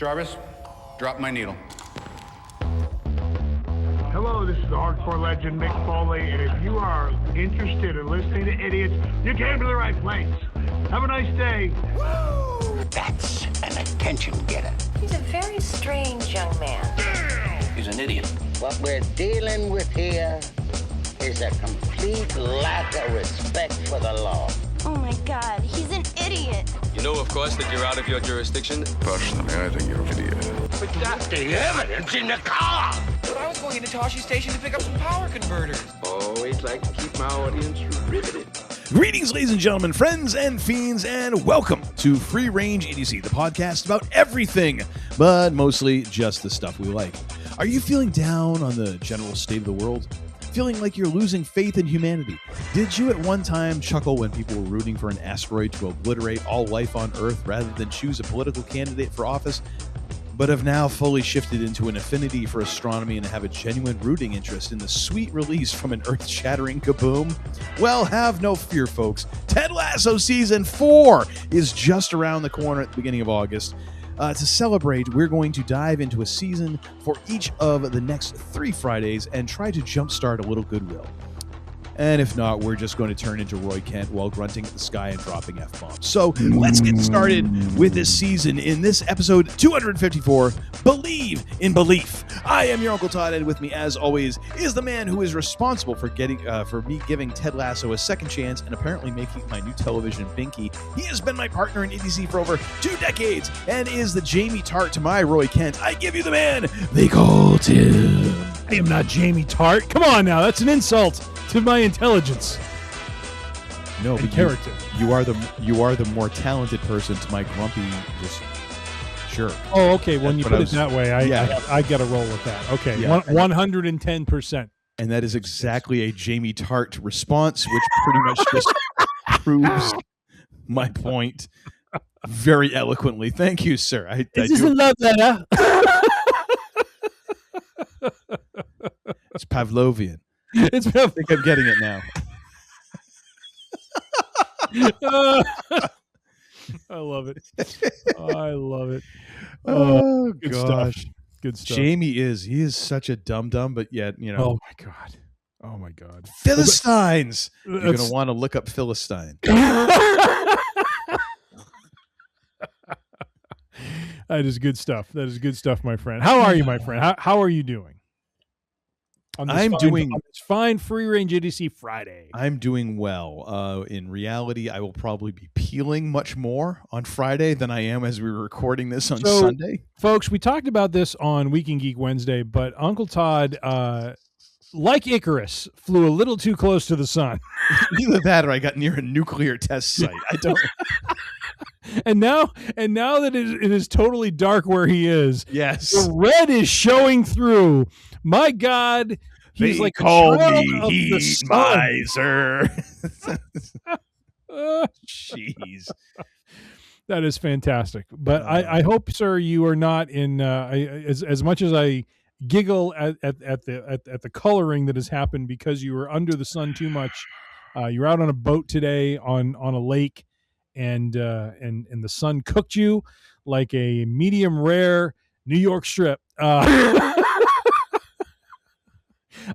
Jarvis, drop my needle. Hello, this is the hardcore legend Mick Foley, and if you are interested in listening to idiots, you came to the right place. Have a nice day. Woo! That's an attention getter. He's a very strange young man. He's an idiot. What we're dealing with here is a complete lack of respect for the law. Oh my God, he's an idiot. You know, of course, that you're out of your jurisdiction. Personally, I think you're an idiot. But that's the evidence in the car. But I was going into Toshi Station to pick up some power converters. Always like to keep my audience riveted. Greetings, ladies and gentlemen, friends and fiends, and welcome to Free Range Idiocy, the podcast about everything, but mostly just the stuff we like. Are you feeling down on the general state of the world? Feeling like you're losing faith in humanity? Did you at one time chuckle when people were rooting for an asteroid to obliterate all life on Earth rather than choose a political candidate for office, but have now fully shifted into an affinity for astronomy and have a genuine rooting interest in the sweet release from an Earth-shattering kaboom? Well, have no fear, folks. Ted Lasso Season 4 is just around the corner at the beginning of August. To celebrate, we're going to dive into a season for each of the next 3 Fridays and try to jumpstart a little goodwill. And if not, we're just going to turn into Roy Kent while grunting at the sky and dropping F-bombs. So let's get started with this season. In this episode 254, Believe in Belief. I am your Uncle Todd, and with me, as always, is the man who is responsible for me giving Ted Lasso a second chance and apparently making my new television binky. He has been my partner in Idiocy for over 2 decades and is the Jamie Tart to my Roy Kent. I give you the man they call Tim. I am not Jamie Tart. Come on now, that's an insult to my intelligence. No, and but character. You are the more talented person to my grumpy just jerk. Oh, okay. When you put it that way, I get a roll with that. Okay, yeah, 110%. And that is exactly a Jamie Tart response, which pretty much just proves my point very eloquently. Thank you, sir. This is a love letter. It's Pavlovian. I think I'm getting it now. I love it. I love it. Oh, good gosh. Stuff. Good stuff. Jamie is such a dum-dum, but yet, you know. Oh, my God. Philistines! You're going to want to look up Philistine. That is good stuff. That is good stuff, my friend. How are you, my friend? How are you doing? I'm doing fine. Free Range Idiocy Friday. I'm doing well. In reality, I will probably be peeling much more on Friday than I am as we were recording this on Sunday. Folks, we talked about this on Week in Geek Wednesday, but Uncle Todd, like Icarus, flew a little too close to the sun. Either that or I got near a nuclear test site. I don't. And now that it is totally dark where he is, yes, the red is showing through. My God, he's they like call me heat miser. Jeez, that is fantastic. But I hope, sir, you are not in as much as I giggle at the coloring that has happened because you were under the sun too much. You're out on a boat today on a lake. And the sun cooked you like a medium rare New York strip.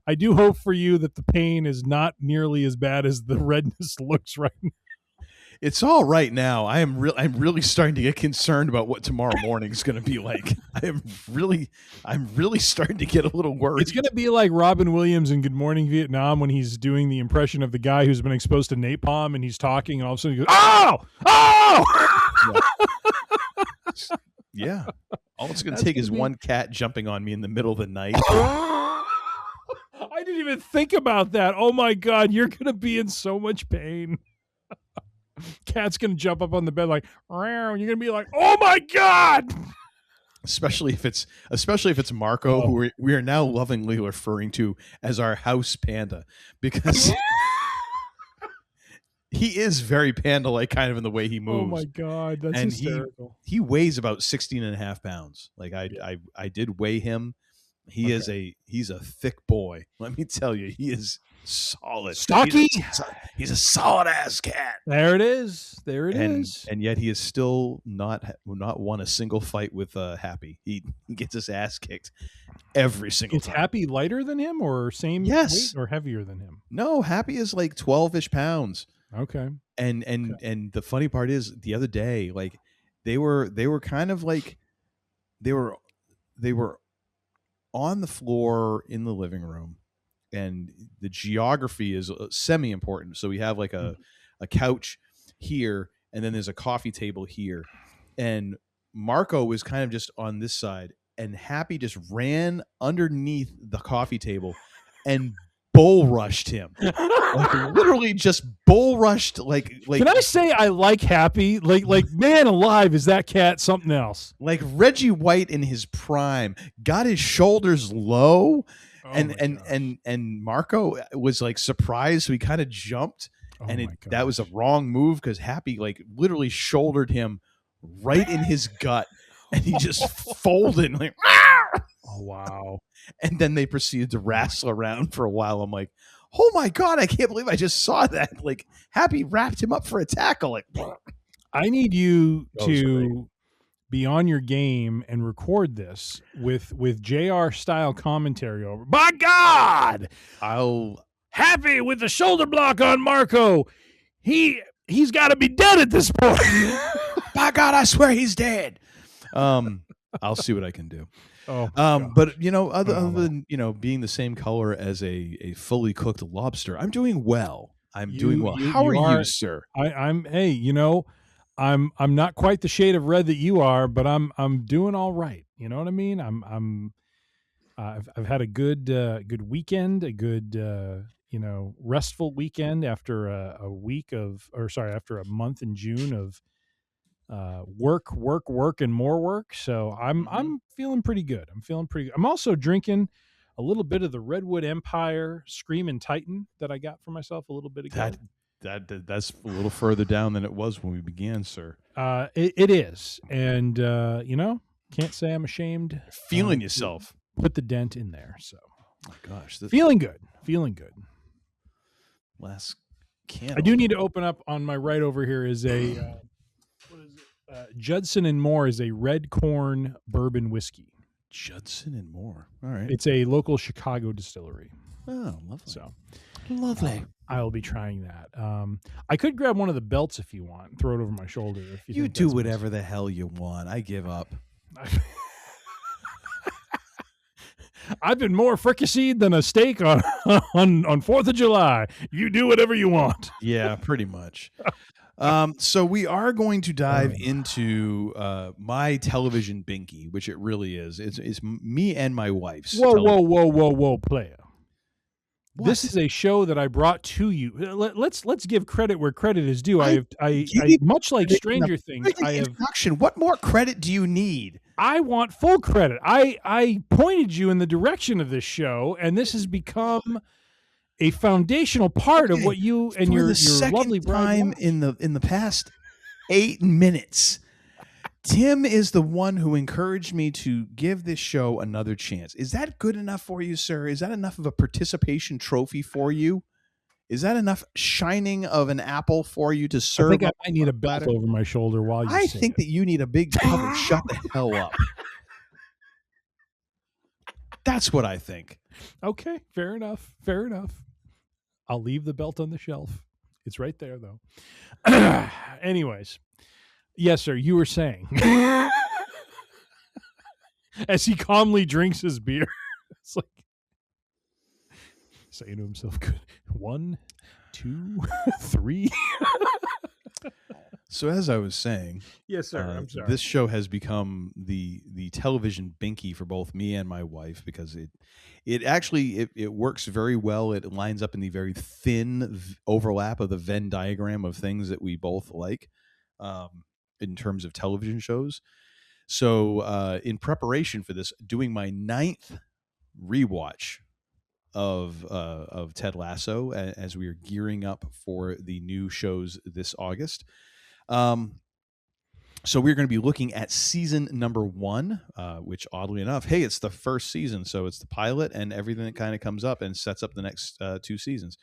I do hope for you that the pain is not nearly as bad as the redness looks right now. It's all right now. I'm really starting to get concerned about what tomorrow morning is going to be like. I'm really starting to get a little worried. It's going to be like Robin Williams in Good Morning Vietnam when he's doing the impression of the guy who's been exposed to napalm and he's talking and all of a sudden he goes, "Oh!" Yeah. All it's going to take is one cat jumping on me in the middle of the night. I didn't even think about that. Oh my God, you're going to be in so much pain. Cat's gonna jump up on the bed like, you're gonna be like, oh my God! Especially if it's Marco, who we are now lovingly referring to as our house panda, because he is very panda-like kind of in the way he moves. Oh my God, that's hysterical. He weighs about 16 and a half pounds. Like I did weigh him He's a thick boy. Let me tell you, he is solid. Stocky. He's a solid ass cat. There it is. There it is. And yet he is still not won a single fight with Happy. He gets his ass kicked every single time. Is Happy lighter than him or same Yes. weight or heavier than him? No, Happy is like 12-ish pounds. Okay. And the funny part is the other day, like they were kind of like they were on the floor in the living room, and the geography is semi important. So we have like a couch here, and then there's a coffee table here, and Marco was kind of just on this side, and Happy just ran underneath the coffee table and bull rushed him. Like literally just bull rushed like Can I say I like Happy? Like man alive, is that cat something else? Like Reggie White in his prime, got his shoulders low, and Marco was like surprised, so he kind of jumped, and that was a wrong move because Happy like literally shouldered him right in his gut, and he just folded like. Oh wow! And then they proceeded to wrestle around for a while. I'm like, oh my God, I can't believe I just saw that. Like Happy wrapped him up for a tackle. Like, I need you to be on your game and record this with JR style commentary over. By God, Happy with the shoulder block on Marco. He's got to be dead at this point. By God, I swear he's dead. I'll see what I can do. But other than being the same color as a fully cooked lobster, I'm doing well. Doing well. How are you, sir? I'm not quite the shade of red that you are, but I'm doing all right. You know what I mean? I've had a good weekend, a good restful weekend after a month in June of work and more work. So I'm feeling pretty good. I'm also drinking a little bit of the Redwood Empire Screamin' Titan that I got for myself a little bit ago. That's a little further down than it was when we began, sir. It is, and can't say I'm ashamed. Feeling yourself. Put the dent in there. So, oh my gosh, feeling good. Last can. I do need to open up on my right over here is a. Judson and Moore is a red corn bourbon whiskey. Judson and Moore. All right. It's a local Chicago distillery. Oh, lovely. So lovely. I'll be trying that. I could grab one of the belts if you want and throw it over my shoulder. If you do whatever the hell you want. I give up. I've been more fricasseed than a steak on 4th of July. You do whatever you want. Yeah, pretty much. So we are going to dive into my television binky, which it really is. It's me and my wife's. Whoa, player. What? This is a show that I brought to you. Let's give credit where credit is due. I much like Stranger Things. What more credit do you need? I want full credit. I pointed you in the direction of this show, and this has become a foundational part of what you and your lovely bride in the past 8 minutes. Tim is the one who encouraged me to give this show another chance. Is that good enough for you, sir? Is that enough of a participation trophy for you? Is that enough shining of an apple for you to serve? I think I need a belt over my shoulder while you. I think that you need a big cover. Shut the hell up. That's what I think. Okay, fair enough. I'll leave the belt on the shelf. It's right there, though. Anyways, yes, sir. You were saying, as he calmly drinks his beer, it's like saying to himself, "Good 1, 2, 3." So as I was saying, yes, sir. I'm sorry. This show has become the television binky for both me and my wife because it actually works very well. It lines up in the very thin overlap of the Venn diagram of things that we both like in terms of television shows. So in preparation for this, doing my 9th rewatch of Ted Lasso as we are gearing up for the new shows this August. So we're going to be looking at season number 1, which oddly enough, hey, it's the first season, so it's the pilot and everything that kind of comes up and sets up the next 2 seasons.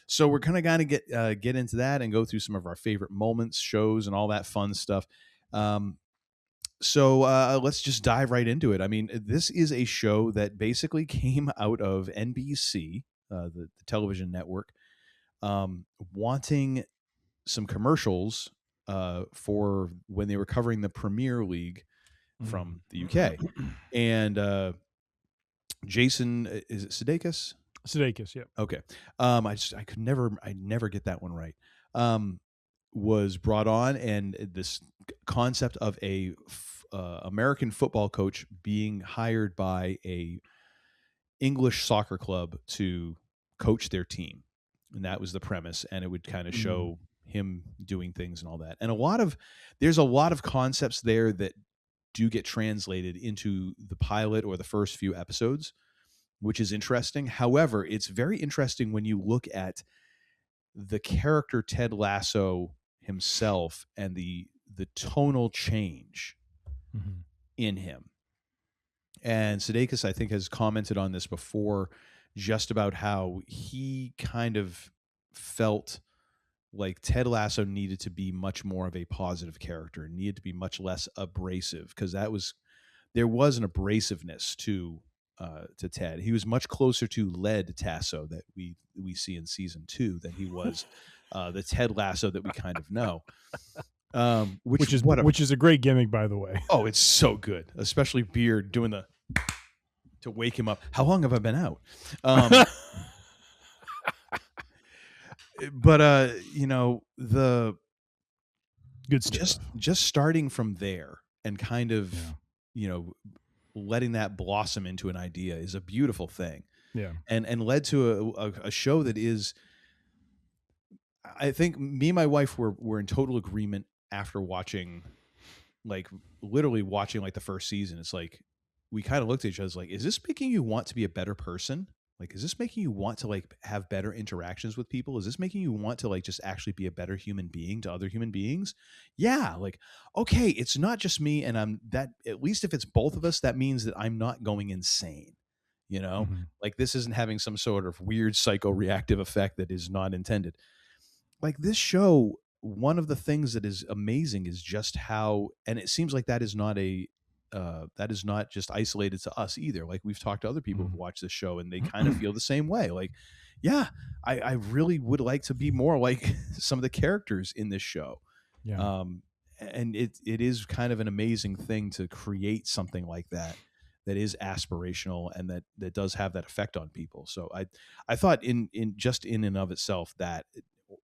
So we're going to get into that and go through some of our favorite moments, shows, and all that fun stuff. So let's just dive right into it. I mean, this is a show that basically came out of NBC, the television network, wanting some commercials for when they were covering the Premier League from the UK. And Jason, is it Sudeikis? Sudeikis, yeah. Okay. I never get that one right. Was brought on, and this concept of a American football coach being hired by a English soccer club to coach their team, and that was the premise. And it would kind of show him doing things and all that. And there's a lot of concepts there that do get translated into the pilot or the first few episodes, which is interesting. However, it's very interesting when you look at the character Ted Lasso himself and the tonal change in him. And Sudeikis, I think, has commented on this before, just about how he kind of felt like Ted Lasso needed to be much more of a positive character, needed to be much less abrasive, because there was an abrasiveness to Ted. He was much closer to lead Tasso that we see in season 2 than he was the Ted Lasso that we kind of know. Which is a great gimmick, by the way. Oh, it's so good, especially Beard doing to wake him up. How long have I been out? But the good stuff. Just starting from there and kind of letting that blossom into an idea is a beautiful thing. Yeah, and led to a show that is, I think me and my wife were in total agreement after watching, literally watching the first season. It's like we kind of looked at each other like, is this making you want to be a better person? Like, is this making you want to have better interactions with people? Is this making you want to just actually be a better human being to other human beings? Yeah. Okay, it's not just me, and at least if it's both of us, that means that I'm not going insane. This isn't having some sort of weird psychoreactive effect that is not intended. This show, one of the things that is amazing is just how, and it seems like that is not just isolated to us either. We've talked to other people who've watched this show, and they kind of feel the same way. Yeah, I really would like to be more like some of the characters in this show. Yeah. And it is kind of an amazing thing to create something like that is aspirational and that does have that effect on people. So I thought in and of itself, that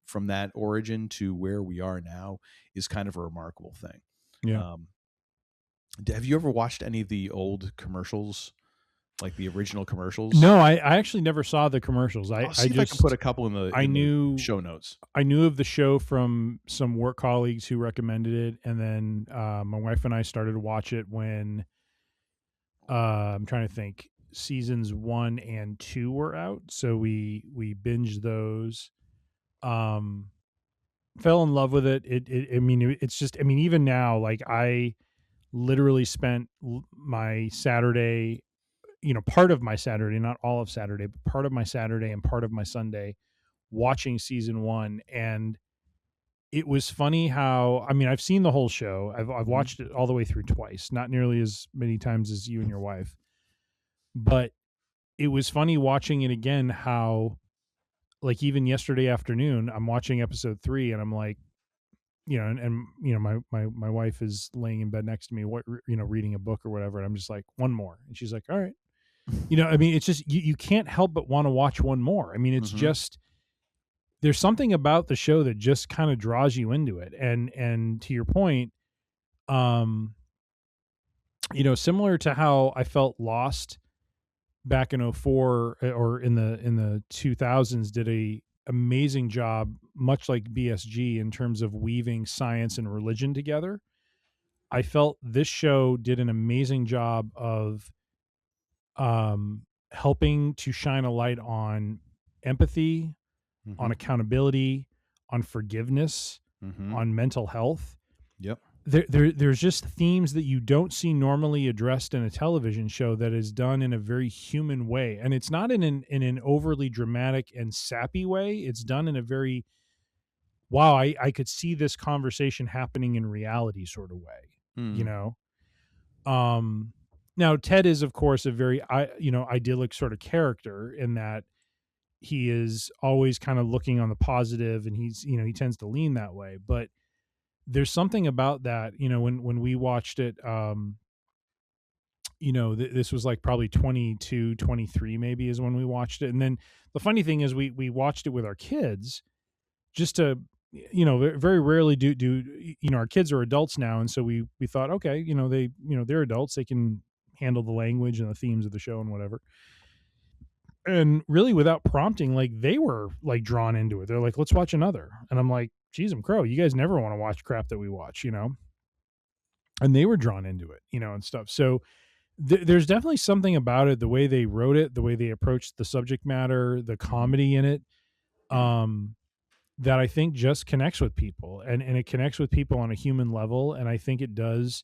from that origin to where we are now is kind of a remarkable thing. Yeah. Have you ever watched any of the old commercials, the original commercials? No, I actually never saw the commercials. I can put a couple in the show notes. I knew of the show from some work colleagues who recommended it, and then my wife and I started to watch it when I'm trying to think, seasons 1 and 2 were out, so we binged those. Fell in love with it. It's just, even now, I literally spent my Saturday, part of my Saturday, not all of Saturday, but part of my Saturday and part of my Sunday watching season 1. And it was funny how, I've seen the whole show. I've watched it all the way through twice, not nearly as many times as you and your wife, but it was funny watching it again, how even yesterday afternoon, I'm watching episode 3 and I'm like, my wife is laying in bed next to me, reading a book or whatever. And I'm just like, one more. And she's like, all right. It's just, you can't help but want to watch one more. It's just, there's something about the show that just kind of draws you into it. And to your point, similar to how I felt Lost back in 2004 or in the 2000s did a amazing job, much like BSG, in terms of weaving science and religion together. I felt this show did an amazing job of helping to shine a light on empathy, on accountability, on forgiveness, on mental health. Yep. there's just themes that you don't see normally addressed in a television show that is done in a very human way, and it's not in an overly dramatic and sappy way. It's done in a very, wow, I could see this conversation happening in reality sort of way, you know. Now Ted is of course a very idyllic sort of character in that he is always kind of looking on the positive, and he tends to lean that way. But there's something about that, when we watched it, this was like probably 22, 23 maybe is when we watched it. And then the funny thing is we watched it with our kids just to, very rarely do our kids are adults now. And so we thought, okay, they're adults. They can handle the language and the themes of the show and whatever. And really without prompting, like they were like drawn into it. They're like, let's watch another. And I'm like, geez, crow, you guys never want to watch crap that we watch, and they were drawn into it, and stuff. So there's definitely something about it, the way they wrote it, the way they approached the subject matter, the comedy in it, that I think just connects with people, and it connects with people on a human level. And I think it does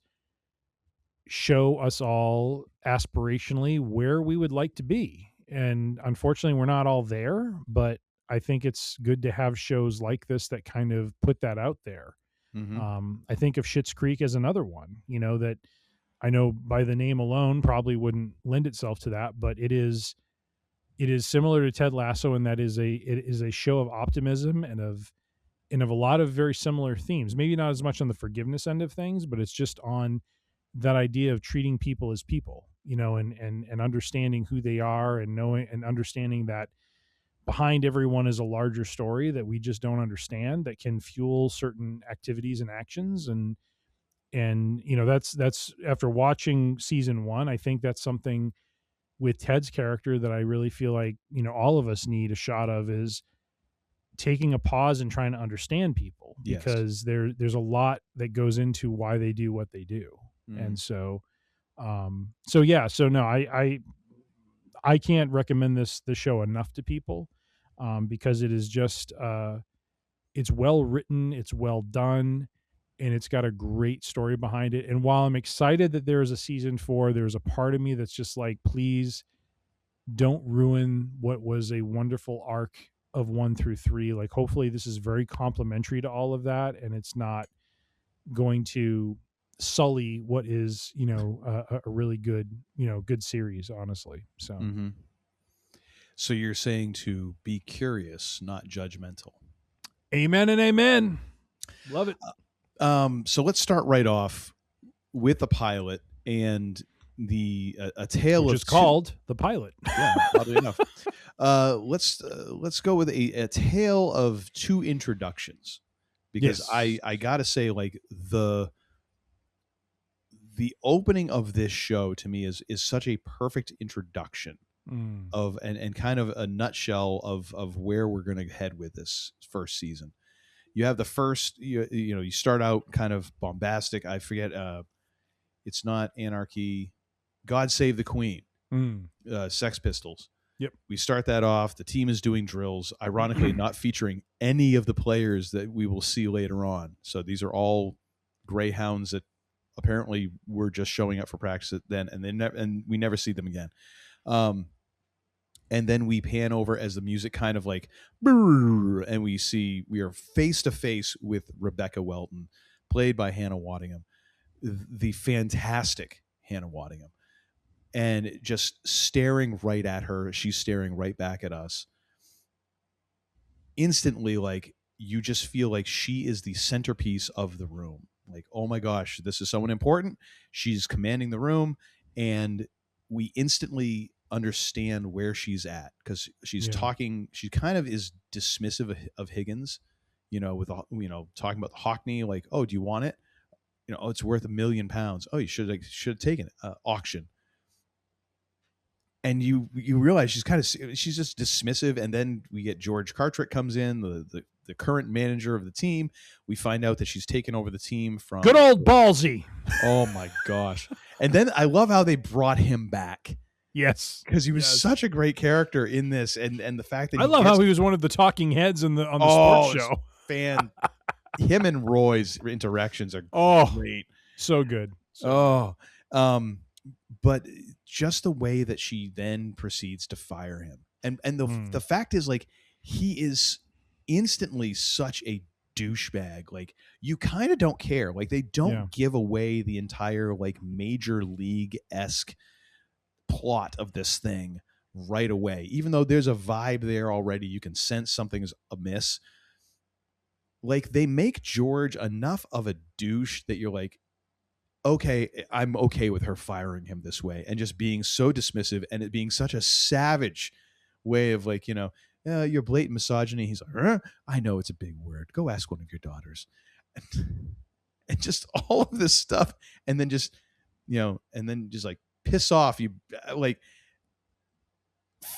show us all aspirationally where we would like to be. And unfortunately, we're not all there, but I think it's good to have shows like this that kind of put that out there. I think of Schitt's Creek as another one, that I know by the name alone probably wouldn't lend itself to that, but it is similar to Ted Lasso, and it is a show of optimism and of a lot of very similar themes. Maybe not as much on the forgiveness end of things, but it's just on that idea of treating people as people, and understanding who they are, and knowing and understanding that behind everyone is a larger story that we just don't understand, that can fuel certain activities and actions. And that's after watching season 1, I think that's something with Ted's character that I really feel like, all of us need a shot of, is taking a pause and trying to understand people, because there's a lot that goes into why they do what they do. And so I can't recommend the show enough to people, because it is just, it's well written, it's well done, and it's got a great story behind it. And while I'm excited that there is a season 4, there's a part of me that's just like, please don't ruin what was a wonderful arc of 1 through 3. Like, hopefully this is very complimentary to all of that, and it's not going to sully what is, a really good, good series, honestly. So, So you're saying to be curious, not judgmental. Amen and amen. Love it. So let's start right off with the pilot and a tale Which of is called The Pilot. Yeah, oddly enough. Let's go with a tale of 2 introductions, because I gotta say, like, the opening of this show to me is such a perfect introduction of and kind of a nutshell of where we're going to head with this first season. You have the first, you start out kind of bombastic. I forget, it's not Anarchy, God Save the Queen, Sex Pistols. Yep. We start that off. The team is doing drills, ironically not featuring any of the players that we will see later on. So these are all greyhounds that apparently were just showing up for practice then, and we never see them again. And then we pan over as the music kind of like, and we are face to face with Rebecca Welton, played by Hannah Waddingham, the fantastic Hannah Waddingham, and just staring right at her. She's staring right back at us. Instantly, like, you just feel like she is the centerpiece of the room. Like, oh my gosh, this is someone important. She's commanding the room, and we instantly understand where she's at, because she's talking. She kind of is dismissive of Higgins, with talking about the Hockney. Like, oh, do you want it? Oh, it's worth £1 million. Oh, you should have taken it. Auction. And you realize she's just dismissive. And then we get George Cartwright comes in, the current manager of the team. We find out that she's taken over the team from good old Ballsy. Oh my gosh. And then I love how they brought him back. Yes, because he was such a great character in this, and the fact that I love how he was one of the talking heads on the sports show. him and Roy's interactions are great. So good. So but just the way that she then proceeds to fire him, and the fact is, like, he is instantly such a douchebag. Like, you kind of don't care. Like, they don't give away the entire, like, major league-esque plot of this thing right away, even though there's a vibe there already. You can sense something's amiss. Like, they make George enough of a douche that you're like, okay, I'm okay with her firing him this way and just being so dismissive, and it being such a savage way of, like, your blatant misogyny. He's like, I know it's a big word. Go ask one of your daughters. And just all of this stuff. And then just, like, piss off. You, like,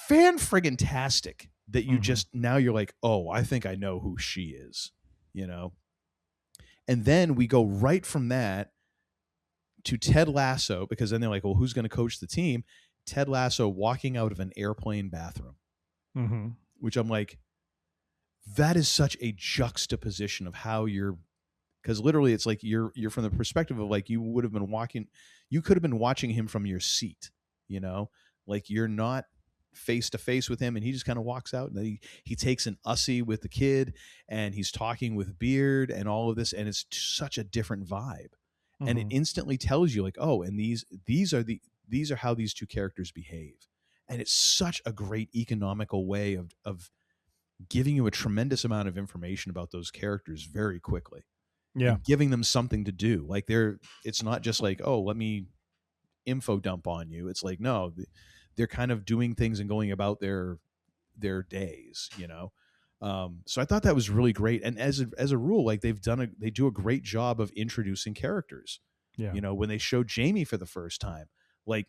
fan friggin' tastic that you just, now you're like, oh, I think I know who she is, And then we go right from that to Ted Lasso, because then they're like, well, who's going to coach the team? Ted Lasso walking out of an airplane bathroom, which I'm like, that is such a juxtaposition of how you're, because literally it's like you're from the perspective of, like, you could have been watching him from your seat, like, you're not face to face with him, and he just kind of walks out, and then he takes an ussy with the kid, and he's talking with Beard and all of this, and it's such a different vibe. And it instantly tells you, like, oh, and these are how these two characters behave. And it's such a great economical way of giving you a tremendous amount of information about those characters very quickly. Yeah. And giving them something to do. Like, it's not just like, oh, let me info dump on you. It's like, no, they're kind of doing things and going about their days, So I thought that was really great. And as a rule, like, they do a great job of introducing characters. Yeah. When they show Jamie for the first time, like,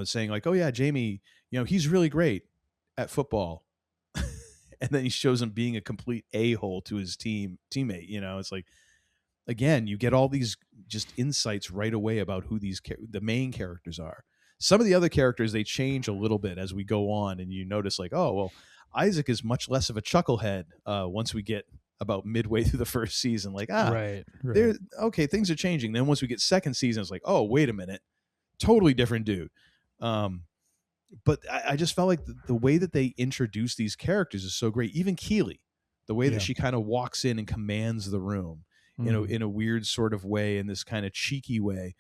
saying, like, oh yeah, Jamie, he's really great at football. And then he shows him being a complete a-hole to his teammate. It's like, again, you get all these just insights right away about who the main characters are. Some of the other characters, they change a little bit as we go on, and you notice, like, oh, well, Isaac is much less of a chucklehead once we get about midway through the first season. Like, right. Okay, things are changing. Then once we get second season, it's like, oh, wait a minute, totally different dude. But I just felt like the way that they introduce these characters is so great. Even Keely, the way that she kind of walks in and commands the room, in a weird sort of way, in this kind of cheeky way.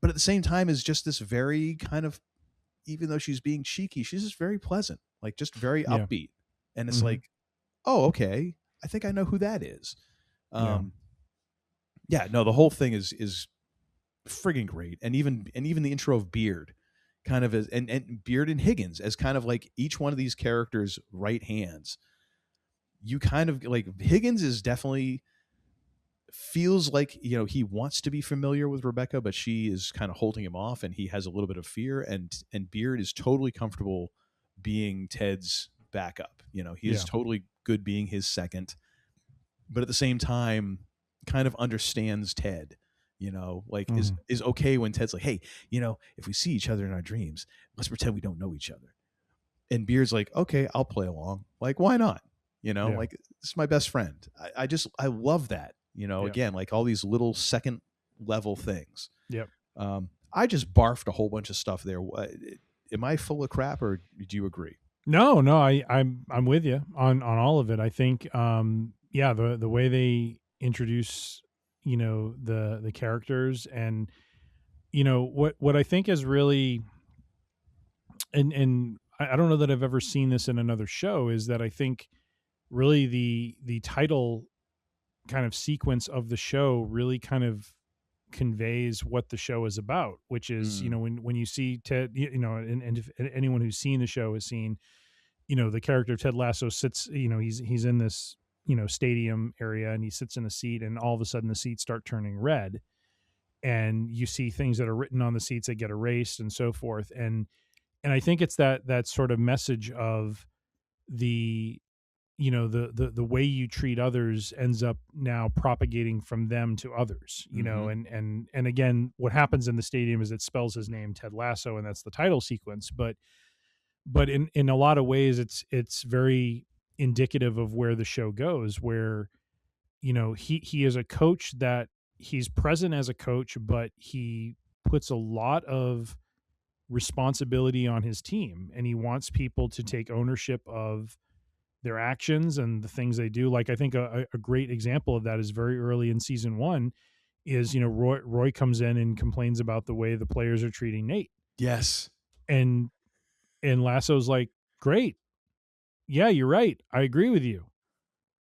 But at the same time is just this very kind of, even though she's being cheeky, she's just very pleasant, like, just very upbeat. And it's like, oh, okay, I think I know who that is. No, the whole thing is friggin' great. And even the intro of Beard kind of and Beard and Higgins as kind of like each one of these characters' right hands. You kind of, like, Higgins is definitely feels like, he wants to be familiar with Rebecca, but she is kind of holding him off, and he has a little bit of fear, and Beard is totally comfortable being Ted's backup. He is totally good being his second, but at the same time kind of understands Ted, like is okay when Ted's like, hey, if we see each other in our dreams, let's pretend we don't know each other. And Beard's like, okay, I'll play along. Like, why not? Like, this is my best friend. I love that. Again, like, all these little second level things. Yep. I just barfed a whole bunch of stuff there. Am I full of crap, or do you agree? No, I'm with you on all of it. I think, the way they introduce, the characters, and, what I think is really, and I don't know that I've ever seen this in another show, is that I think really the title kind of sequence of the show really kind of conveys what the show is about, which is, when you see Ted, and if anyone who's seen the show has seen, the character Ted Lasso sits, he's in this, stadium area, and he sits in a seat, and all of a sudden the seats start turning red, and you see things that are written on the seats that get erased and so forth. And I think it's that sort of message of the, the way you treat others ends up now propagating from them to others, and again, what happens in the stadium is it spells his name, Ted Lasso, and that's the title sequence. But in a lot of ways, it's very indicative of where the show goes, where he is a coach that he's present as a coach, but he puts a lot of responsibility on his team, and he wants people to take ownership of their actions and the things they do. Like, I think a great example of that is very early in season 1 is, Roy comes in and complains about the way the players are treating Nate. Yes. And Lasso's like, great. Yeah, you're right. I agree with you,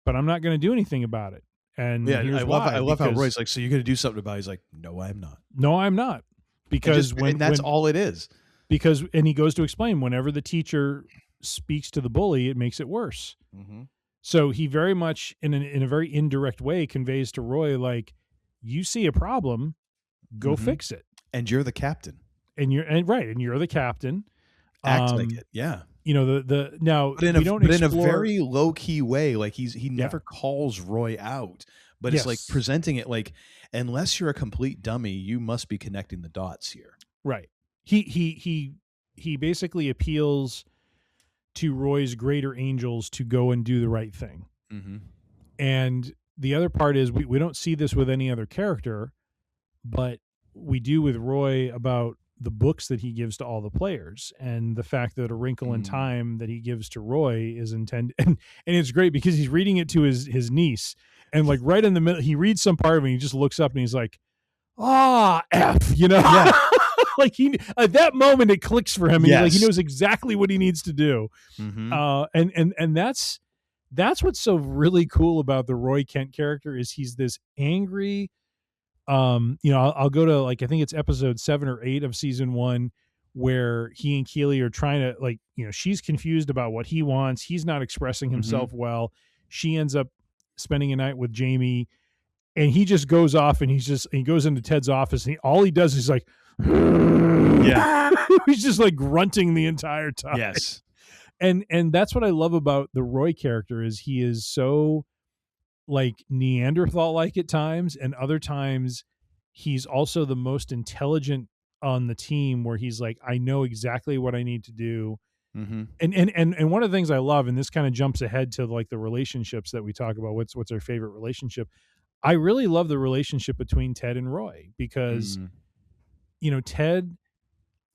but I'm not going to do anything about it. And yeah, here's I why. love how Roy's like, so you're going to do something about it? He's like, no, I'm not. No, I'm not. Because and that's all it is. Because, and he goes to explain, whenever the teacher speaks to the bully, it makes it worse. Mm-hmm. So he very much, in a very indirect way, conveys to Roy, like, you see a problem, go fix it. And you're the captain. And you're the captain. Act like it. Yeah. Now, but in a very low key way. Like he never calls Roy out, but it's like presenting it like, unless you're a complete dummy, you must be connecting the dots here. Right. He basically appeals to Roy's greater angels to go and do the right thing. Mm-hmm. And the other part is we don't see this with any other character, but we do with Roy about the books that he gives to all the players, and the fact that A Wrinkle in Time that he gives to Roy is intended. And it's great because he's reading it to his niece, and like right in the middle, he reads some part of it and he just looks up and he's like, F, Yeah. Like at that moment it clicks for him, and he knows exactly what he needs to do. Mm-hmm. And that's what's so really cool about the Roy Kent character is he's this angry. I'll go to, like, I think it's episode 7 or 8 of season 1, where he and Keely are trying to, she's confused about what he wants. He's not expressing himself well. She ends up spending a night with Jamie, and he just goes off and he goes into Ted's office, and all he does is like, he's just like grunting the entire time. Yes. And that's what I love about the Roy character is he is so like Neanderthal like at times, and other times he's also the most intelligent on the team, where he's like, I know exactly what I need to do. Mm-hmm. And one of the things I love, and this kind of jumps ahead to like the relationships that we talk about, what's our favorite relationship. I really love the relationship between Ted and Roy, because Ted,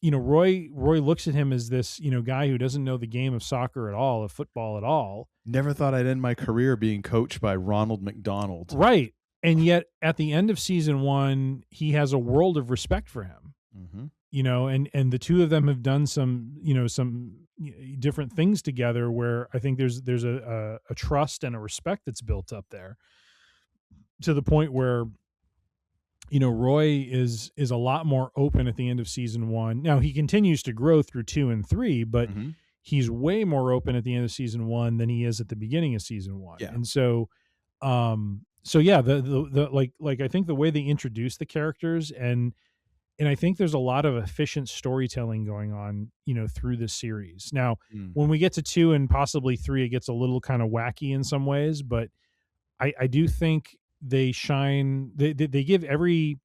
Roy looks at him as this, guy who doesn't know the game of soccer at all, of football at all. Never thought I'd end my career being coached by Ronald McDonald. Right. And yet at the end of season 1, he has a world of respect for him. Mm-hmm. And the two of them have done some different things together, where I think there's a trust and a respect that's built up there, to the point where Roy is a lot more open at the end of season 1. Now he continues to grow through 2 and 3, but he's way more open at the end of season 1 than he is at the beginning of season 1. Yeah. And so the like I think the way they introduce the characters, and I think there's a lot of efficient storytelling going on, through this series. Now, when we get to 2 and possibly 3, it gets a little kind of wacky in some ways, but I do think they shine. They give every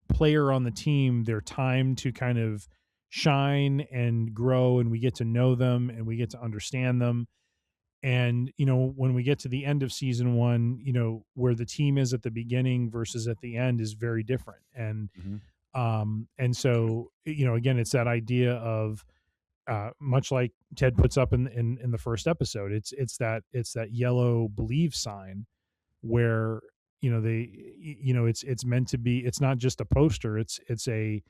player on the team their time to kind of shine and grow, and we get to know them and we get to understand them. And when we get to the end of season 1, where the team is at the beginning versus at the end is very different. And and so again, it's that idea of much like Ted puts up in the first episode, it's that yellow believe sign, where it's meant to be. It's not just a poster. It's a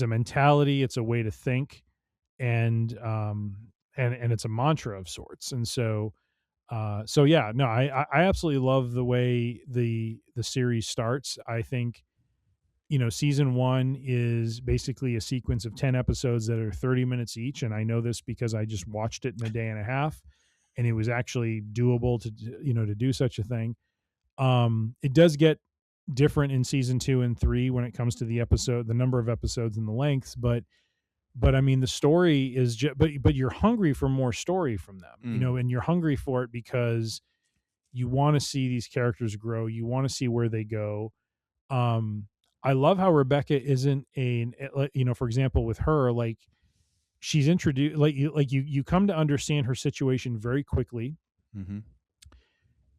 mentality. It's a way to think, and it's a mantra of sorts. And so yeah, no, I absolutely love the way the series starts. I think season 1 is basically a sequence of 10 episodes that are 30 minutes each, and I know this because I just watched it in a day and a half, and it was actually doable to do such a thing. It does get different in season 2 and 3 when it comes to the number of episodes and the lengths, but I mean, the story is but you're hungry for more story from them, and you're hungry for it because you want to see these characters grow. You want to see where they go. I love how Rebecca isn't for example, with her, like, she's introduced, like you come to understand her situation very quickly. Mm-hmm.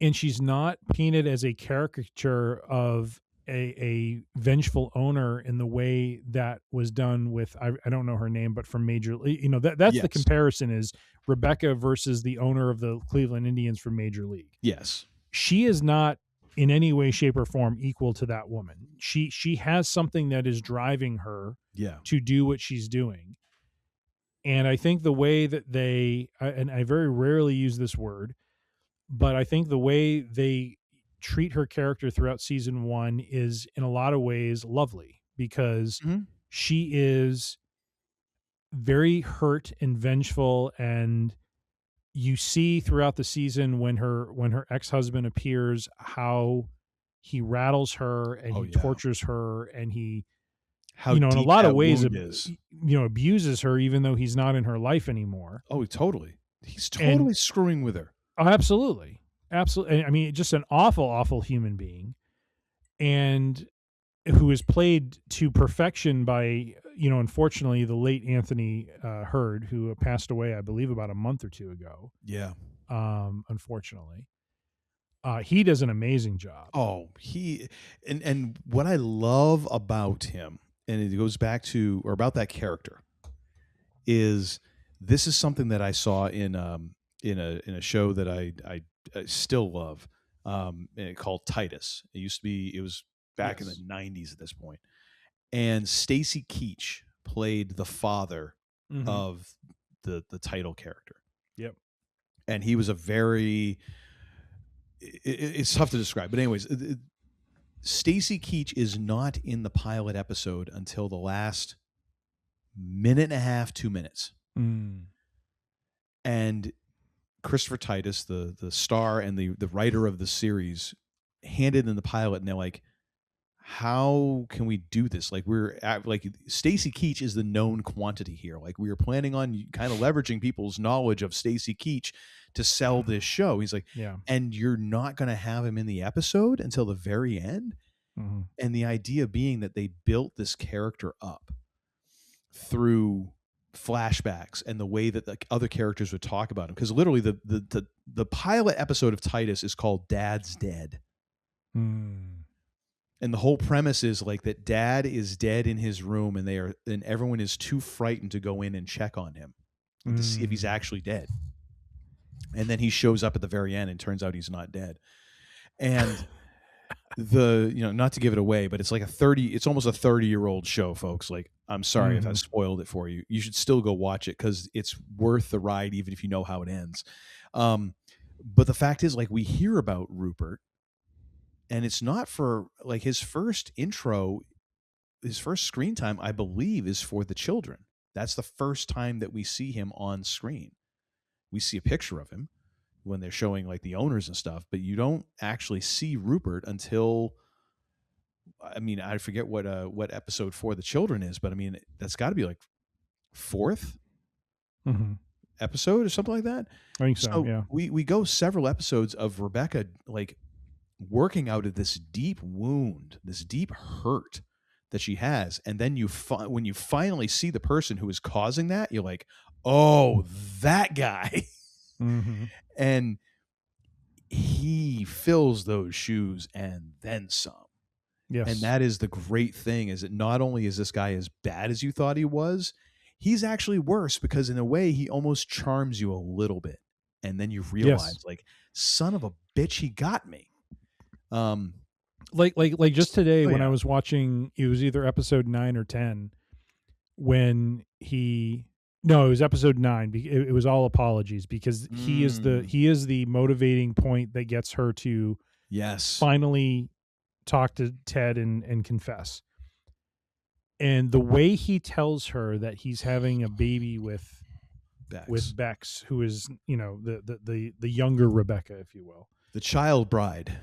and she's not painted as a caricature of a vengeful owner in the way that was done with I don't know her name, but from Major League. That's the comparison is Rebecca versus the owner of the Cleveland Indians from Major League. Yes. She is not in any way, shape, or form equal to that woman. She has something that is driving her to do what she's doing. And I think the way that and I very rarely use this word, but I think the way they treat her character throughout season 1 is in a lot of ways lovely, because she is very hurt and vengeful, and you see throughout the season when her ex-husband appears how he rattles her and he tortures her, and he in a lot of ways abuses her, even though he's not in her life anymore. Oh, totally. He's totally screwing with her. Oh, absolutely. Absolutely. I mean, just an awful, awful human being, and who is played to perfection by, unfortunately, the late Anthony Hurd, who passed away, I believe, about a month or two ago. Yeah. Unfortunately. He does an amazing job. Oh, and what I love about him, and it goes back to, or about that character, is this is something that I saw in a show that I still love, called Titus. It was back in the 90s at this point. And Stacy Keach played the father of the title character. Yep. And he was it's tough to describe, but anyways, Stacy Keach is not in the pilot episode until the last minute and a half, 2 minutes. And Christopher Titus, the star and the writer of the series, handed in the pilot, and they're like, how can we do this? Like, Stacy Keach is the known quantity here. Like, we were planning on kind of leveraging people's knowledge of Stacy Keach to sell this show. He's like, and you're not going to have him in the episode until the very end. And the idea being that they built this character up through flashbacks and the way that the other characters would talk about him. Because literally the pilot episode of Titus is called Dad's Dead. And the whole premise is like that Dad is dead in his room, and everyone is too frightened to go in and check on him to see if he's actually dead. And then he shows up at the very end and turns out he's not dead. And not to give it away, but it's like it's almost a 30-year-old show, folks. Like, I'm sorry if I spoiled it for you. You should still go watch it because it's worth the ride, even if you know how it ends. But the fact is, like, we hear about Rupert, and it's not for, like, his first screen time, I believe, is for the children. That's the first time that we see him on screen. We see a picture of him when they're showing, like, the owners and stuff, but you don't actually see Rupert until, I mean, I forget what episode for the children is, but I mean, that's got to be like fourth episode or something like that. I think so, yeah. We go several episodes of Rebecca, like, working out of this deep wound, this deep hurt that she has, and then when you finally see the person who is causing that, you're like, oh, that guy. And he fills those shoes and then some. Yes. And that is the great thing, is that not only is this guy as bad as you thought he was, he's actually worse, because in a way he almost charms you a little bit. And then you realize, like, son of a bitch, he got me. Like just today when I was watching, it was either episode 9 or 10 when it was episode 9. It was all apologies, because he is the motivating point that gets her to finally talk to Ted and confess. And the way he tells her that he's having a baby with Bex, who is, the younger Rebecca, if you will, the child bride,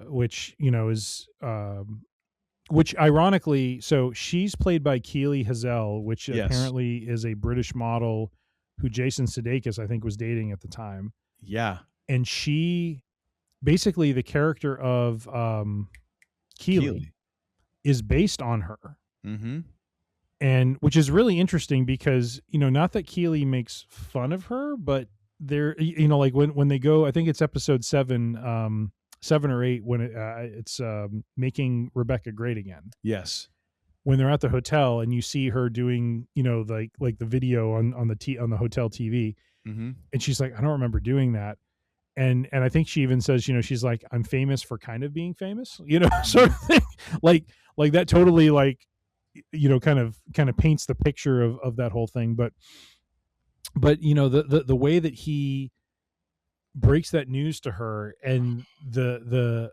which is which ironically, so she's played by Keely Hazel, which apparently is a British model who Jason Sudeikis, I think, was dating at the time. Yeah. And she, basically the character of Keely is based on her. And which is really interesting because, not that Keely makes fun of her, but there, like when they go, I think it's episode 7 or 8, when it's making Rebecca great again. Yes. When they're at the hotel and you see her doing, like the video on the hotel TV, and she's like, I don't remember doing that. And I think she even says, she's like, I'm famous for kind of being famous, sort of thing. like that totally, like, kind of paints the picture of that whole thing. But the way that he breaks that news to her, and the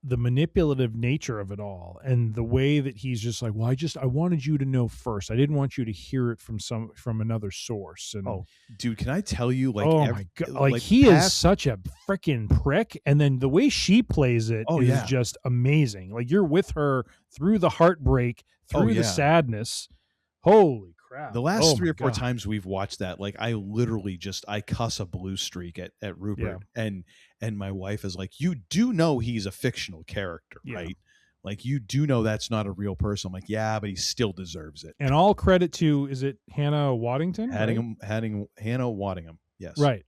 manipulative nature of it all, and the way that he's just like, well, I wanted you to know first. I didn't want you to hear it from another source. And dude, can I tell you, like, my God, like he is such a freaking prick. And then the way she plays it is just amazing. Like, you're with her through the heartbreak, through the sadness. Holy crap. The last 3 or 4 times we've watched that, like, I literally I cuss a blue streak at Rupert, and my wife is like, you do know he's a fictional character, right? Like, you do know that's not a real person. I'm like, yeah, but he still deserves it. And all credit to, is it Hannah Waddingham? Hannah Waddingham, yes. Right.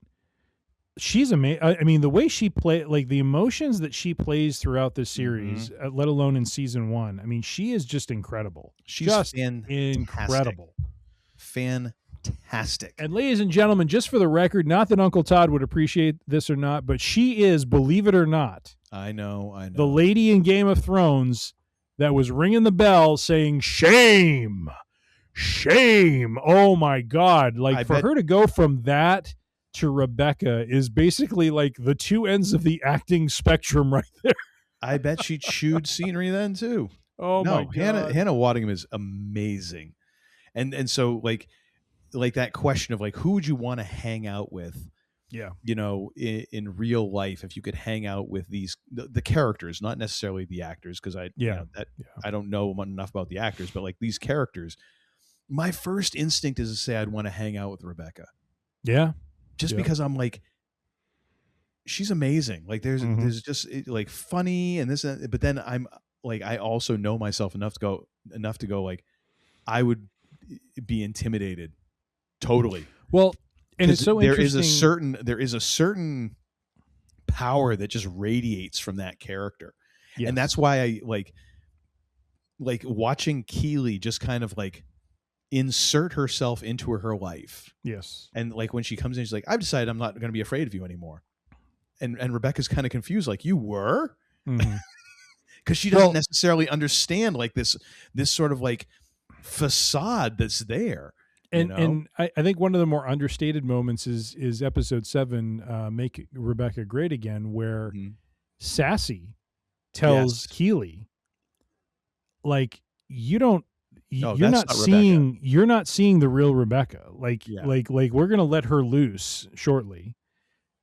She's amazing. I mean, the way she plays, like, the emotions that she plays throughout this series, let alone in season 1. I mean, she is just incredible. She's just incredible. Fantastic. And ladies and gentlemen, just for the record, not that Uncle Todd would appreciate this or not, but she is, believe it or not, I know. the lady in Game of Thrones that was ringing the bell saying, shame. Oh my God. Like, for her to go from that to Rebecca is basically like the two ends of the acting spectrum right there. I bet she chewed scenery then too. Oh my God. Hannah Waddingham is amazing. And so like that question of, like, who would you want to hang out with? Yeah. In real life, if you could hang out with the characters, not necessarily the actors, because I don't know enough about the actors, but like these characters, my first instinct is to say I'd want to hang out with Rebecca. Yeah. Just because I'm like, she's amazing. Like, there's just, like, funny and this, but then I'm like, I also know myself enough to go like, I would be intimidated totally. Well, and it's so interesting. There is a certain power that just radiates from that character. Yes. And that's why I like watching Keeley just kind of like insert herself into her life. Yes. And like when she comes in, she's like, I've decided I'm not going to be afraid of you anymore. And Rebecca's kind of confused, like, you were? Because she doesn't necessarily understand like this sort of like facade that's there. And I think one of the more understated moments is episode 7, Make Rebecca Great Again, where Sassy tells Keeley, like, you're not seeing the real Rebecca. Like we're gonna let her loose shortly,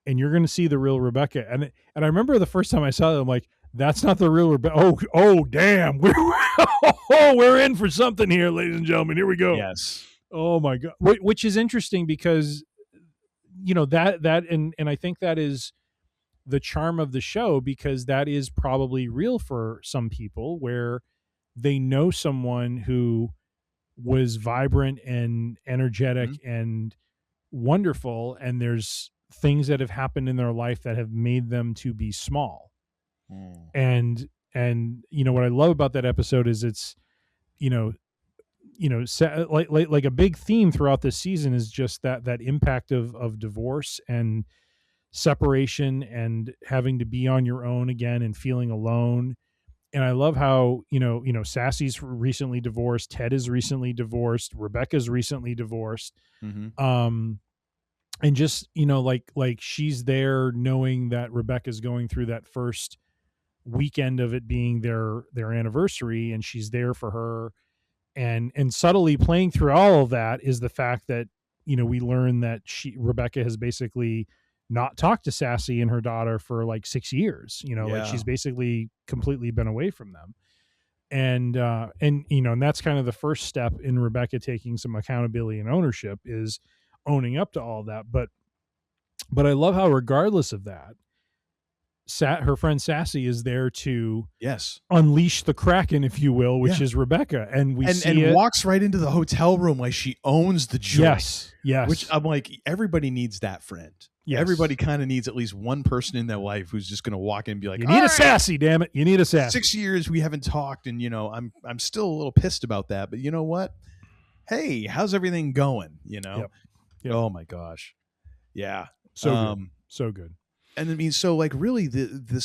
and you're gonna see the real Rebecca. And I remember the first time I saw it, I'm like, that's not the real Rebecca. Oh damn, we're in for something here, ladies and gentlemen. Here we go. Yes. Oh my God. Which is interesting because that and I think that is the charm of the show, because that is probably real for some people, where they know someone who was vibrant and energetic and wonderful, and there's things that have happened in their life that have made them to be small. And what I love about that episode is it's like a big theme throughout this season is just that impact of divorce and separation and having to be on your own again and feeling alone. And I love how, Sassy's recently divorced. Ted is recently divorced. Rebecca's recently divorced. And just, like she's there knowing that Rebecca's going through that first weekend of it being their anniversary, and she's there for her. And subtly playing through all of that is the fact that, we learn that Rebecca has basically not talked to Sassy and her daughter for like 6 years, like she's basically completely been away from them. And that's kind of the first step in Rebecca taking some accountability and ownership, is owning up to all of that. But I love how, regardless of that, her friend Sassy is there to unleash the Kraken, if you will, which is Rebecca. And walks right into the hotel room like she owns the joint. Yes. Which I'm like, everybody needs that friend. Yes. Everybody kind of needs at least one person in their life who's just going to walk in and be like, you need "All a sassy, damn it. You need a sassy." 6 years we haven't talked, and I'm still a little pissed about that, but you know what? Hey, how's everything going? Yep. Oh my gosh. Yeah. So good. So good. And I mean, so like really the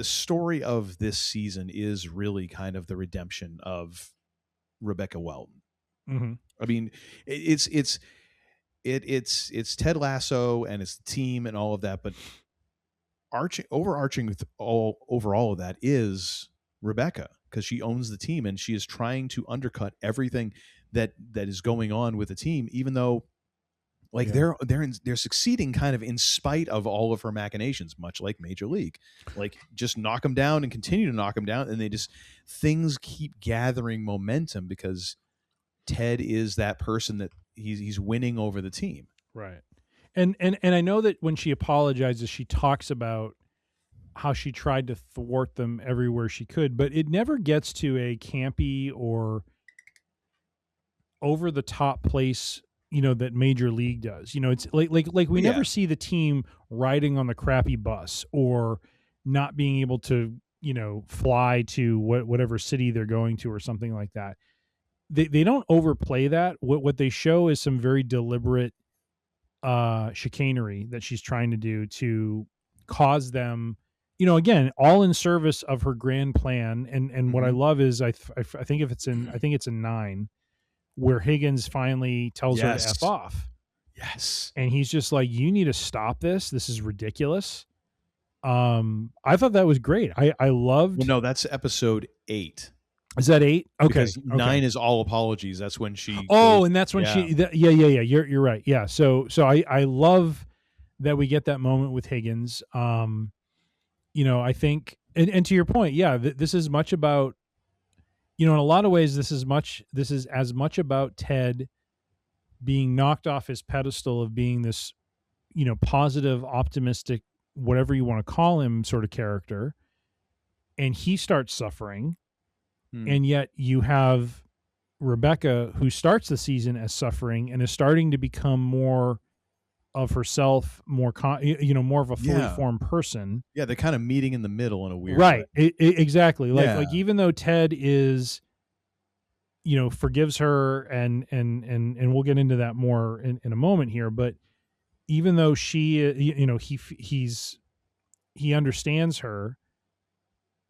story of this season is really kind of the redemption of Rebecca Welton. Mm-hmm. I mean, it's Ted Lasso and it's the team and all of that, but overarching with over all of that is Rebecca, because she owns the team and she is trying to undercut everything that is going on with the team, even though they're succeeding kind of in spite of all of her machinations, much like Major League. Like, just knock them down and continue to knock them down, and things keep gathering momentum because Ted is that person that he's winning over the team. Right. And I know that when she apologizes, she talks about how she tried to thwart them everywhere she could, but it never gets to a campy or over the top place, that Major League does. It's like we never see the team riding on the crappy bus or not being able to, fly to whatever city they're going to or something like that. They don't overplay that. What they show is some very deliberate chicanery that she's trying to do to cause them, again, all in service of her grand plan. And what I love is I think it's in 9 where Higgins finally tells her to F off. Yes. And he's just like, you need to stop this. This is ridiculous. I thought that was great. I loved. Well, no, that's episode 8. Is that 8? Okay. Because 9 is all apologies. That's when she. And that's when she. Yeah. You're right. Yeah. So I love that we get that moment with Higgins. I think, and to your point, this is much about. In a lot of ways, this is as much about Ted being knocked off his pedestal of being this, positive, optimistic, whatever you want to call him, sort of character, and he starts suffering. And yet you have Rebecca, who starts the season as suffering and is starting to become more of herself, more more of a fully formed person. Yeah, they're kind of meeting in the middle in a weird way. Exactly. Yeah. Like even though Ted is, forgives her and we'll get into that more in a moment here, but even though she, he understands her.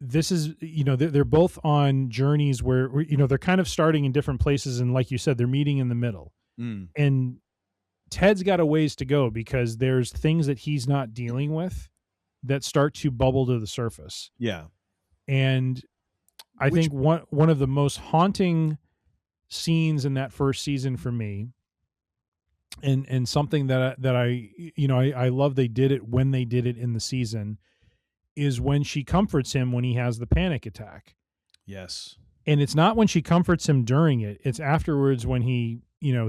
This is, they're both on journeys where, they're kind of starting in different places. And like you said, they're meeting in the middle. And Ted's got a ways to go because there's things that he's not dealing with that start to bubble to the surface. Yeah. And I think one of the most haunting scenes in that first season for me, and something that I love they did it when they did it in the season, is when she comforts him when he has the panic attack. Yes. And it's not when she comforts him during it. It's afterwards when he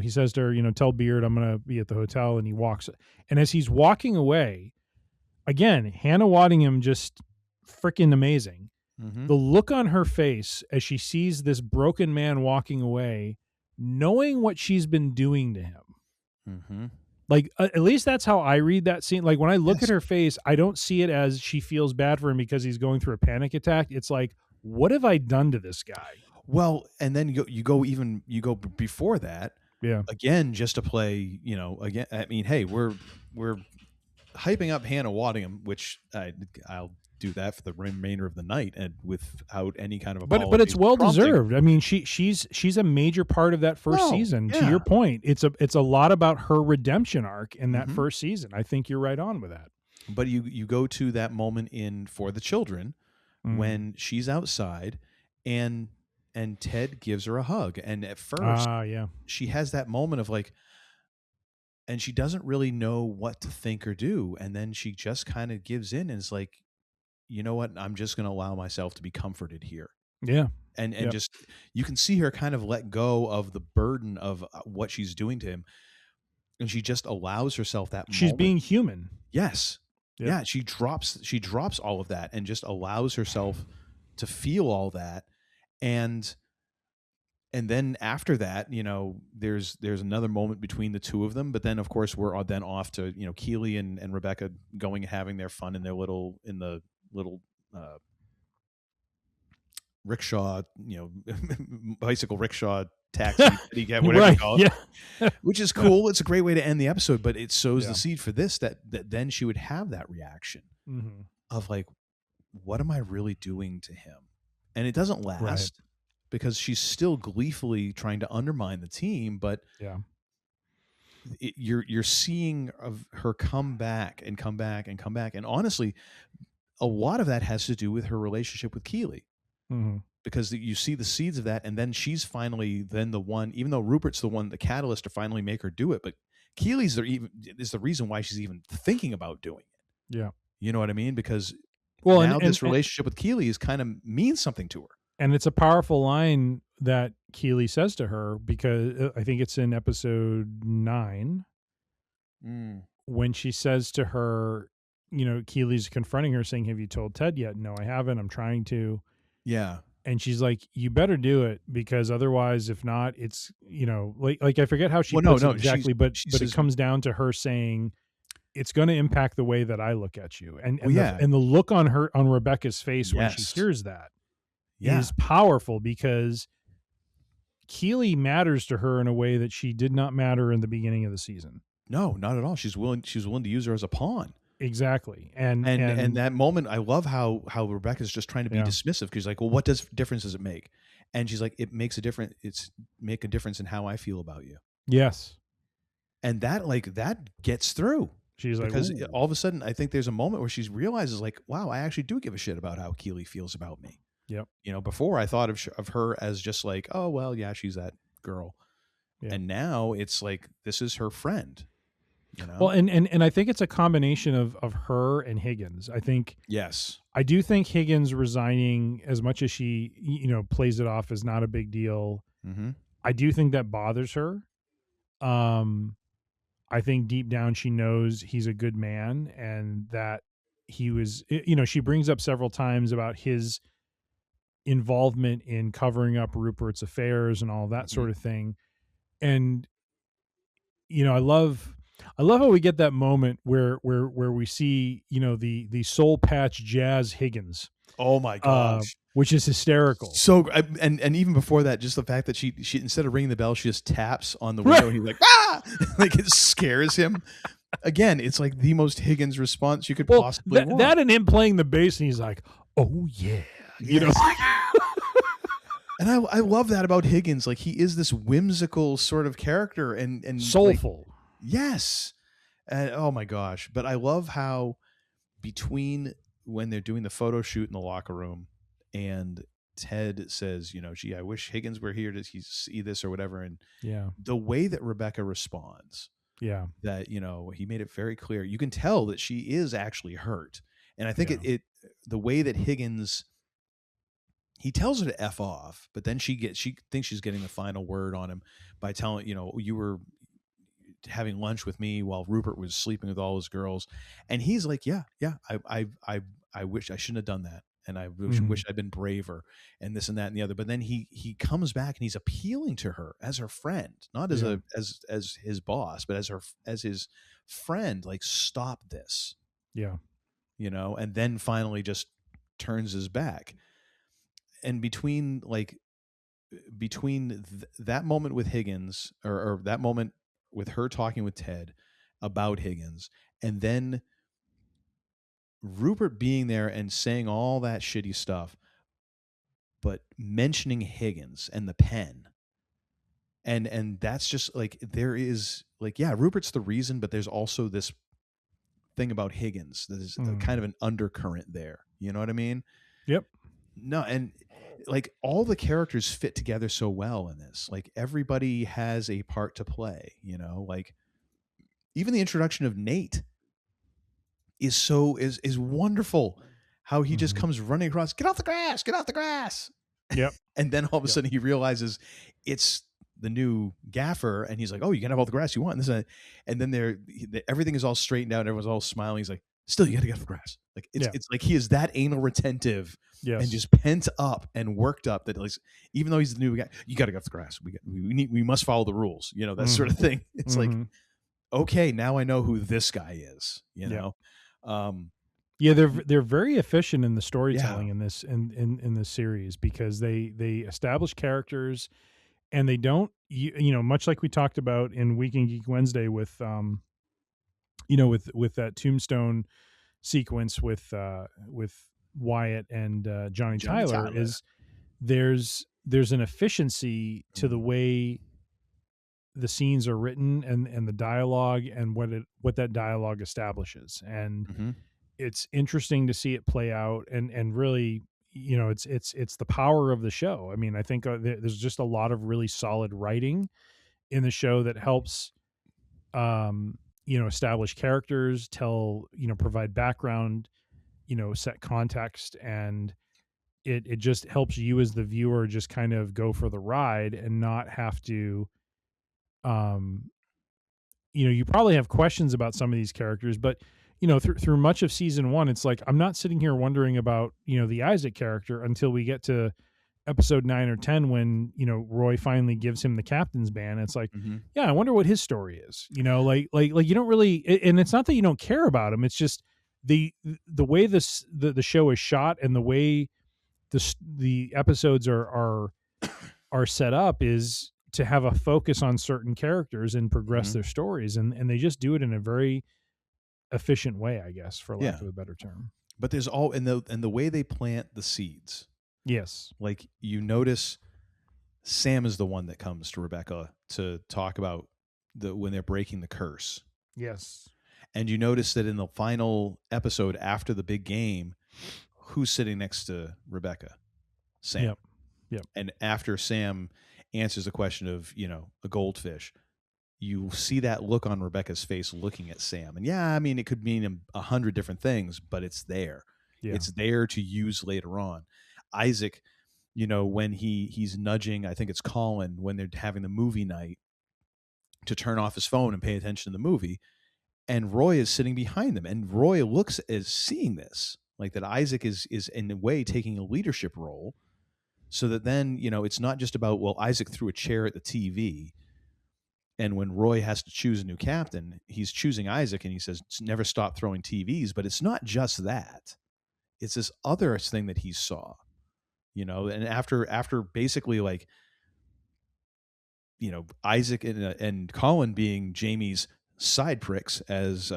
says to her, tell Beard I'm going to be at the hotel, and he walks. And as he's walking away, again, Hannah Waddingham, just freaking amazing. The look on her face as she sees this broken man walking away, knowing what she's been doing to him. Like, at least that's how I read that scene. Like, when I look at her face, I don't see it as she feels bad for him because he's going through a panic attack. It's like, what have I done to this guy? Well, and then you go before that. Yeah. Again, just to play, again, I mean, hey, we're hyping up Hannah Waddingham, which I'll do that for the remainder of the night and without any kind of apology. But it's well deserved. I mean, she's a major part of that first season. Yeah. To your point, it's a lot about her redemption arc in that first season. I think you're right on with that. But you go to that moment in For the Children when she's outside and Ted gives her a hug, and at first she has that moment of like, and she doesn't really know what to think or do, and then she just kind of gives in and is like, you know what? I'm just going to allow myself to be comforted here. Yeah. And just, you can see her kind of let go of the burden of what she's doing to him. And she just allows herself that moment. She's being human. Yes. Yep. Yeah. She drops all of that and just allows herself to feel all that. And and then after that, there's another moment between the two of them. But then, of course, we're then off to Keely and Rebecca going and having their fun in the little rickshaw, bicycle rickshaw taxi, whatever you call it, which is cool. It's a great way to end the episode, but it sows the seed for this that then she would have that reaction of like, what am I really doing to him? And it doesn't last because she's still gleefully trying to undermine the team, but you're seeing of her come back and come back and come back. And honestly, a lot of that has to do with her relationship with Keely. Because you see the seeds of that, and then she's finally then the one, even though Rupert's the one, the catalyst to finally make her do it, but Keely's is the reason why she's even thinking about doing it. Yeah. You know what I mean? Because now this relationship with Keely is kind of means something to her. And it's a powerful line that Keely says to her, because I think it's in episode 9 when she says to her, Keely's confronting her saying, have you told Ted yet? No, I haven't. I'm trying to. Yeah. And she's like, you better do it, because otherwise, if not, it's, like I forget how she puts it exactly, but it comes down to her saying, it's going to impact the way that I look at you. And the look on Rebecca's face when she hears that is powerful, because Keely matters to her in a way that she did not matter in the beginning of the season. No, not at all. She's willing to use her as a pawn. Exactly. And that moment, I love how Rebecca's just trying to be dismissive, because she's like, well, what difference does it make? And she's like, it makes a difference. It's make a difference in how I feel about you. Yes. And that gets through. She's like, because ooh. All of a sudden, I think there's a moment where she realizes like, wow, I actually do give a shit about how Keely feels about me. Yep. Before I thought of her as just like, oh, well, yeah, she's that girl. Yeah. And now it's like, this is her friend. Well, and I think it's a combination of her and Higgins. I think, I do think Higgins resigning, as much as she, plays it off as not a big deal. I do think that bothers her. I think deep down she knows he's a good man, and that he was, she brings up several times about his involvement in covering up Rupert's affairs and all that sort of thing. And, I love how we get that moment where we see, the soul patch jazz Higgins. Oh my gosh. Which is hysterical. So, and even before that, just the fact that she instead of ringing the bell, she just taps on the window and he's like, ah, like it scares him. Again, it's like the most Higgins response you could possibly want. That and him playing the bass, and he's like, oh yeah. And I love that about Higgins. Like, he is this whimsical sort of character and soulful. Like, yes. Oh my gosh. But I love how between when they're doing the photo shoot in the locker room and Ted says, gee, I wish Higgins were here to see this or whatever. And the way that Rebecca responds, that, he made it very clear. You can tell that she is actually hurt. And I think it the way that Higgins, he tells her to F off, but then she thinks she's getting the final word on him by telling, you were having lunch with me while Rupert was sleeping with all his girls. And he's like, I wish I shouldn't have done that. And I wish I'd been braver and this and that and the other. But then he comes back and he's appealing to her as her friend, not as as his boss, but as his friend, like, stop this. Yeah. And then finally just turns his back. And between that moment with Higgins or that moment with her talking with Ted about Higgins, and then Rupert being there and saying all that shitty stuff, but mentioning Higgins and the pen. And that's just like, there is like, Rupert's the reason, but there's also this thing about Higgins that is kind of an undercurrent there. You know what I mean? Yep. No, and like all the characters fit together so well in this. Like everybody has a part to play, like even the introduction of Nate is wonderful. How he just comes running across, get off the grass. Yep. And then all of a sudden he realizes it's the new gaffer, and he's like, oh, you can have all the grass you want. And then everything is all straightened out. Everyone's all smiling. He's like, still you got to get off the grass. Like it's like he is that anal retentive and just pent up and worked up that, like, even though he's the new guy, you got to get off the grass. We must follow the rules, that sort of thing. It's like, okay, now I know who this guy is, Yeah, they're very efficient in the storytelling in this in this series, because they establish characters, and they don't much like we talked about in Week in Geek Wednesday with with that tombstone sequence with Wyatt and Johnny Tyler, is there's an efficiency to the way the scenes are written and the dialogue and what that dialogue establishes, and it's interesting to see it play out, and really, it's the power of the show. I mean, I think there's just a lot of really solid writing in the show that helps establish characters, provide background, set context, and it just helps you as the viewer just kind of go for the ride and not have to you probably have questions about some of these characters, but through much of season 1, it's like, I'm not sitting here wondering about, the Isaac character until we get to episode 9 or 10, when, Roy finally gives him the captain's band. It's like, yeah, I wonder what his story is, like you don't really, and it's not that you don't care about him. It's just the way the show is shot, and the way the episodes are set up is to have a focus on certain characters and progress their stories. And they just do it in a very efficient way, I guess, for lack of a better term. But there's and the way they plant the seeds. Yes. Like, you notice Sam is the one that comes to Rebecca to talk about when they're breaking the curse. Yes. And you notice that in the final episode after the big game, who's sitting next to Rebecca? Sam. Yep. And after Sam answers the question of, a goldfish, you see that look on Rebecca's face looking at Sam. And I mean, it could mean 100 different things, but it's there. Yeah. It's there to use later on. Isaac, when he's nudging, I think it's Colin, when they're having the movie night, to turn off his phone and pay attention to the movie. And Roy is sitting behind them. And Roy looks as seeing this, like that Isaac is in a way taking a leadership role. So that then, it's not just about, well, Isaac threw a chair at the TV, and when Roy has to choose a new captain, he's choosing Isaac, and he says, never stop throwing TVs. But it's not just that. It's this other thing that he saw, and after basically, like, Isaac and Colin being Jamie's side pricks, as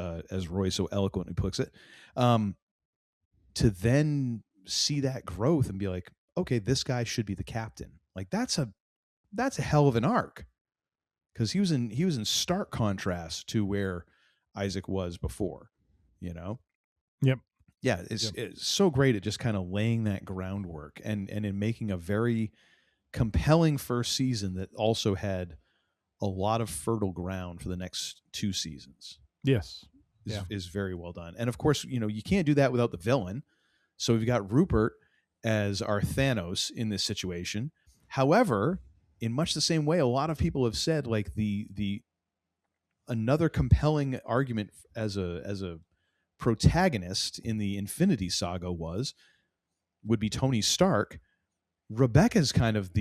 Roy so eloquently puts it, to then see that growth and be like, okay, this guy should be the captain. Like, that's a hell of an arc, because he was in stark contrast to where Isaac was before, Yep. Yeah, it's so great at just kind of laying that groundwork and in making a very compelling first season that also had a lot of fertile ground for the next 2 seasons. Yes. Is very well done. And of course, you can't do that without the villain. So we've got Rupert as our Thanos in this situation. However, in much the same way, a lot of people have said, like, the another compelling argument as a protagonist in the Infinity Saga would be Tony Stark. Rebecca's kind of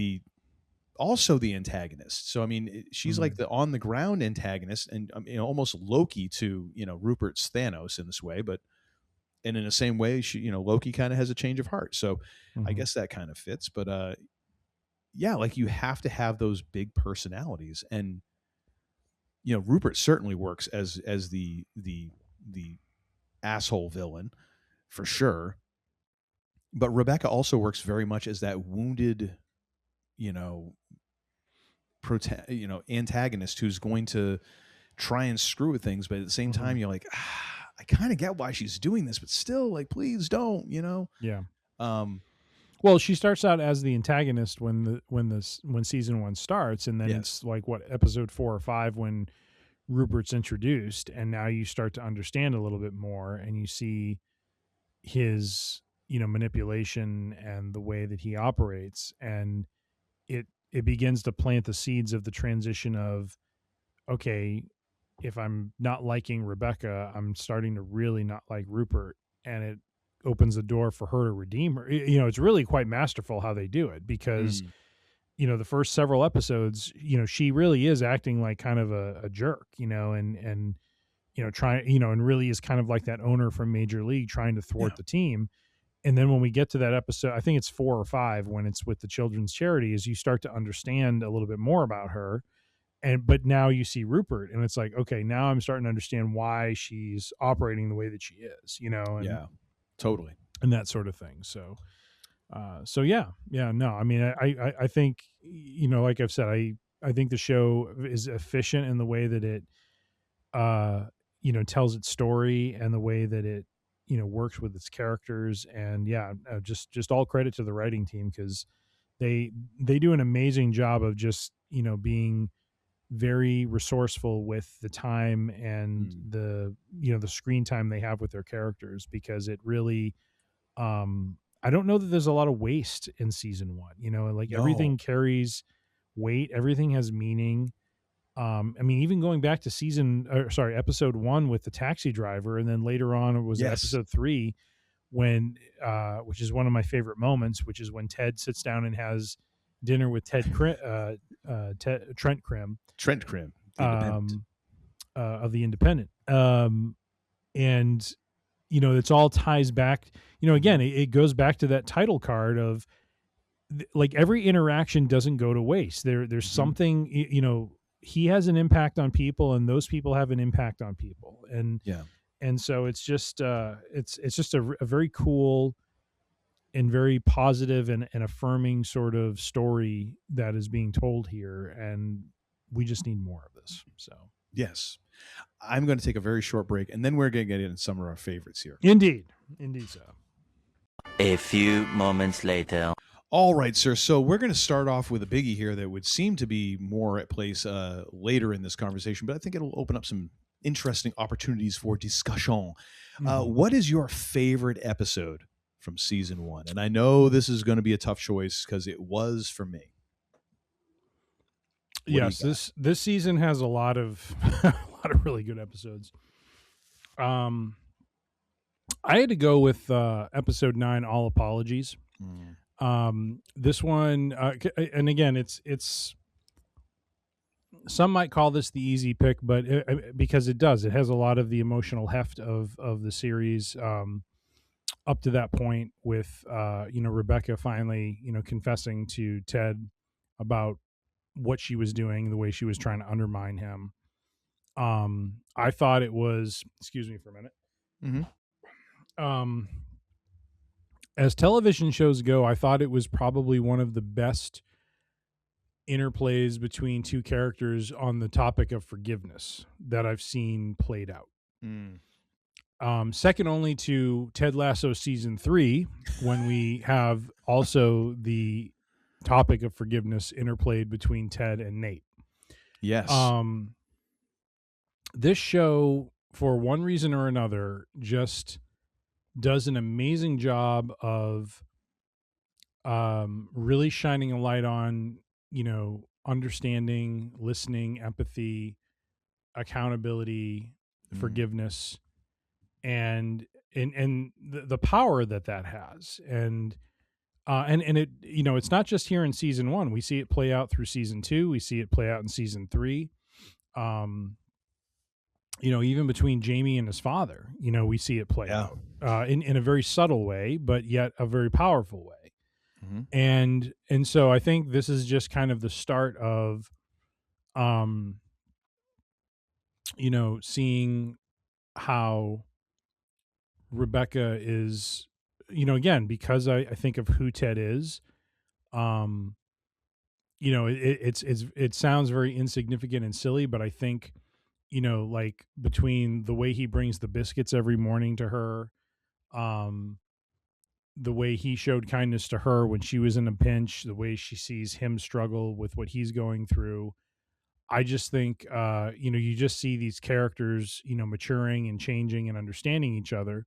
also the antagonist. So I mean, she's like the on the ground antagonist, and almost Loki to Rupert's Thanos in this way, and in the same way, Loki kind of has a change of heart. So I guess that kind of fits. But like, you have to have those big personalities, and Rupert certainly works as the asshole villain for sure. But Rebecca also works very much as that wounded, antagonist who's going to try and screw with things, but at the same time, you're like, I kind of get why she's doing this, but still, like, please don't, Yeah. Well, she starts out as the antagonist when season 1 starts, and then it's like episode 4 or 5 when Rupert's introduced, and now you start to understand a little bit more, and you see his manipulation and the way that he operates, and it begins to plant the seeds of the transition of, okay, if I'm not liking Rebecca, I'm starting to really not like Rupert, and it opens the door for her to redeem her. It's really quite masterful how they do it, because the first several episodes, she really is acting like kind of a jerk, and trying, and really is kind of like that owner from Major League trying to thwart the team. And then when we get to that episode, I think it's 4 or 5, when it's with the children's charity, is you start to understand a little bit more about her. But now you see Rupert, and it's like, okay, now I'm starting to understand why she's operating the way that she is, and, yeah, totally. And that sort of thing. So no, I mean, I think, like I've said, I think the show is efficient in the way that it, tells its story, and the way that it, works with its characters. And just all credit to the writing team, because they do an amazing job of just, being very resourceful with the time and the screen time they have with their characters, because it really, I don't know that there's a lot of waste in season 1, like everything carries weight, everything has meaning. I mean, even going back to episode 1 with the taxi driver, and then later on it was episode 3, when which is one of my favorite moments, which is when Ted sits down and has dinner with Trent Krim, of the Independent, and it's all ties back. Again, it goes back to that title card of like every interaction doesn't go to waste. There's something, he has an impact on people, and those people have an impact on people, and so it's just a very cool and very positive and affirming sort of story that is being told here, and we just need more of this. So yes, I'm going to take a very short break, and then we're going to get into some of our favorites here. Indeed so. A few moments later. All right, sir. So we're going to start off with a biggie here that would seem to be more at place later in this conversation, but I think it'll open up some interesting opportunities for discussion. What is your favorite episode from season 1? And I know this is going to be a tough choice, because it was for me. Yes, this season has a lot of really good episodes. I had to go with episode 9, All Apologies. This one, and again, it's some might call this the easy pick, but because it has a lot of the emotional heft of the series, up to that point, with Rebecca finally confessing to Ted about what she was doing, the way she was trying to undermine him. I thought it was, excuse me for a minute. As television shows go, I thought it was probably one of the best interplays between two characters on the topic of forgiveness that I've seen played out. Second only to Ted Lasso season 3, when we have also the topic of forgiveness interplayed between Ted and Nate. Yes. This show, for one reason or another, just does an amazing job of really shining a light on, understanding, listening, empathy, accountability, forgiveness, and the power that has. And it, it's not just here in season 1. We see it play out through season 2. We see it play out in season 3. Even between Jamie and his father, we see it play out in a very subtle way, but yet a very powerful way. And so I think this is just kind of the start of, seeing how Rebecca is, again, because I think of who Ted is, it sounds very insignificant and silly, but I think, like between the way he brings the biscuits every morning to her, the way he showed kindness to her when she was in a pinch, the way she sees him struggle with what he's going through. I just think, you just see these characters, maturing and changing and understanding each other.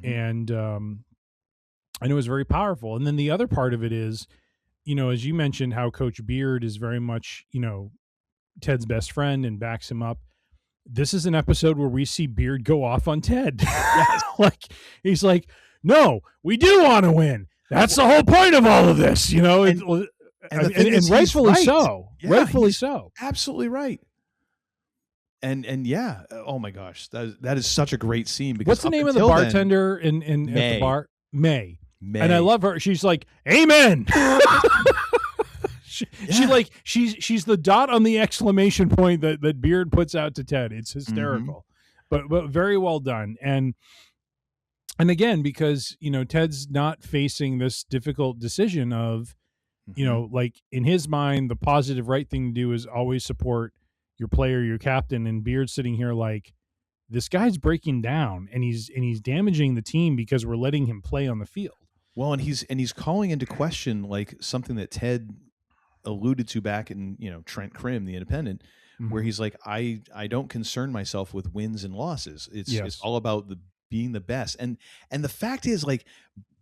And it was very powerful. And then the other part of it is, as you mentioned, how Coach Beard is very much, Ted's best friend and backs him up. this is an episode where we see Beard go off on Ted. Like, he's like, no, we do want to win. That's the whole point of all of this, you know? And rightfully right. so. Yeah, rightfully so. Absolutely right. And yeah, oh my gosh, that is such a great scene. Because what's the name of the bartender in at the bar? May. And I love her. She's like, amen. She's the dot on the exclamation point that Beard puts out to Ted. It's hysterical, but very well done. And again, because, you know, Ted's not facing this difficult decision of, you know, like in his mind, the positive right thing to do is always support your player, your captain, and Beard's sitting here like, this guy's breaking down and he's damaging the team because we're letting him play on the field. Well, and he's calling into question like something that Ted alluded to back in, you know, Trent Krim, the Independent, where he's like, I don't concern myself with wins and losses. It's all about being the best. And the fact is, like,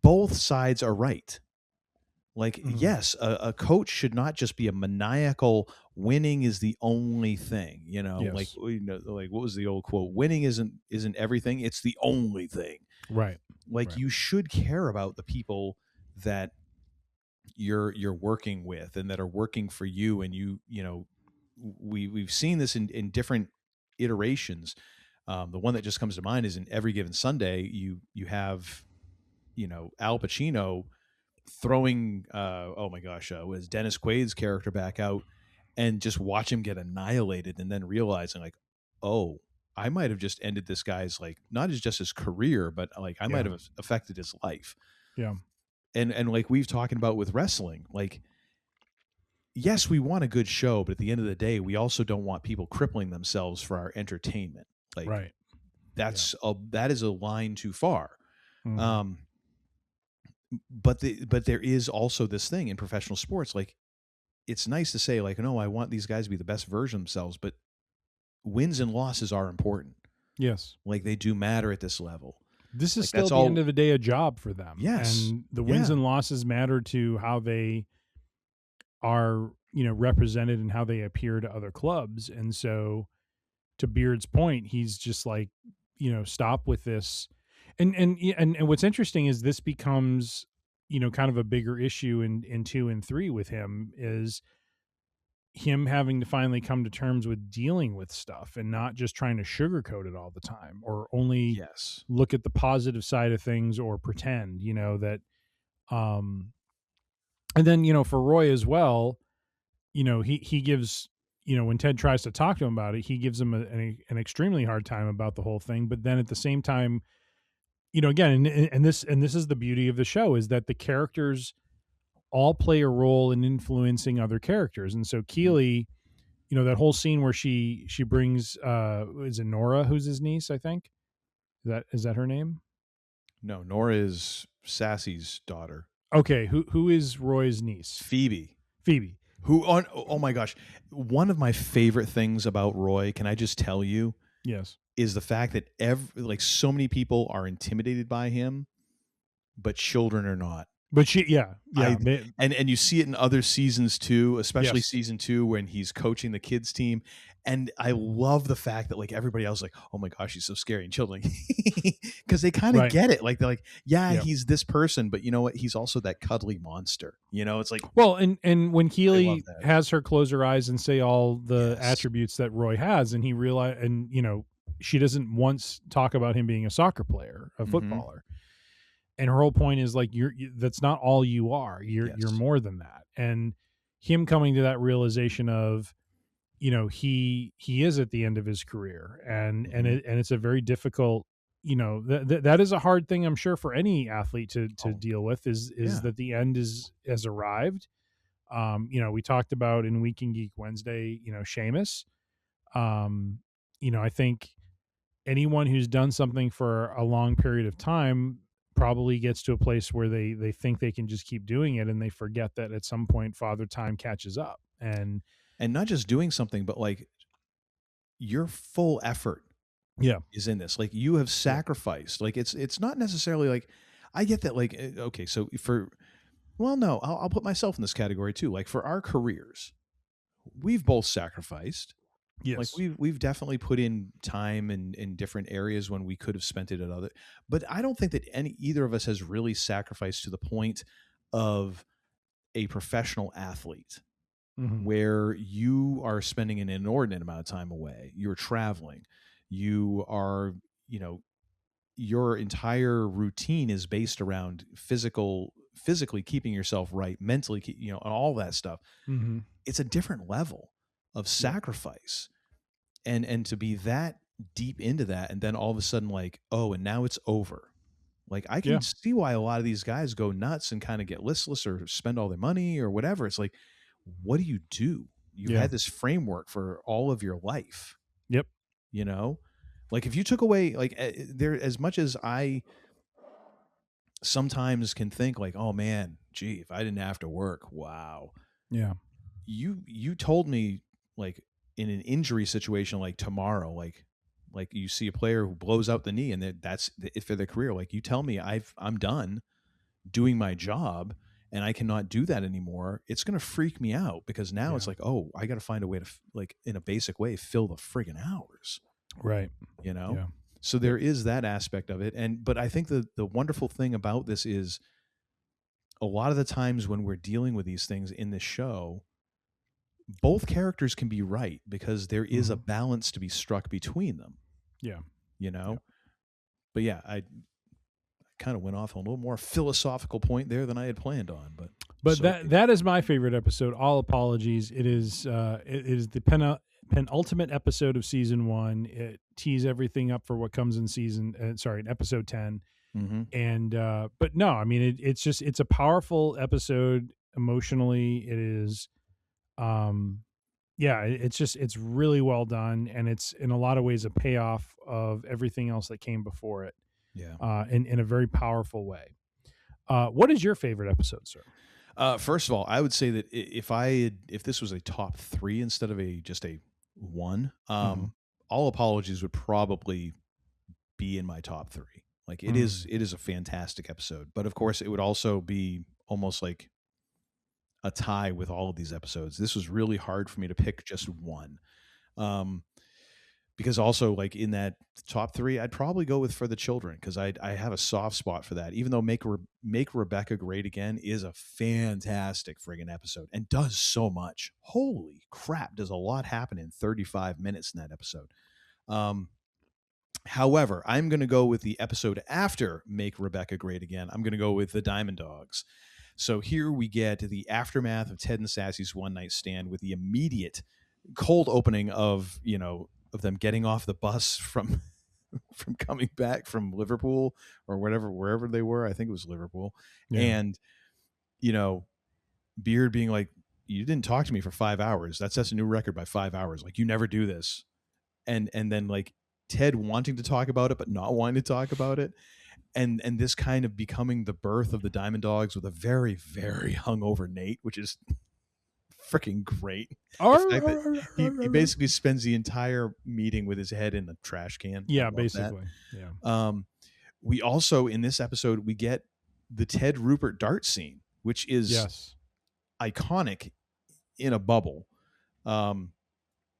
both sides are right. Like, yes, a coach should not just be a maniacal winning is the only thing, you know, like, you know, like what was the old quote? Winning isn't everything. It's the only thing. Right. Like, you should care about the people that you're working with and that are working for you. And you know, we've seen this in different iterations. The one that just comes to mind is in Every Given Sunday, you have, you know, Al Pacino throwing was Dennis Quaid's character back out and just watch him get annihilated, and then realizing like, oh, I might have just ended this guy's, like, not as just his career, but like I might have affected his life. Yeah. And like we've talking about with wrestling, like, yes, we want a good show, but at the end of the day, we also don't want people crippling themselves for our entertainment. Like, that is a line too far. But there is also this thing in professional sports, like, it's nice to say like, no, I want these guys to be the best version of themselves, but wins and losses are important. Yes. Like, they do matter at this level. This is still at the end of the day a job for them. Yes. And the wins and losses matter to how they are, you know, represented and how they appear to other clubs. And so, to Beard's point, he's just like, you know, stop with this. And what's interesting is this becomes, you know, kind of a bigger issue in 2 and 3 with him, is him having to finally come to terms with dealing with stuff and not just trying to sugarcoat it all the time, or only look at the positive side of things, or pretend, you know, that, and then, you know, for Roy as well, you know, he gives, you know, when Ted tries to talk to him about it, he gives him an extremely hard time about the whole thing. But then at the same time, you know, again, and this is the beauty of the show, is that the characters all play a role in influencing other characters. And so Keely, you know, that whole scene where she brings, is it Nora, who's his niece, I think? Is that her name? No, Nora is Sassy's daughter. Okay, who is Roy's niece? Phoebe. Who on, oh my gosh, one of my favorite things about Roy, can I just tell you? Yes. Is the fact that so many people are intimidated by him, but children are not. But and you see it in other seasons too, especially season 2 when he's coaching the kids team. And I love the fact that like everybody else is like, oh my gosh, he's so scary, and children, because they kind of get it. Like, they're like, he's this person, but you know what? He's also that cuddly monster. You know, it's like, well, and when Keely has her close her eyes and say all the attributes that Roy has, and he realize, and you know, she doesn't once talk about him being a soccer player, a footballer. And her whole point is like, that's not all you are. You're more than that. And him coming to that realization of, you know, he is at the end of his career, and it's a very difficult, you know, that is a hard thing, I'm sure, for any athlete to deal with, is that the end has arrived. You know, we talked about in Week in Geek Wednesday, you know, Sheamus. You know, I think anyone who's done something for a long period of time probably gets to a place where they think they can just keep doing it, and they forget that at some point Father Time catches up. And not just doing something, but like your full effort is in this. Like, you have sacrificed. Like, it's not necessarily like, I get that, like, okay, so I'll put myself in this category too. Like, for our careers, we've both sacrificed. Yes. Like we've definitely put in time in different areas when we could have spent it at other, but I don't think that either of us has really sacrificed to the point of a professional athlete where you are spending an inordinate amount of time away. You're traveling. You are, your entire routine is based around physically keeping yourself right, mentally, all that stuff. It's a different level of sacrifice. And to be that deep into that, and then all of a sudden, like, oh, and now it's over. Like, I can see why a lot of these guys go nuts and kind of get listless or spend all their money or whatever. It's like, what do? You've had this framework for all of your life. Yep. Like if you took away, like, there, as much as I sometimes can think like, oh man, gee, if I didn't have to work, wow. Yeah. You told me, like, in an injury situation, like tomorrow, like you see a player who blows out the knee and that's it for their career. Like, you tell me I'm done doing my job and I cannot do that anymore. It's going to freak me out because now it's like, oh, I got to find a way to, like, in a basic way, fill the friggin' hours. Right. Yeah. So there is that aspect of it. But I think the wonderful thing about this is a lot of the times when we're dealing with these things in this show, both characters can be right because there is a balance to be struck between them. Yeah. But yeah, I kind of went off on a little more philosophical point there than I had planned on, but that is my favorite episode. All apologies. It is the penultimate episode of season 1. It tees everything up for what comes in episode 10. And but no, I mean, it's a powerful episode emotionally. It is it's really well done, and it's in a lot of ways a payoff of everything else that came before it. In a very powerful way. What is your favorite episode, sir? First of all, I would say that if this was a top 3 instead of just a 1, All Apologies would probably be in my top 3. Like, it is a fantastic episode, but of course it would also be almost like a tie with all of these episodes. This was really hard for me to pick just one. Because also, like, in that top 3, I'd probably go with For the Children, because I have a soft spot for that. Even though Make Rebecca Great Again is a fantastic friggin' episode and does so much. Holy crap, does a lot happen in 35 minutes in that episode. However, I'm going to go with the episode after Make Rebecca Great Again. I'm going to go with The Diamond Dogs. So here we get the aftermath of Ted and Sassy's one night stand with the immediate cold opening of them getting off the bus from coming back from Liverpool or wherever they were. I think it was Liverpool. Yeah. And, Beard being like, you didn't talk to me for 5 hours. That sets a new record by 5 hours. Like, you never do this. And then, like, Ted wanting to talk about it, but not wanting to talk about it. And this kind of becoming the birth of the Diamond Dogs with a very, very hungover Nate, which is freaking great. He basically spends the entire meeting with his head in the trash can. Yeah, basically. That. Yeah. We also, in this episode, we get the Ted Rupert dart scene, which is iconic in a bubble.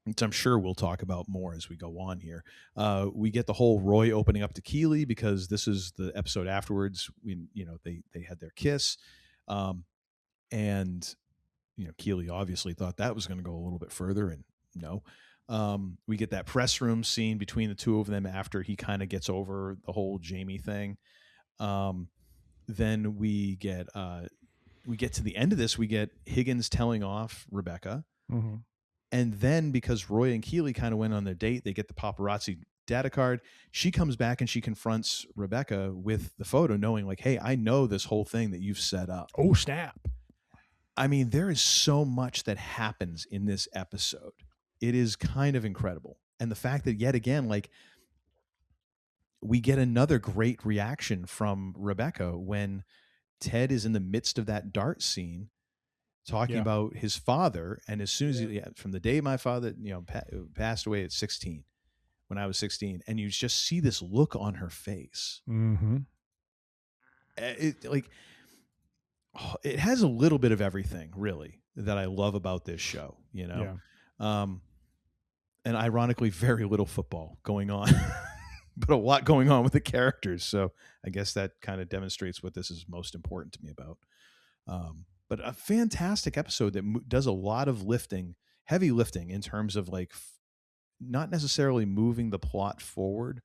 Which I'm sure we'll talk about more as we go on here. We get the whole Roy opening up to Keeley because this is the episode afterwards. They had their kiss, and Keeley obviously thought that was going to go a little bit further, and no. We get that press room scene between the two of them after he kind of gets over the whole Jamie thing. Then we get to the end of this. We get Higgins telling off Rebecca. Mm-hmm. And then, because Roy and Keeley kind of went on their date, they get the paparazzi data card. She comes back and she confronts Rebecca with the photo, knowing like, hey, I know this whole thing that you've set up. Oh, snap. I mean, there is so much that happens in this episode. It is kind of incredible. And the fact that, yet again, like, we get another great reaction from Rebecca when Ted is in the midst of that dart scene, talking about his father, and as soon as from the day my father passed away at 16, when I was 16, and you just see this look on her face. Mm-hmm. It has a little bit of everything, really, that I love about this show. and ironically, very little football going on, but a lot going on with the characters. So I guess that kind of demonstrates what this is most important to me about. But a fantastic episode that does a lot of lifting, heavy lifting in terms of like not necessarily moving the plot forward,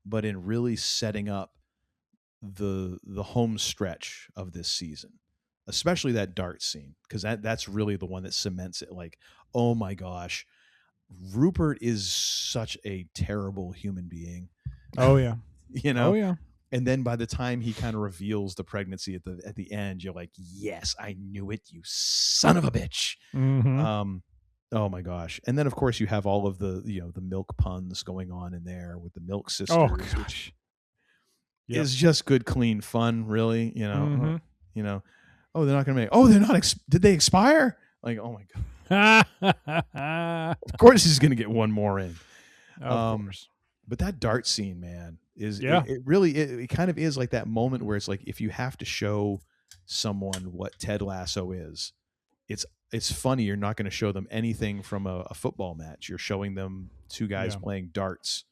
but in really setting up the home stretch of this season, especially that dart scene, because that's really the one that cements it. Like, oh my gosh, Rupert is such a terrible human being. Oh yeah. You know? Oh yeah. And then by the time he kind of reveals the pregnancy at the end, you're like, yes, I knew it, you son of a bitch. Mm-hmm. Oh my gosh. And then of course you have all of the, the milk puns going on in there with the milk sisters, Oh gosh. Yep. Is just good, clean fun, really. Mm-hmm. Oh, they're not going to make, oh, they're not, did they expire? Like, oh my God. Of course he's going to get one more in. Of course. But that dart scene, man, is yeah. It really it kind of is like that moment where it's like, if you have to show someone what Ted Lasso is, it's funny. You're not going to show them anything from a football match. You're showing them two guys playing darts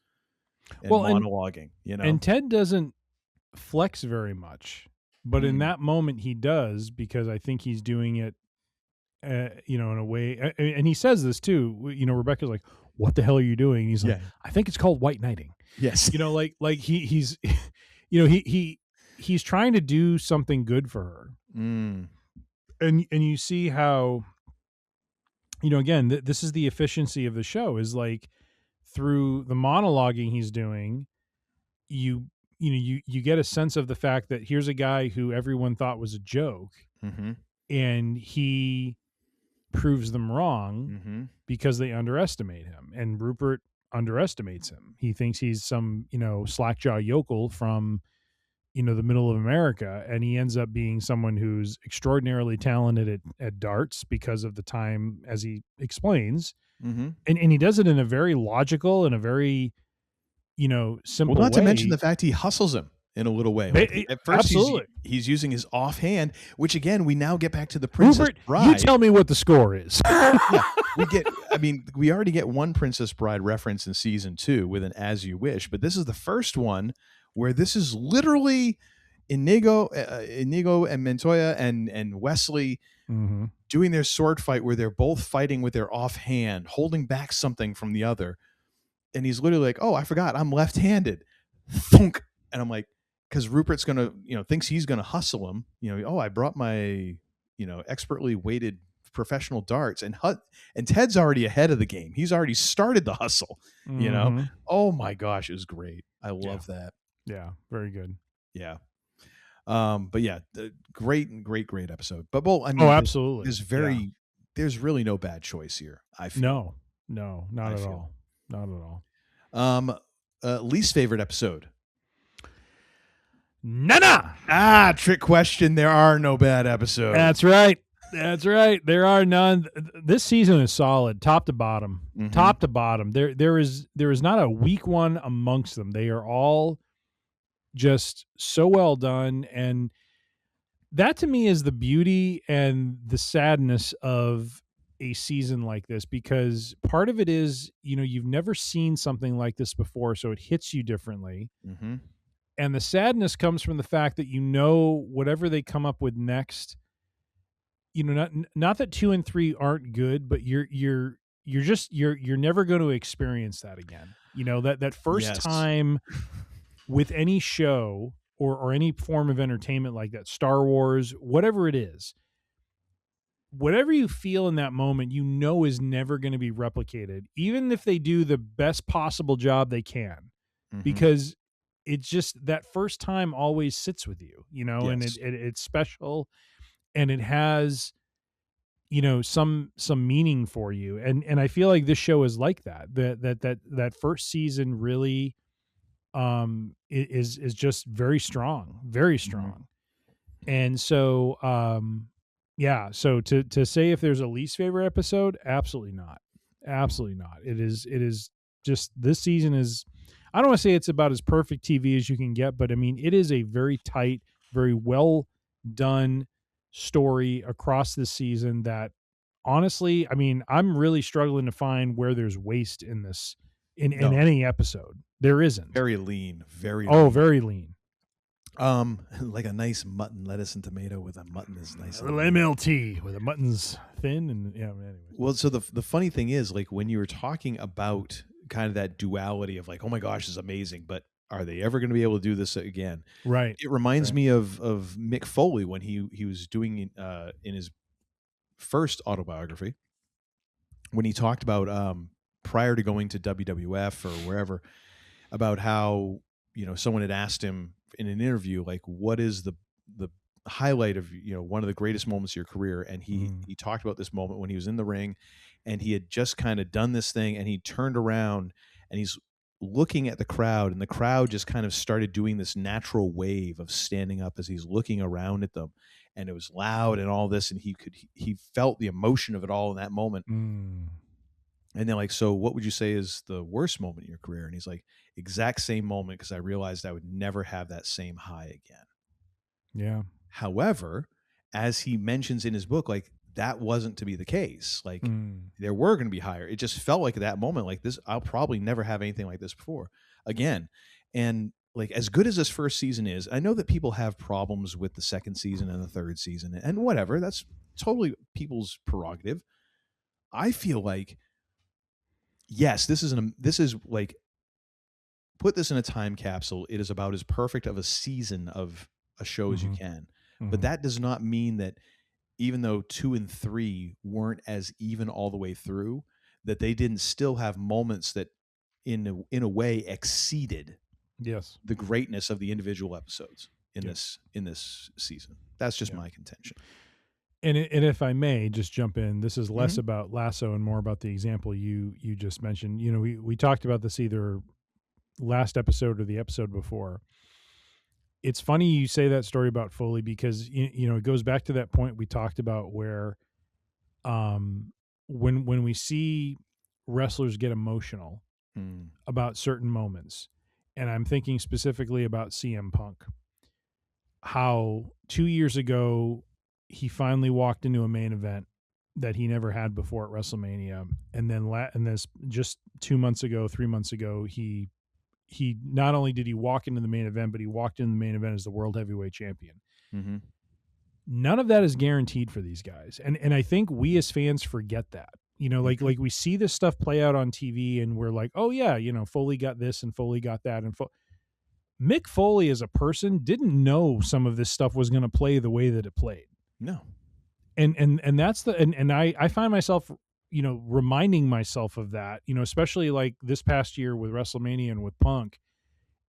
and monologuing, And Ted doesn't flex very much, but in that moment he does, because I think he's doing it, in a way. And he says this too. Rebecca's like, "What the hell are you doing?" And he's like, "I think it's called white knighting." Yes. Like he's, he's trying to do something good for her. And you see how, again, this is the efficiency of the show, is like through the monologuing he's doing, you get a sense of the fact that here's a guy who everyone thought was a joke, and he proves them wrong because they underestimate him. And Rupert underestimates him. He thinks he's some, slackjaw yokel from, the middle of America, and he ends up being someone who's extraordinarily talented at darts because of the time, as he explains. And he does it in a very logical and a very, simple way. Well, not to mention the fact he hustles him in a little way. Like, at first, he's using his offhand, which again, we now get back to the Princess Rupert, Bride. you tell me what the score is. We already get one Princess Bride reference in season 2 with an "As You Wish," but this is the first one where this is literally Inigo and Montoya and Wesley doing their sword fight, where they're both fighting with their offhand, holding back something from the other. And he's literally like, "Oh, I forgot, I'm left-handed." Thunk. And I'm like, because Rupert's going to, thinks he's going to hustle him. Oh, I brought my, expertly weighted professional darts, and Ted's already ahead of the game. He's already started the hustle, Oh my gosh, it was great. I love that. Yeah, very good. Yeah. But yeah, great episode. But absolutely. There's really no bad choice here. I feel. No, not at all. Not at all. Least favorite episode. Nana. Trick question. There are no bad episodes. That's right. There are none. This season is solid, top to bottom. Top to bottom. There is not a weak one amongst them. They are all just so well done, and that to me is the beauty and the sadness of a season like this, because part of it is, you've never seen something like this before, so it hits you differently. And the sadness comes from the fact that whatever they come up with next, not that 2 and 3 aren't good, but you're never going to experience that again. That first time with any show or any form of entertainment like that, Star Wars, whatever it is, whatever you feel in that moment, is never going to be replicated, even if they do the best possible job they can, because it's just that first time always sits with you, and it's special, and it has, some meaning for you. And I feel like this show is like that first season really, is just very strong, very strong. And so, so to say if there's a least favorite episode, absolutely not. It is just, this season is, I don't want to say it's about as perfect TV as you can get, but I mean, it is a very tight, very well done story across this season that honestly, I mean, I'm really struggling to find where there's waste in this in No. any episode. There isn't. Very lean, very Oh, lean. very lean. Like a nice mutton, lettuce, and tomato with a mutton is nice. A little MLT with the mutton's thin and yeah. Anyway. Well, so the funny thing is, like when you were talking about kind of that duality of like, oh my gosh, this is amazing, but are they ever going to be able to do this again? Right. It reminds me of Mick Foley when he was doing in his first autobiography when he talked about prior to going to WWF or wherever about how someone had asked him in an interview like what is the highlight of one of the greatest moments of your career, and he talked about this moment when he was in the ring and he had just kind of done this thing and he turned around and he's looking at the crowd and the crowd just kind of started doing this natural wave of standing up as he's looking around at them, and it was loud and all this, and he felt the emotion of it all in that moment. And they're like, so what would you say is the worst moment in your career? And he's like, exact same moment, because I realized I would never have that same high again. Yeah. However, as he mentions in his book, like that wasn't to be the case. Like there were going to be higher. It just felt like at that moment, like this, I'll probably never have anything like this before again. And like as good as this first season is, I know that people have problems with the second season and the third season and whatever. That's totally people's prerogative. I feel like, yes, this is like, put this in a time capsule. It is about as perfect of a season of a show as you can. But that does not mean that even though 2 and 3 weren't as even all the way through, that they didn't still have moments that in a way exceeded the greatness of the individual episodes in this season. That's just my contention. And if I may just jump in, this is less about Lasso and more about the example you just mentioned. We talked about this either last episode or the episode before. It's funny you say that story about Foley because it goes back to that point we talked about where when we see wrestlers get emotional about certain moments, and I'm thinking specifically about CM Punk, how 2 years ago he finally walked into a main event that he never had before at WrestleMania, and then this just 2 months ago, 3 months ago, he not only did he walk into the main event, but he walked into the main event as the world heavyweight champion. None of that is guaranteed for these guys. And I think we as fans forget that, like we see this stuff play out on TV and we're like, oh yeah, Foley got this and Foley got that. And Mick Foley as a person didn't know some of this stuff was going to play the way that it played. No. And that's I find myself, reminding myself of that, especially like this past year with WrestleMania and with Punk,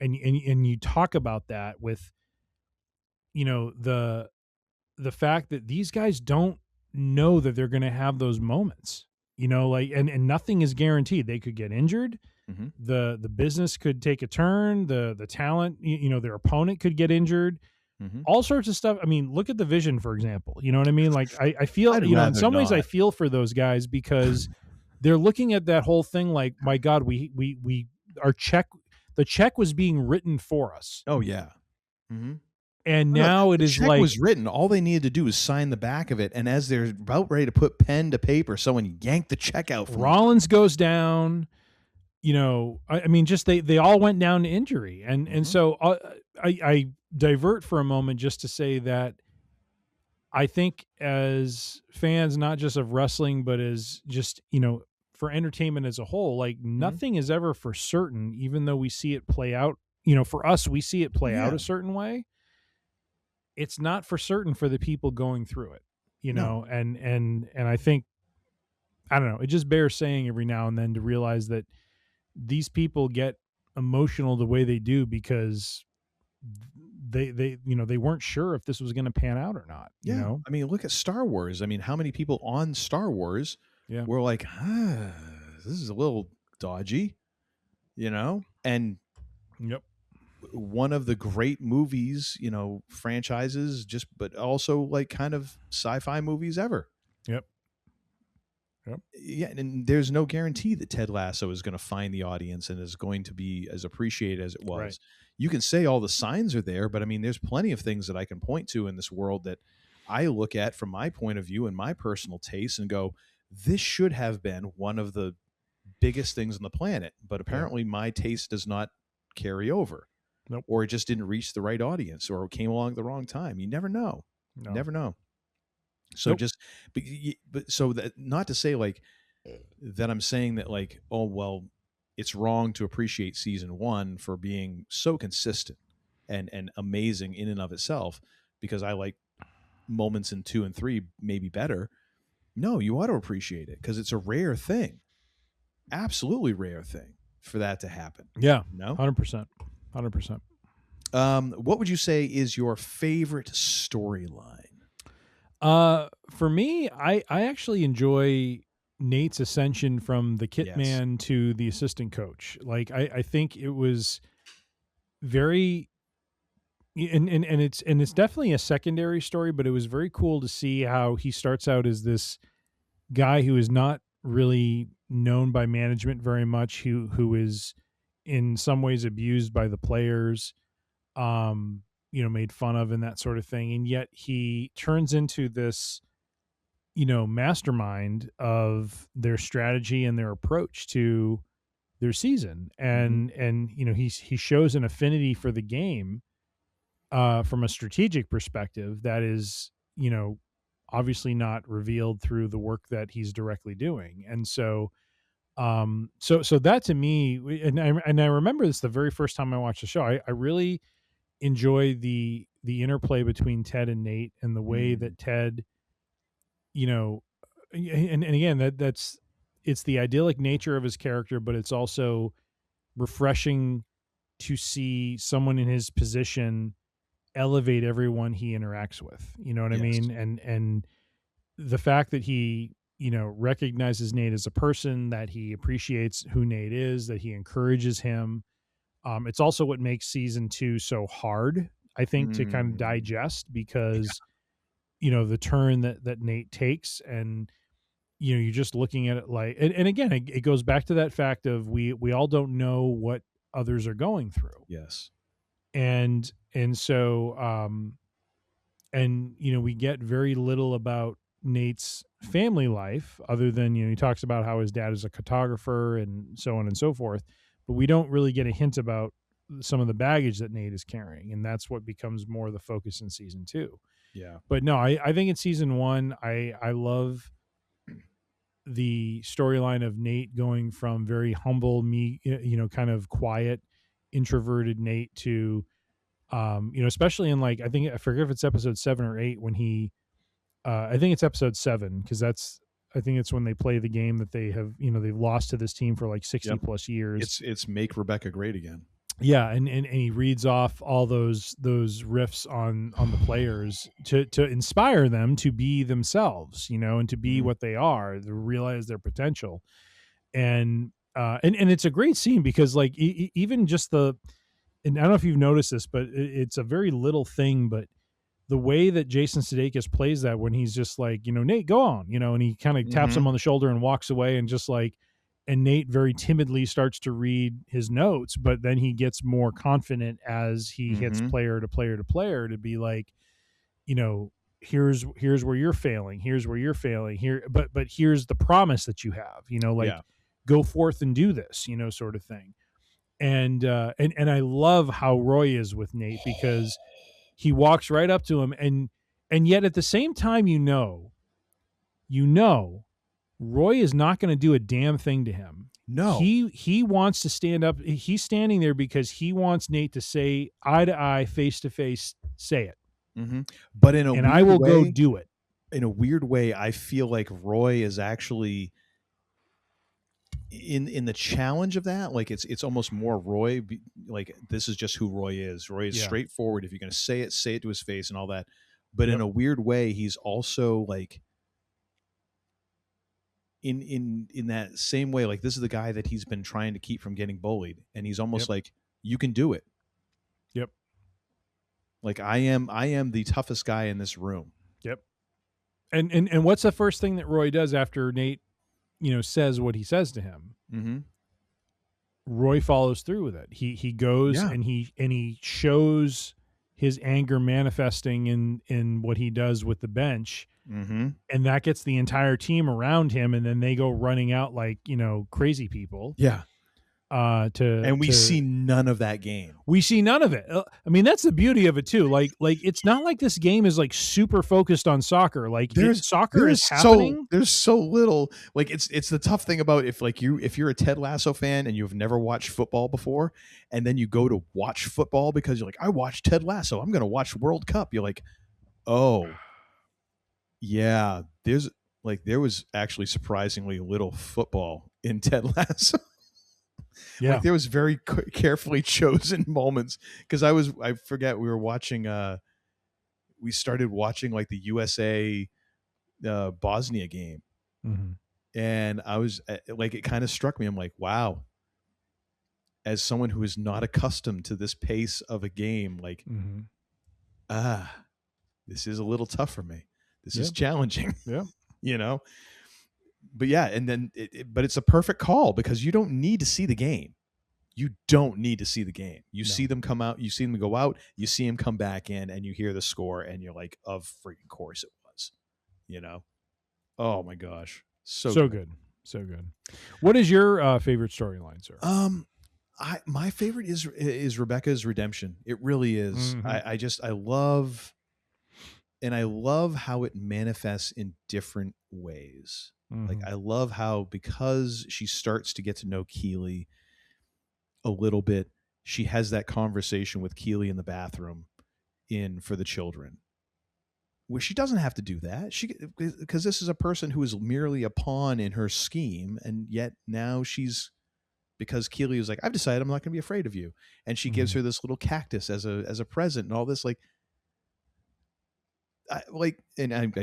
and you talk about that with, the fact that these guys don't know that they're going to have those moments, and nothing is guaranteed. They could get injured. The business could take a turn. The talent, their opponent could get injured. All sorts of stuff. I mean, look at the Vision, for example. You know what I mean? Like I feel, in some ways I feel for those guys because they're looking at that whole thing like, my God, the check was being written for us. Oh yeah. And now it is check like was written. All they needed to do was sign the back of it. And as they're about ready to put pen to paper, someone yanked the check out from Rollins goes down. I mean, just they all went down to injury, and so I divert for a moment just to say that I think as fans, not just of wrestling, but as just for entertainment as a whole, like nothing is ever for certain, even though we see it play out. For us, we see it play out a certain way. It's not for certain for the people going through it, No. and I think, I don't know, it just bears saying every now and then to realize that these people get emotional the way they do because they weren't sure if this was going to pan out or not. I mean, look at Star Wars. I mean, how many people on Star Wars were like, this is a little dodgy, and one of the great movies, franchises, but also like kind of sci-fi movies ever. Yeah, and there's no guarantee that Ted Lasso is going to find the audience and is going to be as appreciated as it was. Right. You can say all the signs are there, but I mean, there's plenty of things that I can point to in this world that I look at from my point of view and my personal taste and go, this should have been one of the biggest things on the planet, but apparently my taste does not carry over. Nope. Or it just didn't reach the right audience, or it came along at the wrong time. You never know. No. Never know. So Nope. just, but so that, not to say like that I'm saying that like, oh, well, it's wrong to appreciate season 1 for being so consistent and amazing in and of itself, because I like moments in 2 and 3 maybe better. No, you ought to appreciate it because it's a rare thing. Absolutely rare thing for that to happen. Yeah. No? 100%. 100%. What would you say is your favorite storyline? For me, I actually enjoy Nate's ascension from the kit man to the assistant coach. Like I think it was very, and it's definitely a secondary story, but it was very cool to see how he starts out as this guy who is not really known by management very much, who is in some ways abused by the players, made fun of and that sort of thing. And yet he turns into this, mastermind of their strategy and their approach to their season. And he shows an affinity for the game from a strategic perspective that is, obviously not revealed through the work that he's directly doing. And so so that to me, and I remember this the very first time I watched the show, I really enjoy the interplay between Ted and Nate, and the way that Ted, and again, that's, it's the idyllic nature of his character, but it's also refreshing to see someone in his position elevate everyone he interacts with. You know what I mean? And the fact that he, recognizes Nate as a person, that he appreciates who Nate is, that he encourages him. It's also what makes season 2 so hard, I think, to kind of digest, because, the turn that Nate takes, and, you're just looking at it like, and again, it goes back to that fact of we all don't know what others are going through. Yes. And so, we get very little about Nate's family life, other than, he talks about how his dad is a cartographer and so on and so forth, but we don't really get a hint about some of the baggage that Nate is carrying. And that's what becomes more the focus in season 2. Yeah. But no, I think in season 1, I love the storyline of Nate going from very humble, kind of quiet, introverted Nate to, especially in, like, I forget if it's episode 7 or 8 when he, I think it's episode 7, because I think it's when they play the game that they have, they've lost to this team for like 60 plus years. It's make Rebecca great again. Yeah. And he reads off all those riffs on the players to inspire them to be themselves, and to be what they are, to realize their potential. And it's a great scene, because like even just and I don't know if you've noticed this, but it's a very little thing, but the way that Jason Sudeikis plays that, when he's just like, Nate, go on, and he kind of taps him on the shoulder and walks away, and just like, and Nate very timidly starts to read his notes, but then he gets more confident as he hits player to player to player, to be like, here's where you're failing. Here's where you're failing here. But here's the promise that you have, go forth and do this, sort of thing. And I love how Roy is with Nate, because he walks right up to him, and yet at the same time, Roy is not going to do a damn thing to him. No, he wants to stand up. He's standing there because he wants Nate to say eye to eye, face to face, say it. But I will go do it. In a weird way, I feel like Roy is actually in the challenge of that. Like it's almost more Roy. Like, this is just who Roy is. Roy is straightforward. If you're going to say it to his face and all that. But in a weird way, he's also like, in that same way, like, this is the guy that he's been trying to keep from getting bullied, and he's almost like, you can do it. Yep. Like, I am the toughest guy in this room. Yep. And what's the first thing that Roy does after Nate, says what he says to him? Roy follows through with it. He goes and he shows his anger manifesting in what he does with the bench. Mm-hmm. And that gets the entire team around him, and then they go running out like, crazy people. Yeah. And we see none of that game. We see none of it. I mean, that's the beauty of it too. Like it's not like this game is like super focused on soccer. Like soccer is happening. There's so little. Like it's the tough thing about if you're a Ted Lasso fan and you've never watched football before, and then you go to watch football because you're like, I watched Ted Lasso, I'm going to watch World Cup. You're like, oh, yeah. There was actually surprisingly little football in Ted Lasso. Yeah, like there was very carefully chosen moments because I forget we were watching. We started watching like the USA Bosnia game, and I was like, it kind of struck me. I'm like, wow. As someone who is not accustomed to this pace of a game, like, this is a little tough for me. This is challenging. Yeah, But yeah, and then but it's a perfect call because you don't need to see the game. You don't need to see the game. You see them come out, you see them go out, you see them come back in, and you hear the score, and you're like, of freaking course it was. Oh my gosh, so good, so good. What is your favorite storyline, sir? My favorite is Rebecca's redemption. It really is. I love how it manifests in different ways. Like I love how, because she starts to get to know Keeley a little bit, she has that conversation with Keeley in the bathroom for the children, where she doesn't have to do that. Because this is a person who is merely a pawn in her scheme, and yet now because Keeley was like, I've decided I'm not going to be afraid of you, and she gives her this little cactus as a present and all this, like. I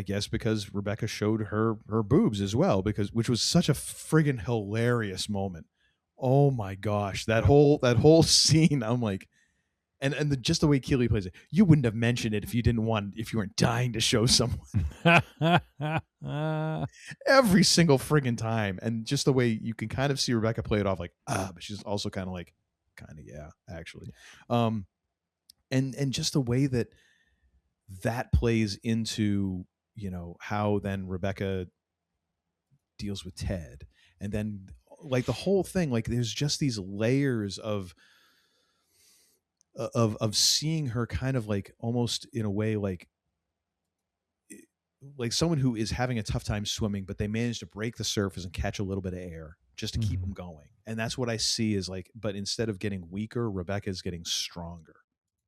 guess because Rebecca showed her boobs as well, which was such a friggin' hilarious moment. Oh my gosh, that whole scene. I'm like, and just the way Keeley plays it, you wouldn't have mentioned it if you weren't dying to show someone. Every single friggin' time, and just the way you can kind of see Rebecca play it off, like but she's also kind of yeah, actually, and just the way that plays into how then Rebecca deals with Ted, and then like the whole thing, like there's just these layers of seeing her kind of like almost in a way like someone who is having a tough time swimming, but they manage to break the surface and catch a little bit of air just to keep them going. And that's what I see is like, but instead of getting weaker, Rebecca is getting stronger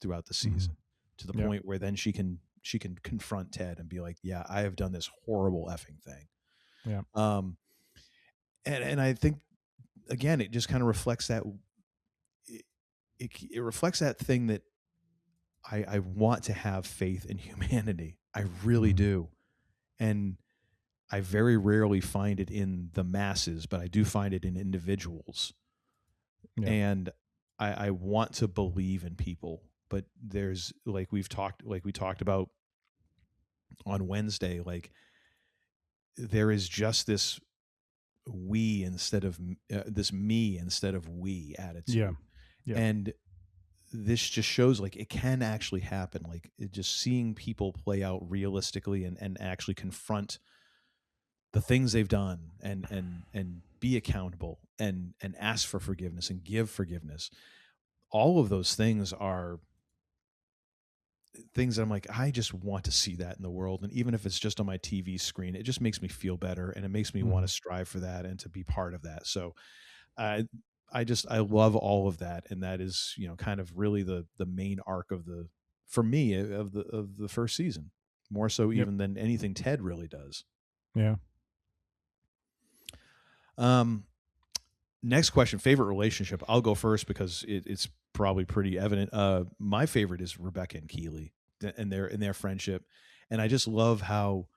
throughout the season. To the point where then she can confront Ted and be like, yeah, I have done this horrible effing thing. Yeah. And I think again, it just kind of reflects that it reflects that thing that I want to have faith in humanity. I really do. And I very rarely find it in the masses, but I do find it in individuals. Yeah. And I want to believe in people. But there's like we talked about on Wednesday, like there is just this we instead of this me instead of we attitude. Yeah. And this just shows like it can actually happen. Like just seeing people play out realistically and actually confront the things they've done and be accountable and ask for forgiveness and give forgiveness. All of those things are things that I'm like, I just want to see that in the world. And even if it's just on my TV screen, it just makes me feel better. And it makes me want to strive for that and to be part of that. So I love all of that. And that is, kind of really the main arc for me, of the first season, more so even than anything Ted really does. Yeah. Next question, favorite relationship. I'll go first because it's probably pretty evident. My favorite is Rebecca and Keeley and their friendship. And I just love how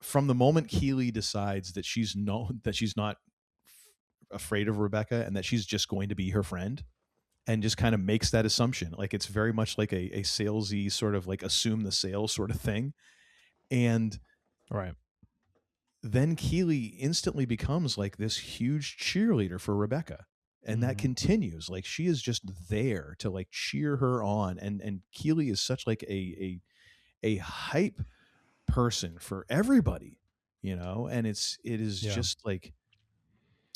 from the moment Keeley decides that she's not afraid of Rebecca and that she's just going to be her friend and just kind of makes that assumption. Like it's very much like a salesy sort of like assume the sale sort of thing. And right. Then Keeley instantly becomes like this huge cheerleader for Rebecca. and that continues. Like, she is just there to like cheer her on, and Keely is such like a hype person for everybody, and it is just like,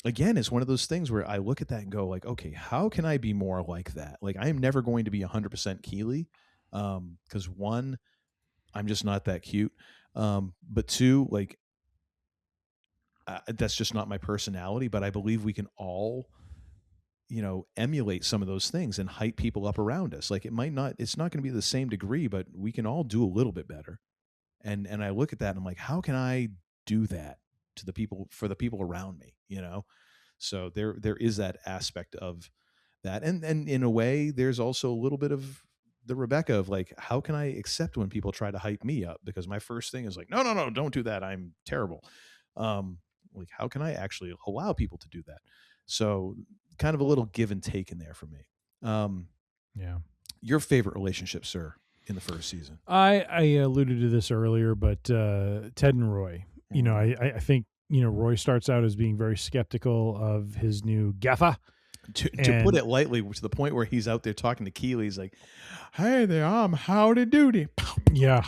again, it's one of those things where I look at that and go like, okay, how can I be more like that? Like, I am never going to be 100% Keely, because one, I'm just not that cute, but two, like, that's just not my personality. But I believe we can all, emulate some of those things and hype people up around us. Like, it's not going to be the same degree, but we can all do a little bit better. And I look at that and I'm like, how can I do that to the people, for the people around me, So there is that aspect of that. And in a way, there's also a little bit of the Rebecca of like, how can I accept when people try to hype me up? Because my first thing is like, no, don't do that. I'm terrible. Like, how can I actually allow people to do that? So kind of a little give and take in there for me. Yeah. Your favorite relationship, sir, in the first season? I alluded to this earlier, but Ted and Roy, I think, Roy starts out as being very skeptical of his new gaffer. To put it lightly, to the point where he's out there talking to Keely, he's like, hey there, I'm howdy doody. Yeah.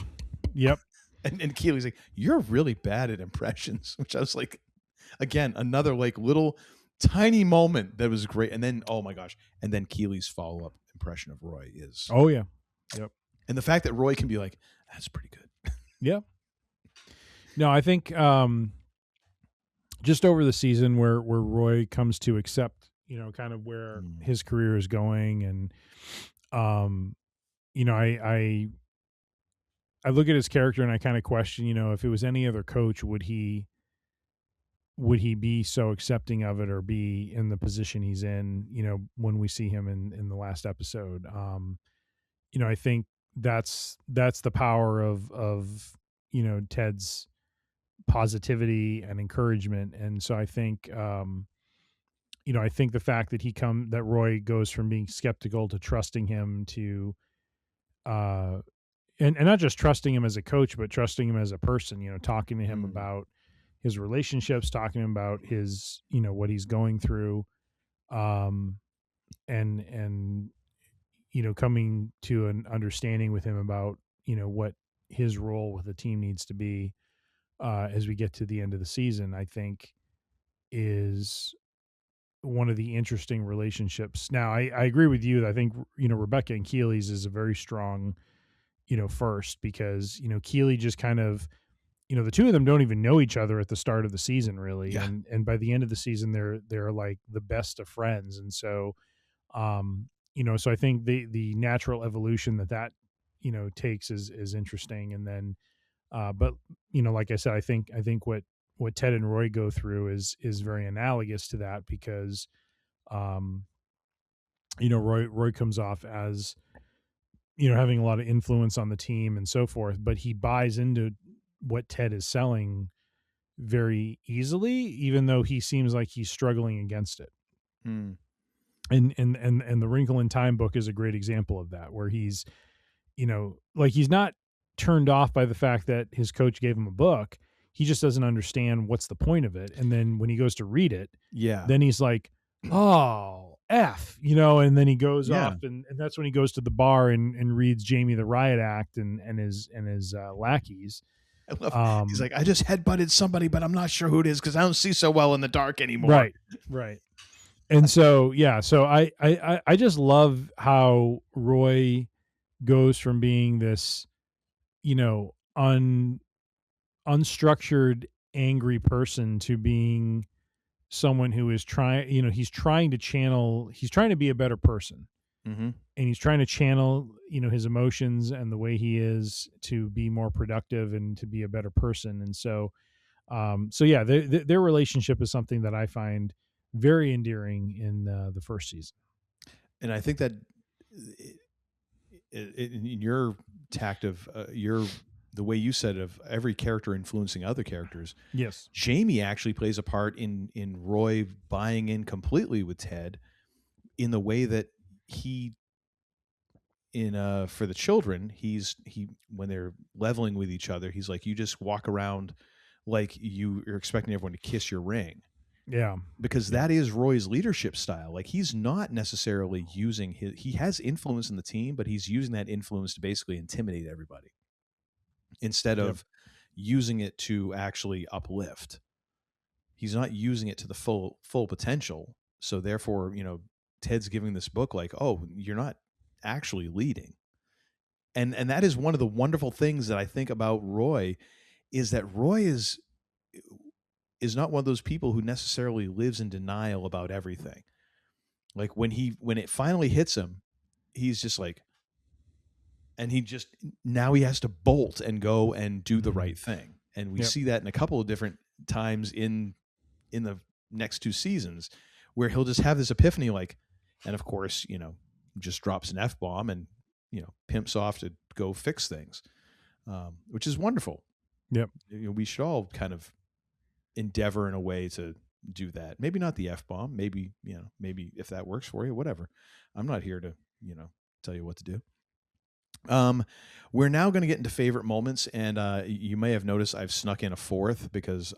Yep. And Keely's like, you're really bad at impressions, which I was like, again, another like little tiny moment that was great. And then, oh my gosh. And then Keely's follow-up impression of Roy is. Oh yeah. Yep. And the fact that Roy can be like, that's pretty good. Yeah. No, I think just over the season where Roy comes to accept, kind of where his career is going. And, I look at his character and I kind of question, if it was any other coach, would he be so accepting of it or be in the position he's in, when we see him in the last episode. I think that's the power of Ted's positivity and encouragement. And so I think, I think the fact that that Roy goes from being skeptical to trusting him to, and not just trusting him as a coach, but trusting him as a person, talking to him about his relationships, talking to him about his, what he's going through, and coming to an understanding with him about, what his role with the team needs to be, as we get to the end of the season, I think is one of the interesting relationships. Now, I agree with you that I think, Rebecca and Keely's is a very strong, first, because, Keely just kind of, the two of them don't even know each other at the start of the season, really. Yeah. And by the end of the season, they're like the best of friends. And so, so I think the natural evolution that takes is interesting. And then, but like I said, I think what Ted and Roy go through is very analogous to that, because, Roy comes off as, having a lot of influence on the team and so forth, but he buys into what Ted is selling very easily, even though he seems like he's struggling against it. And the Wrinkle in Time book is a great example of that, where he's, like, he's not turned off by the fact that his coach gave him a book. He just doesn't understand what's the point of it. And then when he goes to read it, then he's like, oh, F, and then he goes off and that's when he goes to the bar and reads Jamie the Riot Act and his lackeys. I love he's like, I just headbutted somebody, but I'm not sure who it is because I don't see so well in the dark anymore. Right. And so, so I just love how Roy goes from being this, unstructured, angry person to being someone who is trying, he's trying to be a better person. Mm-hmm. And he's trying to channel, his emotions and the way he is to be more productive and to be a better person. And so, their relationship is something that I find very endearing in the first season. And I think that in your tact of the way you said of every character influencing other characters. Yes. Jamie actually plays a part in Roy buying in completely with Ted in the way that he for the children, when they're leveling with each other, he's like, you just walk around like you're expecting everyone to kiss your ring. Yeah. Because that is Roy's leadership style. Like, he's not necessarily using he has influence in the team, but he's using that influence to basically intimidate everybody instead of using it to actually uplift. He's not using it to the full potential. So therefore, Ted's giving this book like, oh, you're not actually leading. And that is one of the wonderful things that I think about Roy, is that Roy is not one of those people who necessarily lives in denial about everything. Like, when it finally hits him, he's just like, and now he has to bolt and go and do the right thing. And we see that in a couple of different times in the next 2 seasons, where he'll just have this epiphany, like, and of course, just drops an F-bomb and, pimps off to go fix things, which is wonderful. Yep. We should all kind of endeavor in a way to do that. Maybe not the F-bomb. Maybe, maybe if that works for you, whatever. I'm not here to, tell you what to do. We're now going to get into favorite moments, and you may have noticed I've snuck in a fourth because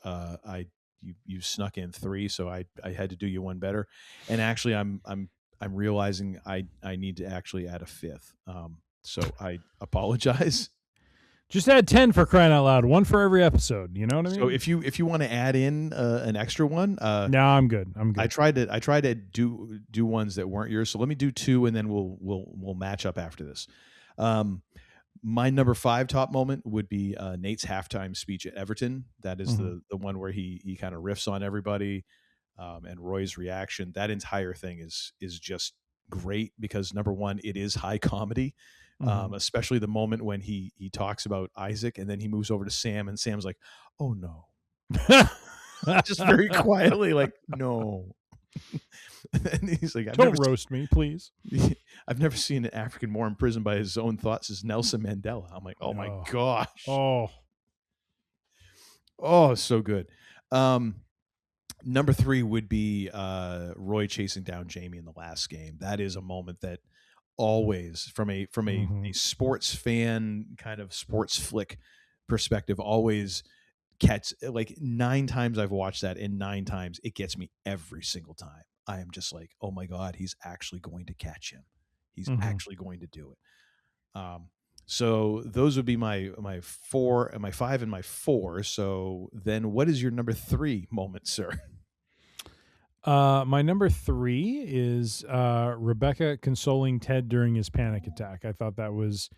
you snuck in 3, so I had to do you one better. And actually, I'm realizing I need to actually add a 5th. So I apologize. Just add 10 for crying out loud. 1 for every episode. You know what I mean? So if you want to add in an extra one, no, I'm good. I tried to do ones that weren't yours. So let me do 2, and then we'll match up after this. My number 5 top moment would be Nate's halftime speech at Everton. That is the one where he kind of riffs on everybody, and Roy's reaction. That entire thing is just great because, number one, it is high comedy. Especially the moment when he talks about Isaac, and then he moves over to Sam, and Sam's like, "Oh no," just very quietly, like, "No." And he's like, "Don't roast me, please." I've never seen an African more imprisoned by his own thoughts as Nelson Mandela. I'm like, oh my gosh. Oh, so good. Number 3 would be Roy chasing down Jamie in the last game. That is a moment that always, from a sports fan kind of sports flick perspective, always like 9 times I've watched that, and 9 times it gets me every single time. I am just like, oh my God, he's actually going to catch him. He's actually going to do it. So those would be my 4 and my 5 and my 4. So then what is your number 3 moment, sir? My number 3 is Rebecca consoling Ted during his panic attack. I thought that was,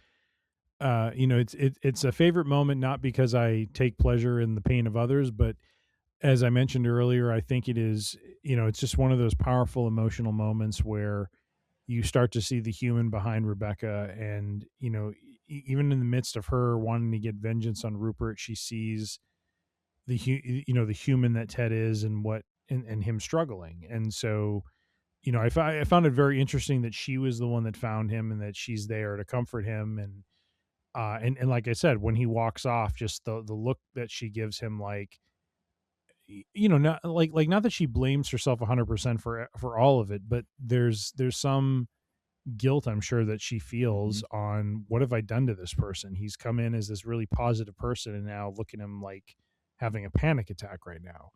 it's a favorite moment, not because I take pleasure in the pain of others, but as I mentioned earlier, I think it is, it's just one of those powerful emotional moments where you start to see the human behind Rebecca, and, even in the midst of her wanting to get vengeance on Rupert, she sees the human that Ted is, and and him struggling. And so, I found it very interesting that she was the one that found him, and that she's there to comfort him. And like I said, when he walks off, just the look that she gives him, like, not not that she blames herself 100% for all of it, but there's some guilt, I'm sure, that she feels on, what have I done to this person? He's come in as this really positive person, and now look at him like having a panic attack right now.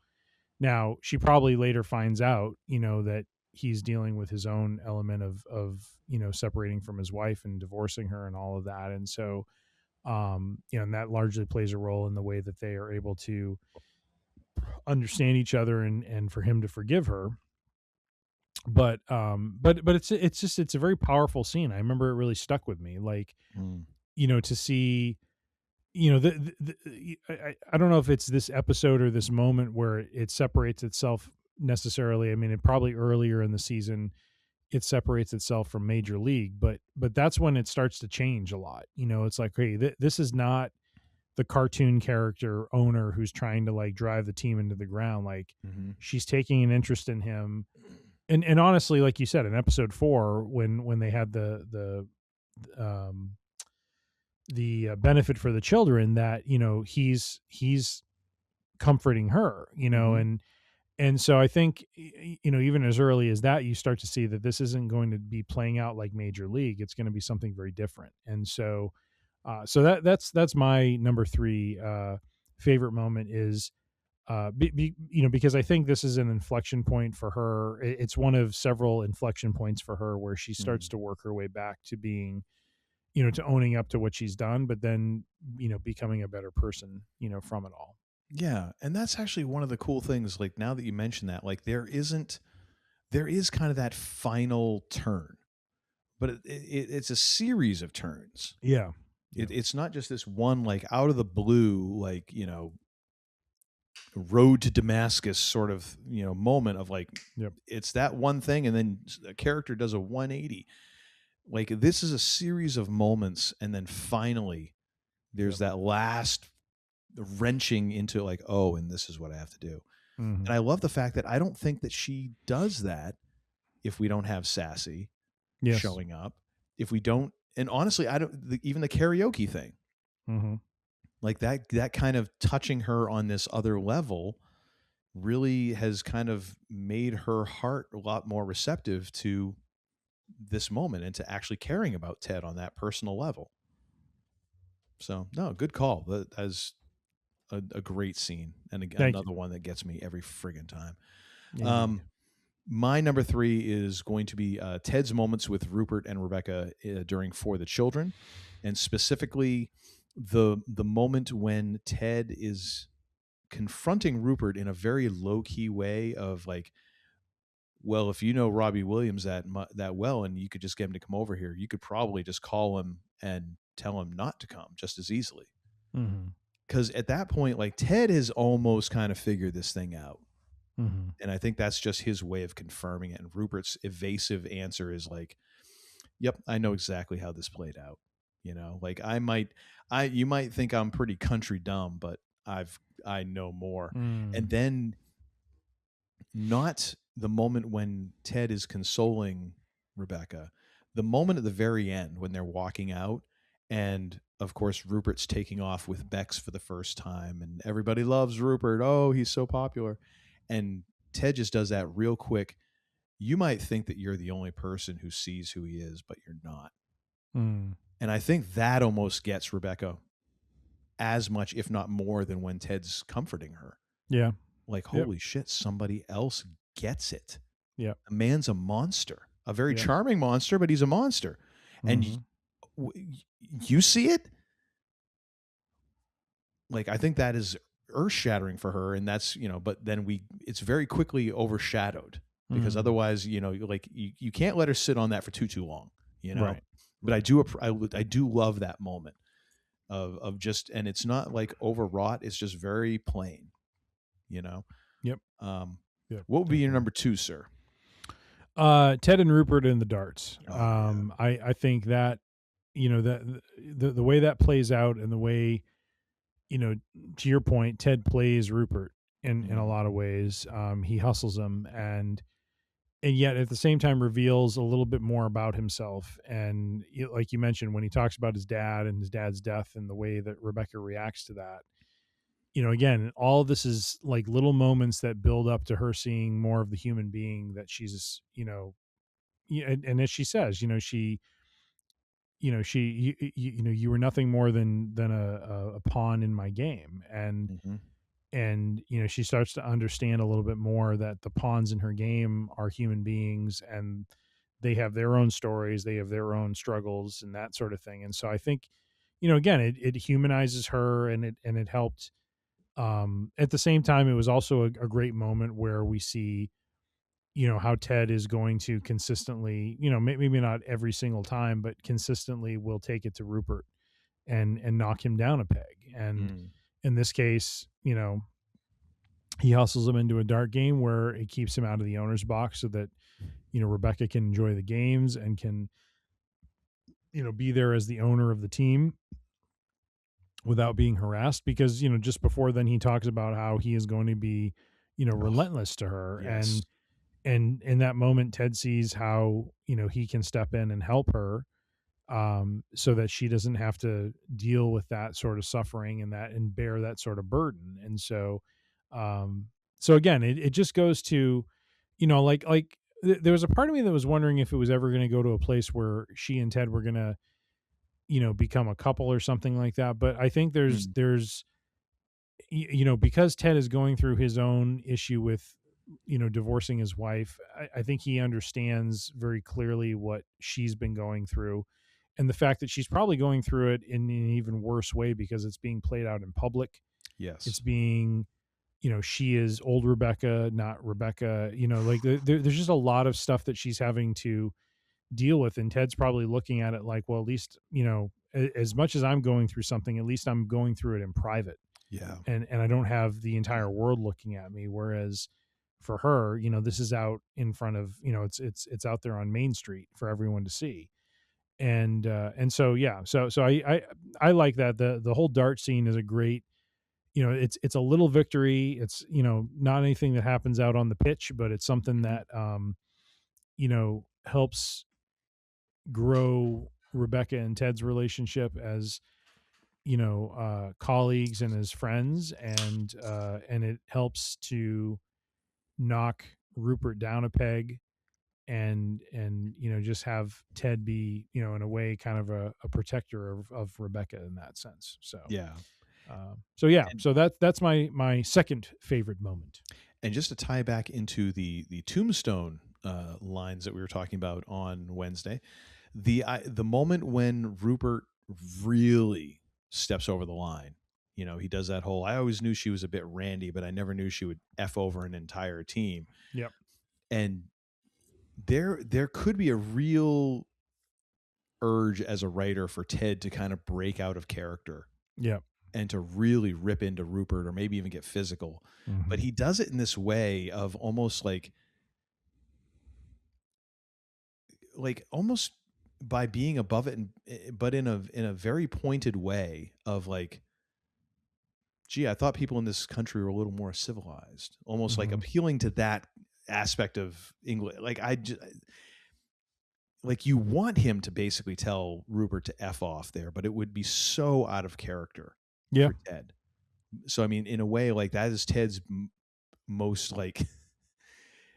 Now, she probably later finds out, that he's dealing with his own element of separating from his wife and divorcing her and all of that. And so, and that largely plays a role in the way that they are able to understand each other and for him to forgive her. But it's a very powerful scene. I remember it really stuck with me, like, to see, I don't know if it's this episode or this moment where it separates itself necessarily. I mean, it probably earlier in the season, it separates itself from Major League, but that's when it starts to change a lot. It's like, hey, this is not the cartoon character owner who's trying to like drive the team into the ground. Like, she's taking an interest in him. And honestly, like you said, in episode 4, when they had the benefit for the children, that, he's comforting her, and so I think, even as early as that, you start to see that this isn't going to be playing out like Major League. It's going to be something very different. And so, that's my number 3 favorite moment is because I think this is an inflection point for her. It's one of several inflection points for her where she starts to work her way back to being, to owning up to what she's done, but then, becoming a better person, from it all. Yeah. And that's actually one of the cool things. Like, now that you mention that, like, there is kind of that final turn, but it's a series of turns. Yeah. It's not just this one, like, out of the blue, like, road to Damascus sort of, moment of like, it's that one thing. And then a character does a 180. Like, this is a series of moments. And then finally there's that last wrenching into like, oh, and this is what I have to do. Mm-hmm. And I love the fact that I don't think that she does that if we don't have Sassy showing up, if we don't, and honestly, I don't, even the karaoke thing, like that kind of touching her on this other level really has kind of made her heart a lot more receptive to this moment and to actually caring about Ted on that personal level. So, no, good call. That is a great scene, and another one that gets me every friggin' time. My number 3 is going to be Ted's moments with Rupert and Rebecca during For the Children, and specifically the moment when Ted is confronting Rupert in a very low-key way of like, well, if you know Robbie Williams that well and you could just get him to come over here, you could probably just call him and tell him not to come just as easily. Because at that point, like, Ted has almost kind of figured this thing out. And I think that's just his way of confirming it. And Rupert's evasive answer is like, yep, I know exactly how this played out. Like, you might think I'm pretty country dumb, but I know more. And then not the moment when Ted is consoling Rebecca, the moment at the very end when they're walking out, and of course Rupert's taking off with Bex for the first time, and everybody loves Rupert. Oh, he's so popular. And Ted just does that real quick. You might think that you're the only person who sees who he is, but you're not. And I think that almost gets Rebecca as much, if not more, than when Ted's comforting her. Yeah. Like, holy shit, somebody else gets it. Yeah. A man's a monster, a very charming monster, but he's a monster. And you see it? Like, I think that is earth-shattering for her, and that's, but then it's very quickly overshadowed because otherwise, like, you can't let her sit on that for too long, Right. But I do love that moment of just, and it's not like overwrought, it's just very plain, Yep. What would be your number 2, sir? Ted and Rupert in the darts. I think that, that the way that plays out, and the way, to your point, Ted plays Rupert in a lot of ways. He hustles him, and yet at the same time reveals a little bit more about himself. And like you mentioned, when he talks about his dad and his dad's death and the way that Rebecca reacts to that, again, all of this is like little moments that build up to her seeing more of the human being that she's, and as she says, you were nothing more than a pawn in my game. And she starts to understand a little bit more that the pawns in her game are human beings, and they have their own stories, they have their own struggles and that sort of thing. And so I think, again, it humanizes her, and it helped. At the same time, it was also a great moment where we see, how Ted is going to consistently, maybe not every single time, but consistently will take it to Rupert and knock him down a peg. And in this case, he hustles him into a dart game where it keeps him out of the owner's box so that, Rebecca can enjoy the games and can, be there as the owner of the team without being harassed. Because, just before then he talks about how he is going to be, relentless to her. Yes. And in that moment, Ted sees how, he can step in and help her, so that she doesn't have to deal with that sort of suffering and bear that sort of burden. And so, so again, it just goes to, like there was a part of me that was wondering if it was ever going to go to a place where she and Ted were going to, become a couple or something like that. But I think there's, because Ted is going through his own issue with, divorcing his wife, I think he understands very clearly what she's been going through, and the fact that she's probably going through it in an even worse way because it's being played out in public. Yes. It's being, she is old Rebecca, not Rebecca, there's just a lot of stuff that she's having to deal with. And Ted's probably looking at it like, well, at least, as much as I'm going through something, at least I'm going through it in private. Yeah. And I don't have the entire world looking at me. Whereas for her, this is out in front of, it's out there on Main Street for everyone to see. And so, yeah, so I like that. The whole dart scene is a great, it's a little victory. It's, not anything that happens out on the pitch, but it's something that, helps grow Rebecca and Ted's relationship as, colleagues and as friends. And it helps to knock Rupert down a peg and just have Ted be, in a way, kind of a protector of Rebecca in that sense. So, yeah. So that's my second favorite moment. And just to tie back into the tombstone lines that we were talking about on Wednesday, the moment when Rupert really steps over the line, he does that whole, I always knew she was a bit randy, but I never knew she would F over an entire team. Yep. And there could be a real urge as a writer for Ted to kind of break out of character. Yep. And to really rip into Rupert or maybe even get physical. Mm-hmm. But he does it in this way of almost like almost by being above it, but in a very pointed way of like, gee, I thought people in this country were a little more civilized, almost like appealing to that aspect of English. Like you want him to basically tell Rupert to F off there, but it would be so out of character. Yeah. For Ted. So, I mean, in a way, like that is Ted's most like,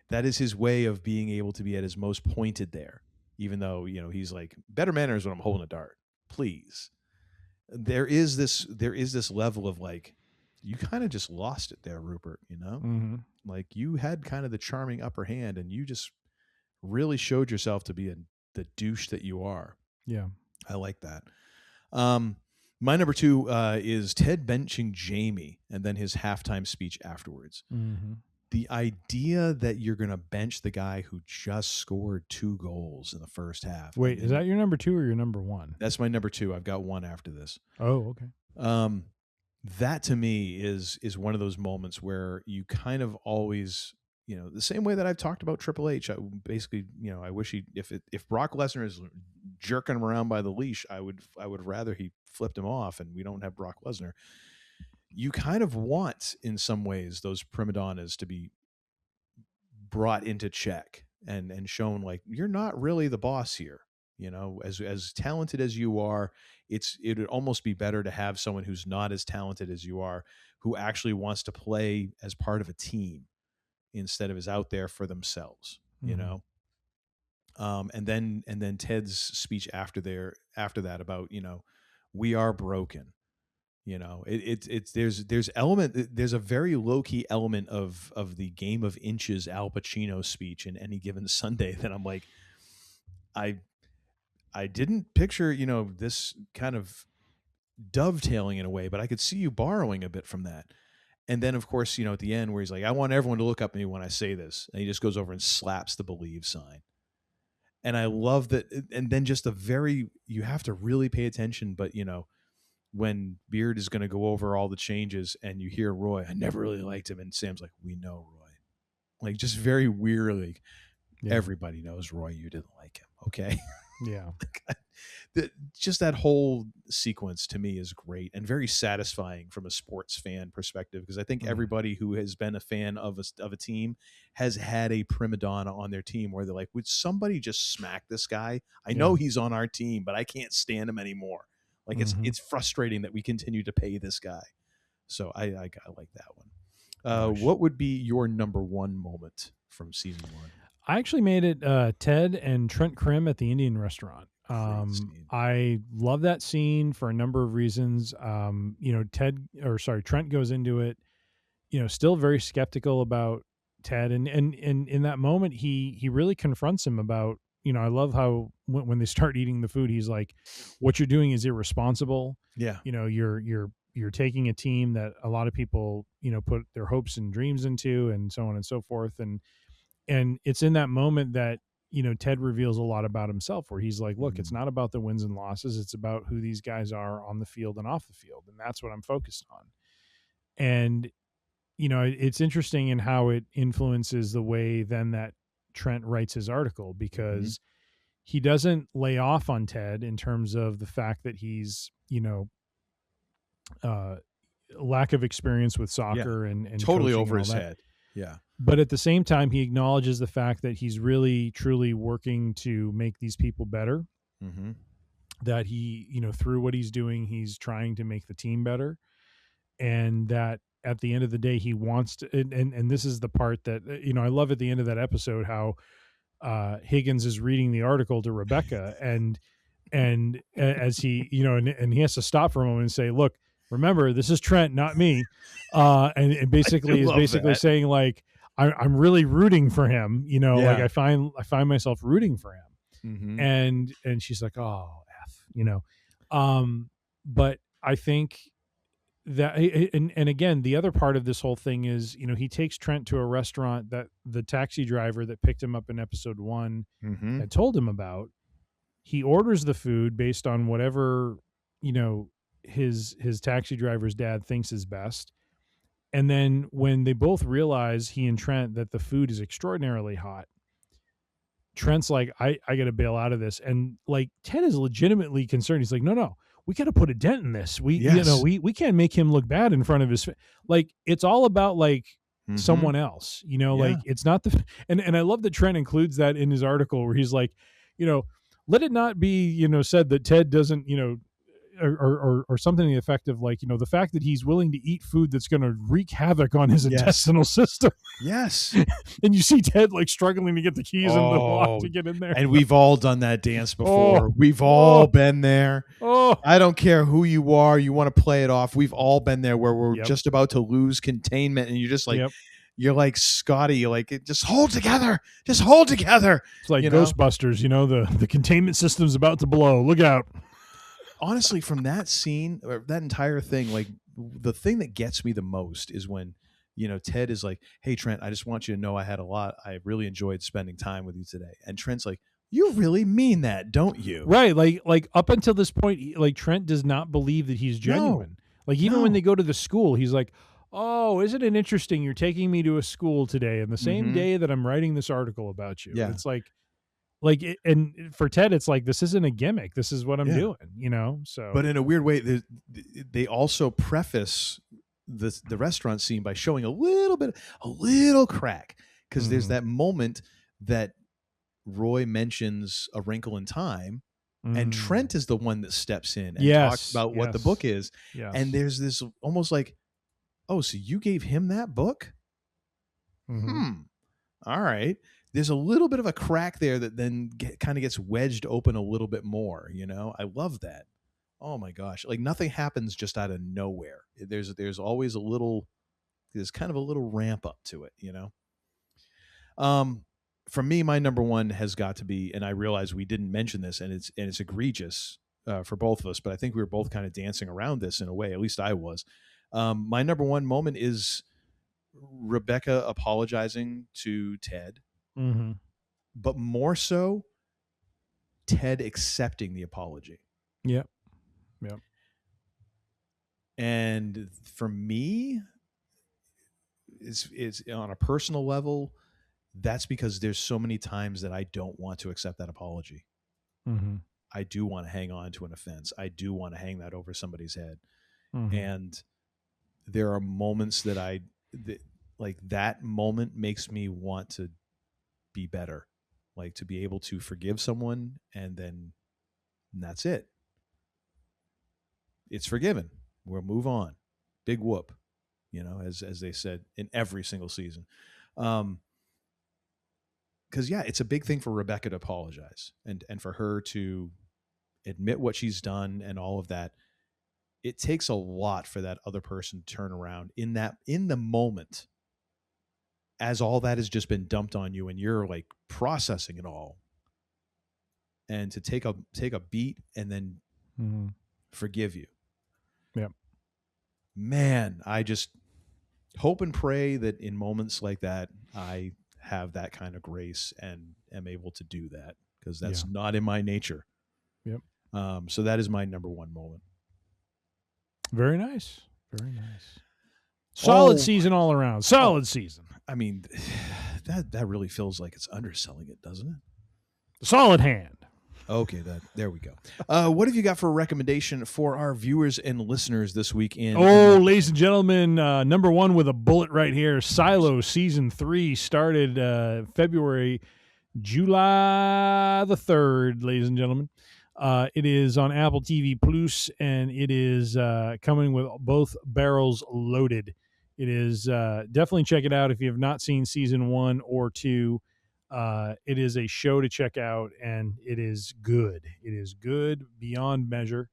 that is his way of being able to be at his most pointed there, even though, he's like, better manners when I'm holding a dart, please. There is this level of like, you kind of just lost it there, Rupert, Mm-hmm. like you had kind of the charming upper hand and you just really showed yourself to be the douche that you are. Yeah. I like that. My number 2 is Ted benching Jamie and then his halftime speech afterwards. Mm-hmm. The idea that you're going to bench the guy who just scored 2 goals in the first half. Wait, is that your number 2 or your number 1? That's my number 2. I've got one after this. Oh, okay. That to me is one of those moments where you kind of always, the same way that I've talked about Triple H. I basically, I wish if Brock Lesnar is jerking him around by the leash, I would rather he flipped him off and we don't have Brock Lesnar. You kind of want, in some ways, those prima donnas to be brought into check and shown like you're not really the boss here. As talented as you are, it would almost be better to have someone who's not as talented as you are, who actually wants to play as part of a team instead of is out there for themselves, Mm-hmm. And then Ted's speech after that about, we are broken. There's a very low-key element of the Game of Inches Al Pacino speech in Any Given Sunday that I'm like, I didn't picture, this kind of dovetailing in a way, but I could see you borrowing a bit from that. And then, of course, at the end where he's like, I want everyone to look up at me when I say this. And he just goes over and slaps the believe sign. And I love that. And then just you have to really pay attention. But, when Beard is going to go over all the changes and you hear Roy, I never really liked him. And Sam's like, we know Roy. Like just very weirdly, everybody knows Roy, you didn't like him. Okay. Yeah. Just that whole sequence to me is great and very satisfying from a sports fan perspective, because I think everybody who has been a fan of a team has had a prima donna on their team where they're like, would somebody just smack this guy? I know he's on our team, but I can't stand him anymore. Like it's frustrating that we continue to pay this guy. So I like that one. What would be your number 1 moment from season 1? I actually made it Ted and Trent Krim at the Indian restaurant. I love that scene for a number of reasons. Trent goes into it, still very skeptical about Ted, and in that moment he really confronts him about, I love how when they start eating the food, he's like, what you're doing is irresponsible. Yeah. You're taking a team that a lot of people, put their hopes and dreams into, and so on and so forth. And it's in that moment that, Ted reveals a lot about himself, where he's like, look, it's not about the wins and losses. It's about who these guys are on the field and off the field. And that's what I'm focused on. And, it's interesting in how it influences the way then that Trent writes his article, because he doesn't lay off on Ted in terms of the fact that he's, lack of experience with soccer and totally over his head. Yeah. But at the same time, he acknowledges the fact that he's really, truly working to make these people better. Mm-hmm. That he, through what he's doing, he's trying to make the team better. And that at the end of the day, he wants to, and this is the part that, I love at the end of that episode, how Higgins is reading the article to Rebecca, and as he, and he has to stop for a moment and say, look, remember, this is Trent, not me. And basically is basically saying, like, I'm really rooting for him, like I find myself rooting for him. And she's like, oh, F, but I think that, and again, the other part of this whole thing is, he takes Trent to a restaurant that the taxi driver that picked him up in episode 1 had told him about. He orders the food based on whatever, his taxi driver's dad thinks is best. And then when they both realize, he and Trent, that the food is extraordinarily hot, Trent's like, I got to bail out of this. And like, Ted is legitimately concerned. He's like, no, we got to put a dent in this. We can't make him look bad in front of his, like, it's all about like someone else, like it's not and I love that Trent includes that in his article, where he's like, let it not be, said that Ted doesn't, or something to the effect of like, the fact that he's willing to eat food that's going to wreak havoc on his intestinal system. Yes. And you see Ted like struggling to get the keys in the lock to get in there. And we've all done that dance before. We've all been there. I don't care who you are. You want to play it off. We've all been there, where we're just about to lose containment, and you're just like, you're like Scotty, you're like, just hold together. Just hold together. It's like Ghostbusters, the containment system's about to blow. Look out. Honestly, from that scene, or that entire thing, like, the thing that gets me the most is when, Ted is like, hey, Trent, I just want you to know I really enjoyed spending time with you today. And Trent's like, you really mean that, don't you? Right. Like up until this point, like, Trent does not believe that he's genuine. Like, even when they go to the school, he's like, oh, isn't it interesting? You're taking me to a school today, and the same day that I'm writing this article about you. Yeah. It's like, and for Ted, it's like, this isn't a gimmick. This is what I'm doing, So, but in a weird way, they also preface the restaurant scene by showing a little crack, because there's that moment that Roy mentions A Wrinkle in Time, and Trent is the one that steps in and talks about what the book is, and there's this almost like, oh, so you gave him that book? All right. There's a little bit of a crack there that then kind of gets wedged open a little bit more. I love that. Oh my gosh. Like, nothing happens just out of nowhere. There's always there's kind of a little ramp up to it, For me, my number one has got to be, and I realize we didn't mention this, and it's egregious for both of us, but I think we were both kind of dancing around this in a way. At least I was. My number one moment is Rebecca apologizing to Ted. But more so, Ted accepting the apology. Yep. And for me, it's on a personal level, that's because there's so many times that I don't want to accept that apology. I do want to hang on to an offense. I do want to hang that over somebody's head. And there are moments that like, that moment makes me want to be better, like, to be able to forgive someone, and that's it. It's forgiven. We'll move on. Big whoop, as they said in every single season. Because it's a big thing for Rebecca to apologize, and for her to admit what she's done and all of that. It takes a lot for that other person to turn around in the moment, as all that has just been dumped on you and you're like processing it all, and to take a beat and then forgive you. Yep. Man, I just hope and pray that in moments like that, I have that kind of grace and am able to do that, because that's not in my nature. Yep. So that is my number one moment. Very nice. Very nice. Solid season all around. Solid season. I mean, that really feels like it's underselling it, doesn't it? Solid hand. Okay, there we go. What have you got for a recommendation for our viewers and listeners this week? Ladies and gentlemen, number one with a bullet right here. Silo season 3 started July the 3rd, ladies and gentlemen. It is on Apple TV Plus, and it is coming with both barrels loaded. It is definitely check it out if you have not seen season 1 or 2. It is a show to check out, and it is good. It is good beyond measure.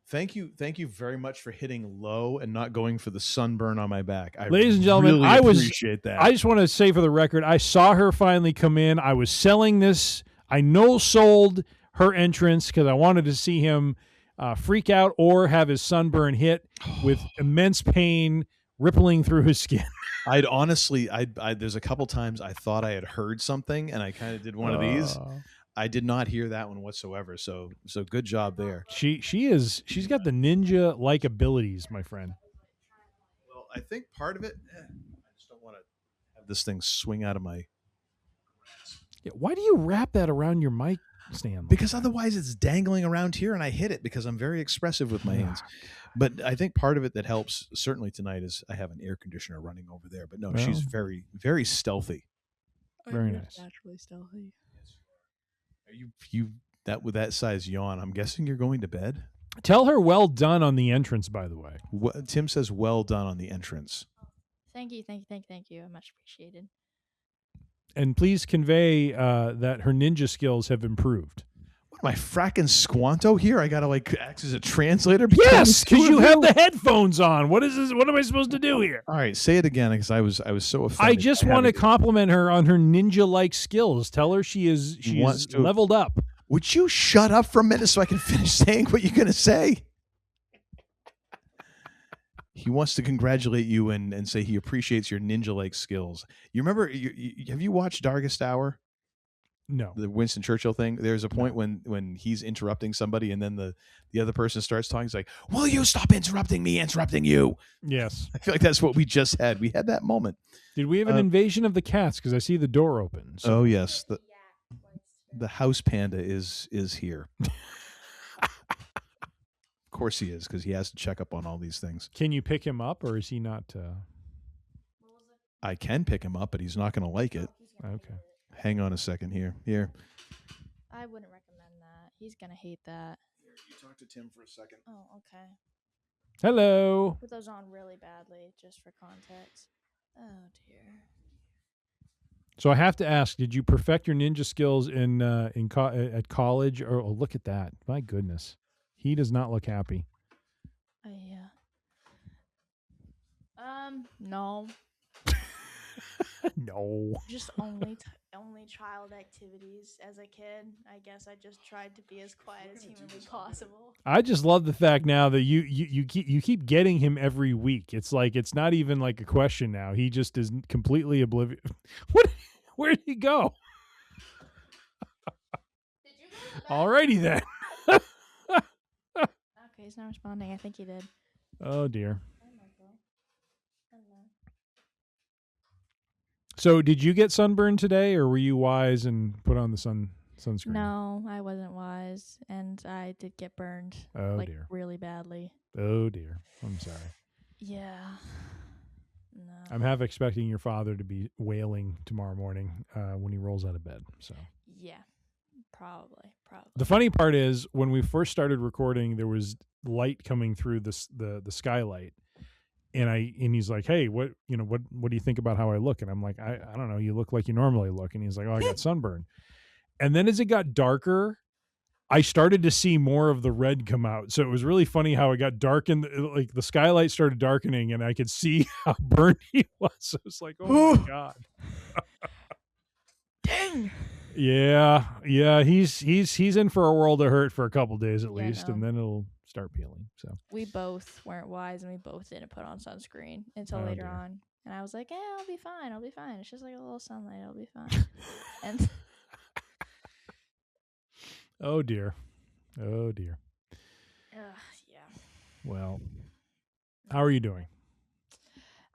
Thank you very much for hitting low and not going for the sunburn on my back. Ladies and gentlemen, really appreciate that. I just want to say for the record, I saw her finally come in. I was selling this. I sold her entrance because I wanted to see him freak out or have his sunburn hit with immense pain rippling through his skin. I'd honestly, there's a couple times I thought I had heard something, and I kind of did one of these. I did not hear that one whatsoever. So good job there. She's got the ninja-like abilities, my friend. Well, I think part of it, I just don't want to have this thing swing out of my. Yeah, why do you wrap that around your mic stand? Because otherwise it's dangling around here, and I hit it because I'm very expressive with my hands. But I think part of it that helps certainly tonight is I have an air conditioner running over there. But no, she's very, very stealthy. Very nice. Naturally stealthy. Are you that with that size yawn? I'm guessing you're going to bed. Tell her well done on the entrance, by the way. Tim says well done on the entrance. Thank you. Much appreciated. And please convey that her ninja skills have improved. What am I, fracking Squanto here? I gotta act as a translator. Yes, because you have the headphones on. What is this? What am I supposed to do here? All right, say it again, because I was so offended. I just want to compliment her on her ninja-like skills. Tell her she is leveled up. Would you shut up for a minute so I can finish saying what you're gonna say? He wants to congratulate you and say he appreciates your ninja-like skills. You remember? Have you watched Darkest Hour? No. The Winston Churchill thing. There's a point when he's interrupting somebody, and then the other person starts talking. He's like, "Will you stop interrupting me? Interrupting you." Yes. I feel like that's what we just had. We had that moment. Did we have an invasion of the cats? Because I see the door open. So. Oh yes, the house panda is here. Of course he is, because he has to check up on all these things. Can you pick him up, or is he not? I can pick him up, but he's not going to like it. Okay. Hang on a second here. I wouldn't recommend that. He's going to hate that. Here, you talk to Tim for a second. Oh, okay. Hello. Put those on really badly, just for context. Oh, dear. So I have to ask, did you perfect your ninja skills at college? Or look at that. My goodness. He does not look happy. Yeah. No. No. Just only child activities as a kid. I guess I just tried to be as quiet as humanly possible. I just love the fact now that you keep getting him every week. It's like it's not even like a question now. He just is completely oblivious. Where did he go? Did you go? Alrighty then. Okay, he's not responding. I think he did. Oh dear. So did you get sunburned today, or were you wise and put on the sunscreen? No, I wasn't wise, and I did get burned. Oh dear. Really badly. Oh dear. I'm sorry. Yeah. No. I'm half expecting your father to be wailing tomorrow morning when he rolls out of bed. So. Yeah. Probably. The funny part is when we first started recording, there was light coming through the skylight. And he's like, "Hey, what do you think about how I look?" And I'm like, I don't know. You look like you normally look. And he's like, "Oh, I got sunburn." And then as it got darker, I started to see more of the red come out. So it was really funny how it got dark and like the skylight started darkening and I could see how burned he was. So it was like, oh my God. Dang. Yeah. He's in for a world of hurt for a couple days at least, no. and then it'll start peeling. So We both weren't wise and we both didn't put on sunscreen until later dear. on. And I was like, yeah, I'll be fine. I'll be fine. It's just like a little sunlight. I'll be fine. And oh dear. yeah. Well, how are you doing?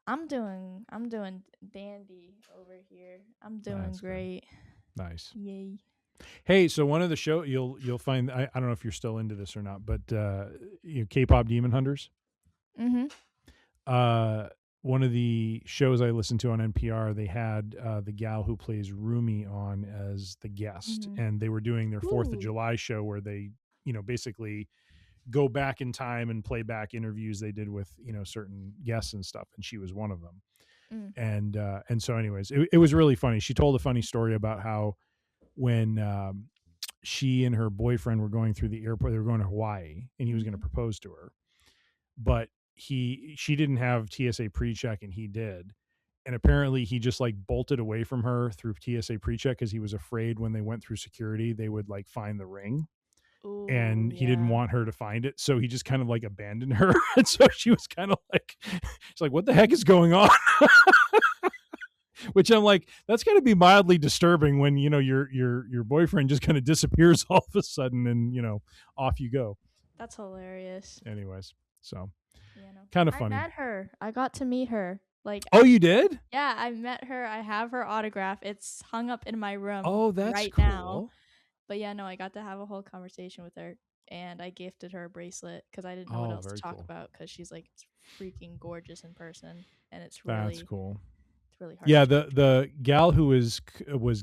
I'm doing dandy over here. I'm doing That's great. Good. Nice. Yay. Hey, so one of the show you'll find I don't know if you're still into this or not, but K-pop Demon Hunters. Mm-hmm. One of the shows I listened to on NPR, they had the gal who plays Rumi on as the guest, and they were doing their 4th of July show where they, basically go back in time and play back interviews they did with, certain guests and stuff, and she was one of them. And so anyways, it was really funny. She told a funny story about how when she and her boyfriend were going through the airport, they were going to Hawaii, and he was going to propose to her, but she didn't have TSA pre-check and he did, and apparently he just like bolted away from her through TSA pre-check because he was afraid when they went through security they would like find the ring. Ooh, and he didn't want her to find it, so he just kind of like abandoned her. And so she was kind of like, she's like, what the heck is going on? Which I'm like, that's got to be mildly disturbing when your boyfriend just kind of disappears all of a sudden, and off you go. That's hilarious. Anyways, so kind of funny. I met her. I got to meet her. Like, oh, you did? Yeah, I met her. I have her autograph. It's hung up in my room. Oh, that's right cool. now. But yeah, no, I got to have a whole conversation with her, and I gifted her a bracelet because I didn't know what else to talk about, because she's like freaking gorgeous in person, and it's really that's cool. It's really hard. Yeah, the gal who was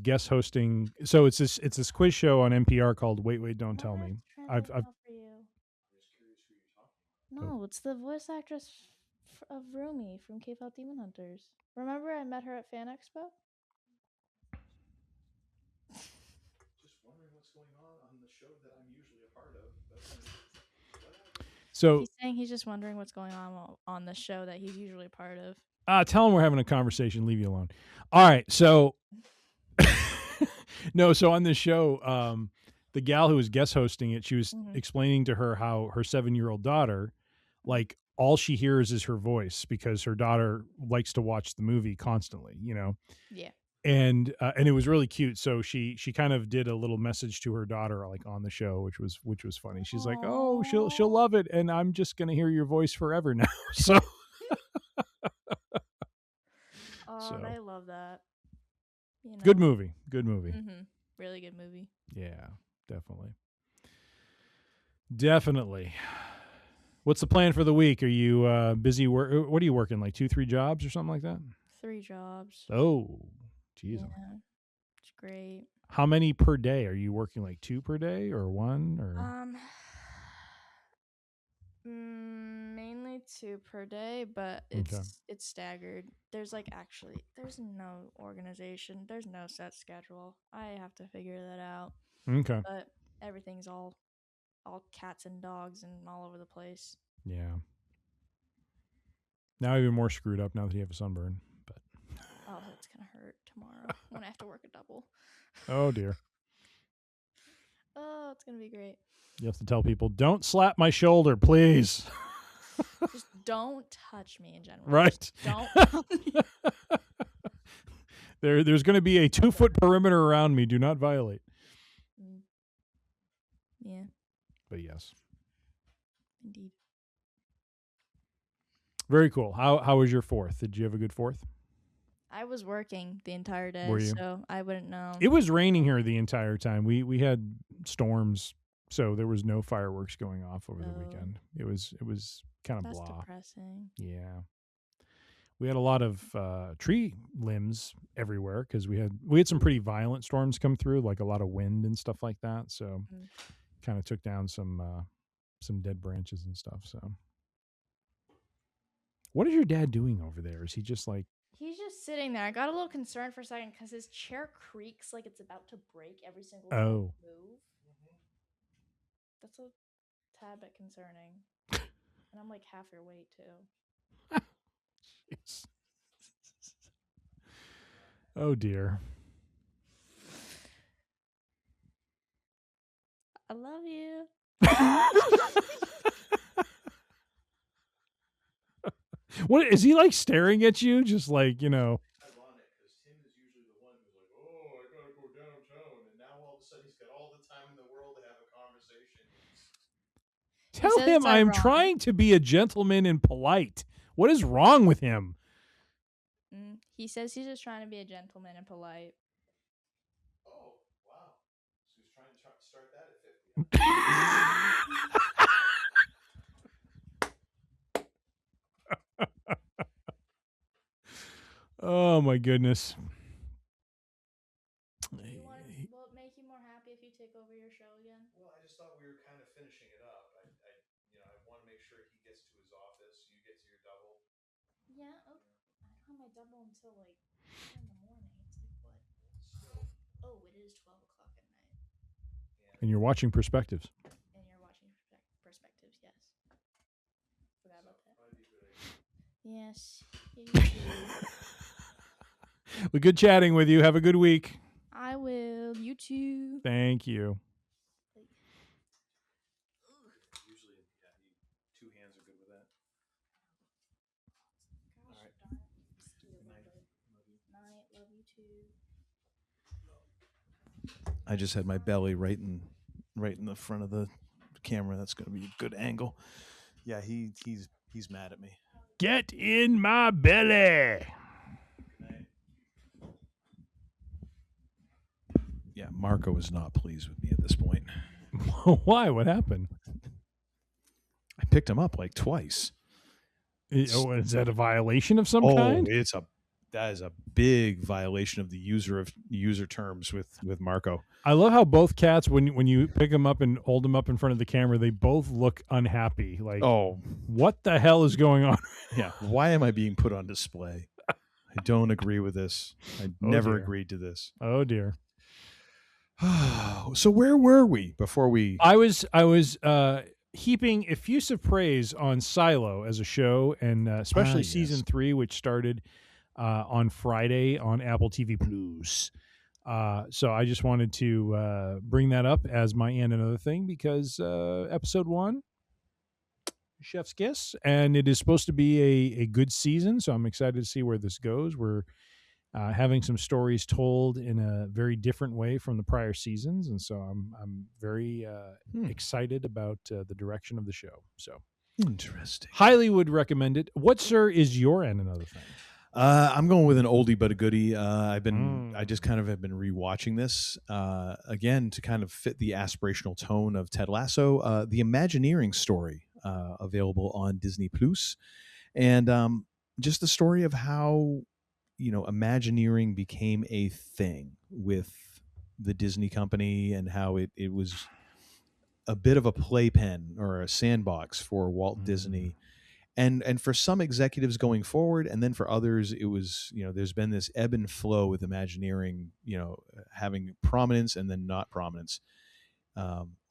guest hosting. So it's this quiz show on NPR called Wait Don't Tell Me. I've No, it's the voice actress of Rumi from K-pop Demon Hunters. Remember, I met her at Fan Expo. What's going on the show that I'm usually a part of. So he's saying he's just wondering what's going on the show that he's usually a part of. Tell him we're having a conversation. Leave you alone. All right. So no. So on this show, the gal who was guest hosting it, she was explaining to her how her 7-year-old daughter, like, all she hears is her voice because her daughter likes to watch the movie constantly. Yeah. And it was really cute. So she kind of did a little message to her daughter, like, on the show, which was funny. She's like, oh, she'll love it, and I'm just gonna hear your voice forever now. So I love that. Good movie. Really good movie. Yeah, definitely. What's the plan for the week? Are you busy work? What are you working, like 2-3 jobs or something like that? 3 jobs. Oh, geez. Yeah, it's great. How many per day? Are you working, like 2 per day or 1 or? Mainly 2 per day, but it's staggered. There's no organization. There's no set schedule. I have to figure that out. Okay. But everything's all cats and dogs and all over the place. Yeah. Now even more screwed up now that you have a sunburn. But oh, it's gonna hurt tomorrow when I have to work a double. Oh dear. Oh, it's gonna be great. You have to tell people, don't slap my shoulder, please. Just don't touch me in general. Right. Just don't. There's going to be a 2-foot perimeter around me. Do not violate. Yeah. But yes. Indeed. Very cool. How was your 4th? Did you have a good 4th? I was working the entire day, Were you? so I wouldn't know. It was raining here the entire time. We had storms, so there was no fireworks going off over the weekend. It was kind of blah. That's depressing. Yeah. We had a lot of tree limbs everywhere because we had some pretty violent storms come through, like a lot of wind and stuff like that. So kind of took down some dead branches and stuff. So what is your dad doing over there? Is he just like? He's just sitting there. I got a little concerned for a second because his chair creaks like it's about to break every single time we move. That's a tad bit concerning. And I'm like half your weight too. Jeez. Oh dear. I love you. What is he like staring at you? Just like, ironic because Tim is usually the one who's like, "Oh, I gotta go downtown," and now all of a sudden he's got all the time in the world to have a conversation. Tell him I'm trying to be a gentleman and polite. What is wrong with him? He says he's just trying to be a gentleman and polite. Oh, wow. So he's trying to start that at 50. Oh my goodness. Will it make you more happy if you take over your show again? Well, I just thought we were kind of finishing it up. I want to make sure he gets to his office, you get to your double. Yeah, okay. I don't have my double until like 10 in the morning. It's like what? Still. Oh, it is 12 o'clock at night. And you're watching Perspectives. And you're watching Perspectives, yes. Forgot about that. Yes. Well, good chatting with you. Have a good week. I will. You too. Thank you. Usually, two hands are good with that. All right. Darn. Good night. Love you too. I just had my belly right in the front of the camera. That's going to be a good angle. Yeah, he's mad at me. Get in my belly. Yeah, Marco is not pleased with me at this point. Why? What happened? I picked him up like twice. Is that a violation of some kind? That is a big violation of the user terms with Marco. I love how both cats, when you pick them up and hold them up in front of the camera, they both look unhappy. Like, oh, what the hell is going on? Yeah, why am I being put on display? I don't agree with this. I never agreed to this. Oh dear. So where were we before we? I was heaping effusive praise on Silo as a show, and especially season 3, which started on Friday on Apple TV Plus. So I just wanted to bring that up as my and another thing because episode 1, Chef's Kiss, and it is supposed to be a good season. So I'm excited to see where this goes. We're having some stories told in a very different way from the prior seasons, and so I'm very excited about the direction of the show. So interesting. Highly would recommend it. What, sir, is your and another thing? I'm going with an oldie but a goodie. I just kind of have been rewatching this again to kind of fit the aspirational tone of Ted Lasso. The Imagineering story, available on Disney Plus, and just the story of how Imagineering became a thing with the Disney company and how it was a bit of a playpen or a sandbox for Walt Disney. And for some executives going forward, and then for others, it was, there's been this ebb and flow with Imagineering, having prominence and then not prominence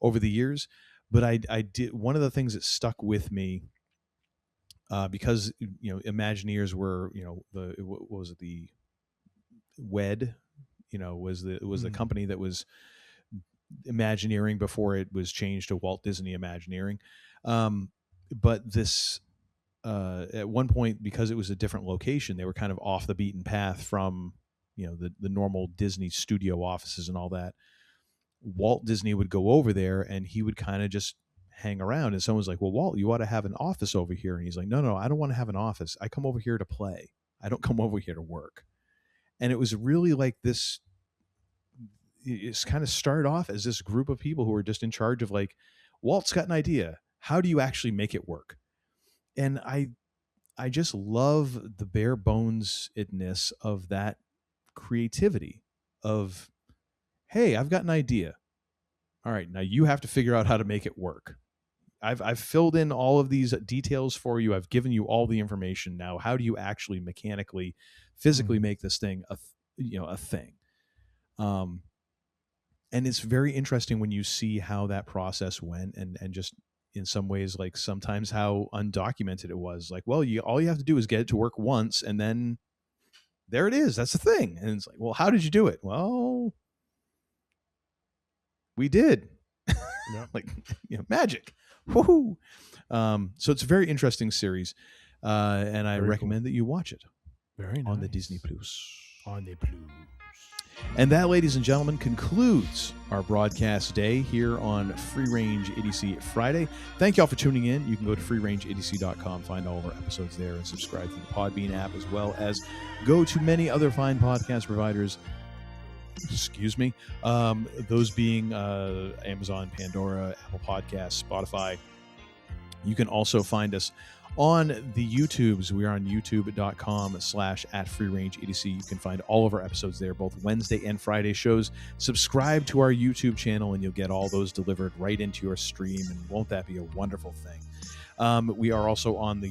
over the years. But I did, one of the things that stuck with me, because Imagineers were, what was it, the WED, was the company that was Imagineering before it was changed to Walt Disney Imagineering. But this. At one point, because it was a different location, they were kind of off the beaten path from, the normal Disney studio offices and all that. Walt Disney would go over there and he would kind of just hang around. And someone's like, well, Walt, you ought to have an office over here. And he's like, no, I don't want to have an office. I come over here to play. I don't come over here to work. And it was really like this, it's kind of started off as this group of people who were just in charge of like, Walt's got an idea. How do you actually make it work? And I just love the bare bones-edness of that creativity of, hey, I've got an idea. All right, now you have to figure out how to make it work. I've filled in all of these details for you. I've given you all the information. Now, how do you actually mechanically, physically make this thing a thing? And it's very interesting when you see how that process went, and just in some ways, like sometimes how undocumented it was. Like, well, all you have to do is get it to work once, and then there it is. That's the thing. And it's like, well, how did you do it? Well, we did. Yep. Like, magic. Woohoo! So it's a very interesting series, and I recommend that you watch it. Very nice. On the Disney Plus. On the Plus. And that, ladies and gentlemen, concludes our broadcast day here on Free Range Idiocy Friday. Thank you all for tuning in. You can go to freerangeidiocy.com, find all of our episodes there, and subscribe to the Podbean app, as well as go to many other fine podcast providers. Excuse me. Those being Amazon, Pandora, Apple Podcasts, Spotify. You can also find us on the YouTubes. We are on youtube.com/@freerangeidiocy. You can find all of our episodes there, both Wednesday and Friday shows. Subscribe to our YouTube channel and you'll get all those delivered right into your stream. And won't that be a wonderful thing? We are also on the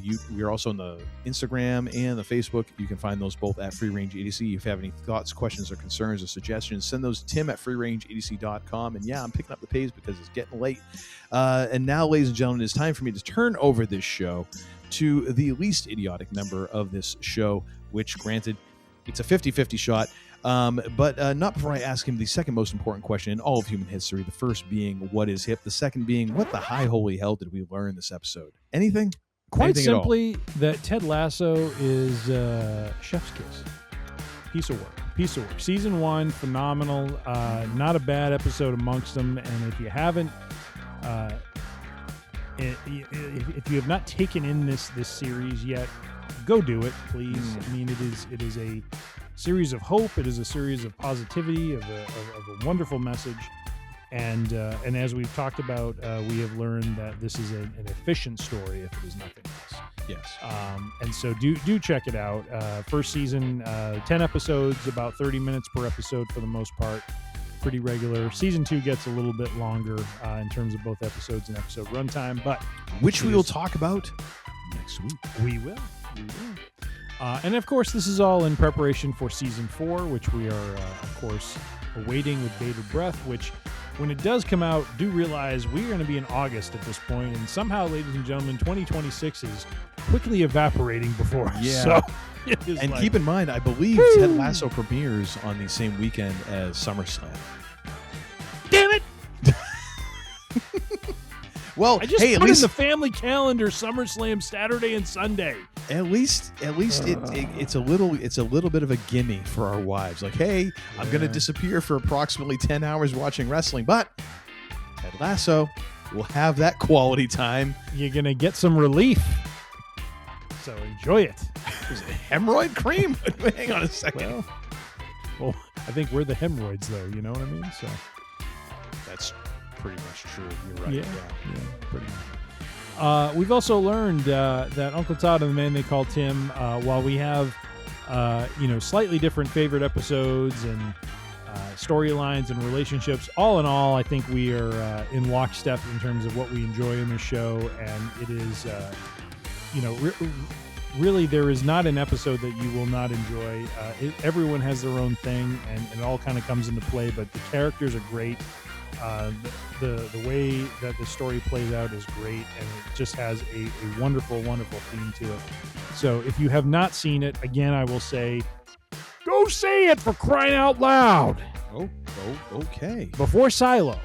Instagram and the Facebook. You can find those both at Free Range Idiocy. If you have any thoughts, questions, or concerns, or suggestions, send those to Tim at freerangeidiocy.com. And yeah, I'm picking up the pace because it's getting late. And now, ladies and gentlemen, it's time for me to turn over this show to the least idiotic member of this show, which, granted, it's a 50-50 shot. But not before I ask him the second most important question in all of human history. The first being, what is hip? The second being, what the high holy hell did we learn this episode? Anything? Quite Anything simply, that Ted Lasso is chef's kiss. Piece of work. Season 1, phenomenal. Not a bad episode amongst them. And if you haven't, if you have not taken in this series yet, go do it, please. I mean, it is a series of hope. It is a series of positivity, of a wonderful message, and as we've talked about, we have learned that this is an efficient story, if it is nothing else. Yes. And so do check it out. First season, 10 episodes, about 30 minutes per episode for the most part. Pretty regular. Season 2 gets a little bit longer in terms of both episodes and episode runtime, but which we will talk about next week. We will. And of course, this is all in preparation for season 4, which we are, of course, awaiting with bated breath, which when it does come out, do realize we're going to be in August at this point, and somehow, ladies and gentlemen, 2026 is quickly evaporating before us. Yeah. So and keep in mind, I believe Ted Lasso premieres on the same weekend as SummerSlam. Damn it! Well, I just put in the family calendar SummerSlam Saturday and Sunday. At least it's a little bit of a gimme for our wives. Like, hey, I'm going to disappear for approximately 10 hours watching wrestling, but Ted Lasso will have that quality time. You're going to get some relief. So enjoy it. Is it hemorrhoid cream? Hang on a second. Well, I think we're the hemorrhoids, though. You know what I mean? So that's pretty much true. You're right. Yeah, pretty much. We've also learned that Uncle Todd and the man they call Tim, while we have slightly different favorite episodes and storylines and relationships, all in all, I think we are in lockstep in terms of what we enjoy in the show, and it is really there is not an episode that you will not enjoy. Everyone has their own thing, and it all kind of comes into play, but the characters are great. The way that the story plays out is great, and it just has a wonderful, wonderful theme to it. So if you have not seen it, again, I will say, go see it, for crying out loud. Oh, okay. Before Silo.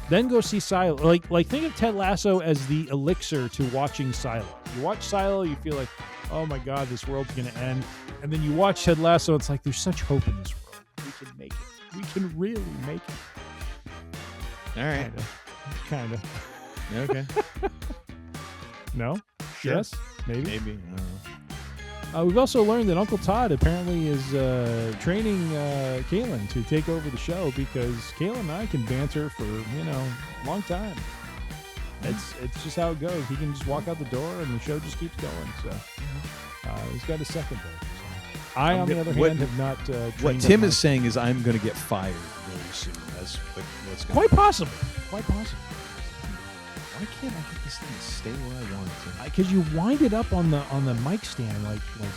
Then go see Silo. Like think of Ted Lasso as the elixir to watching Silo. You watch Silo, you feel like, oh my God, this world's going to end. And then you watch Ted Lasso, it's like, there's such hope in this world. We can make it. We can really make it. All right. Kind of. Okay. No? Sure. Yes? Maybe? Maybe. We've also learned that Uncle Todd apparently is training Kaylin to take over the show, because Kaylin and I can banter for, a long time. It's just how it goes. He can just walk out the door and the show just keeps going. So he's got a second there. So. I, on the other hand, have not trained. What Tim is saying is I'm going to get fired really soon. That's what's going Quite possible. Quite possible. Why can't I get this thing to stay where I want it to? Because you wind it up on the mic stand, like I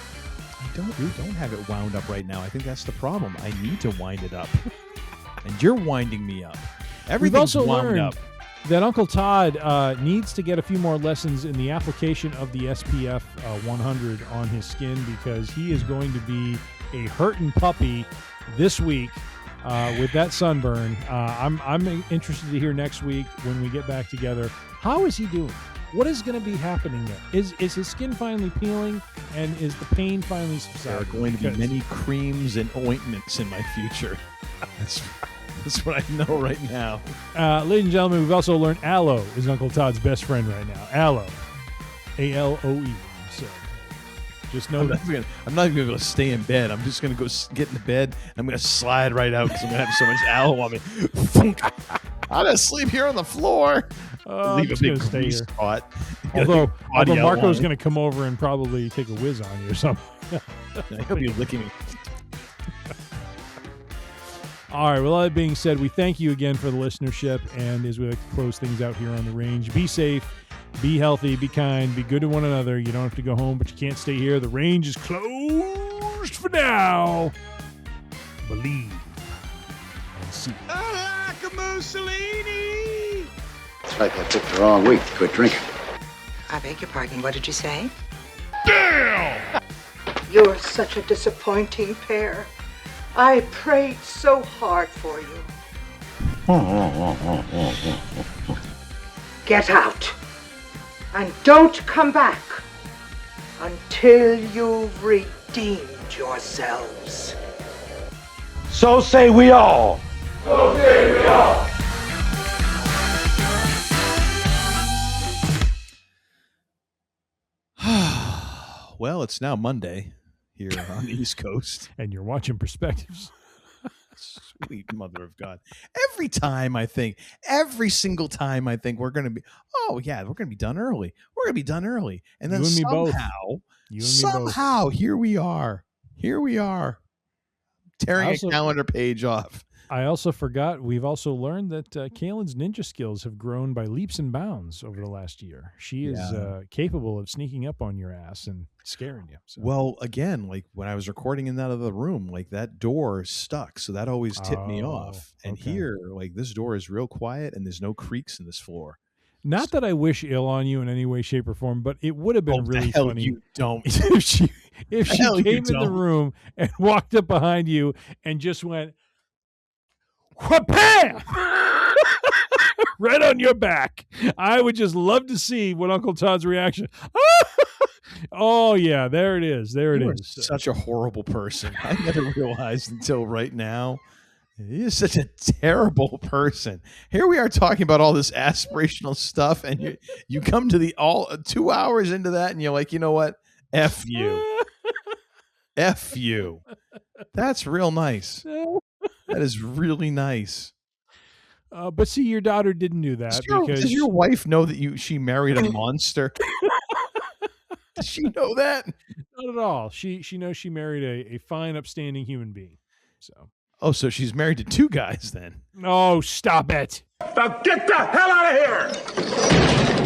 don't have it wound up right now. I think that's the problem. I need to wind it up. and you're winding me up. We've Everything's also wound learned up. that Uncle Todd needs to get a few more lessons in the application of the SPF 100 on his skin, because he is going to be a hurtin' puppy this week with that sunburn. I'm interested to hear next week when we get back together. How is he doing? What is going to be happening there? Is his skin finally peeling, and is the pain finally subsiding? There are going to be many creams and ointments in my future. That's what I know right now. Ladies and gentlemen, we've also learned aloe is Uncle Todd's best friend right now. Aloe. A-L-O-E. So just know I'm not even going to be able to stay in bed. I'm just going to go get in the bed. I'm going to slide right out because I'm going to have so much aloe on me. I'm going to sleep here on the floor. Leave a big grease spot. Although Marco's going to come over and probably take a whiz on you or something. He'll be licking me. All right, well, that being said, we thank you again for the listenership, and as we like to close things out here on the range, be safe, be healthy, be kind, be good to one another. You don't have to go home, but you can't stay here. The range is closed for now. Believe and see. I like a Mussolini! It's like I picked the wrong week to quit drinking. I beg your pardon, what did you say? Damn! You're such a disappointing pair. I prayed so hard for you. Get out. And don't come back until you've redeemed yourselves. So say we all. So say we all. Well, it's now Monday here on the East Coast. And you're watching Perspectives. Sweet mother of God. Every single time I think we're going to be, we're going to be done early. We're going to be done early. And then somehow, here we are. Tearing a calendar page off. I also forgot, we've also learned that Kaylin's ninja skills have grown by leaps and bounds over the last year. She is capable of sneaking up on your ass and scaring you. So. Well, again, like when I was recording in that other room, like that door stuck. So that always tipped me off. And here, like this door is real quiet and there's no creaks in this floor. Not that I wish ill on you in any way, shape, or form, but it would have been really funny. You don't. if she came in the room and walked up behind you and just went, wha-bam! Right on your back. I would just love to see what Uncle Todd's reaction. Oh yeah, there it is. There it is. Such a horrible person. I never realized until right now. He is such a terrible person. Here we are talking about all this aspirational stuff, and you come to the 2 hours into that, and you're like, you know what? F you. F you. That's real nice. That is really nice. But see, your daughter didn't do that. Does your wife know that she married a monster? Does she know that? Not at all. She knows she married a fine, upstanding human being. So. Oh, so she's married to two guys then? No, stop it. Now get the hell out of here!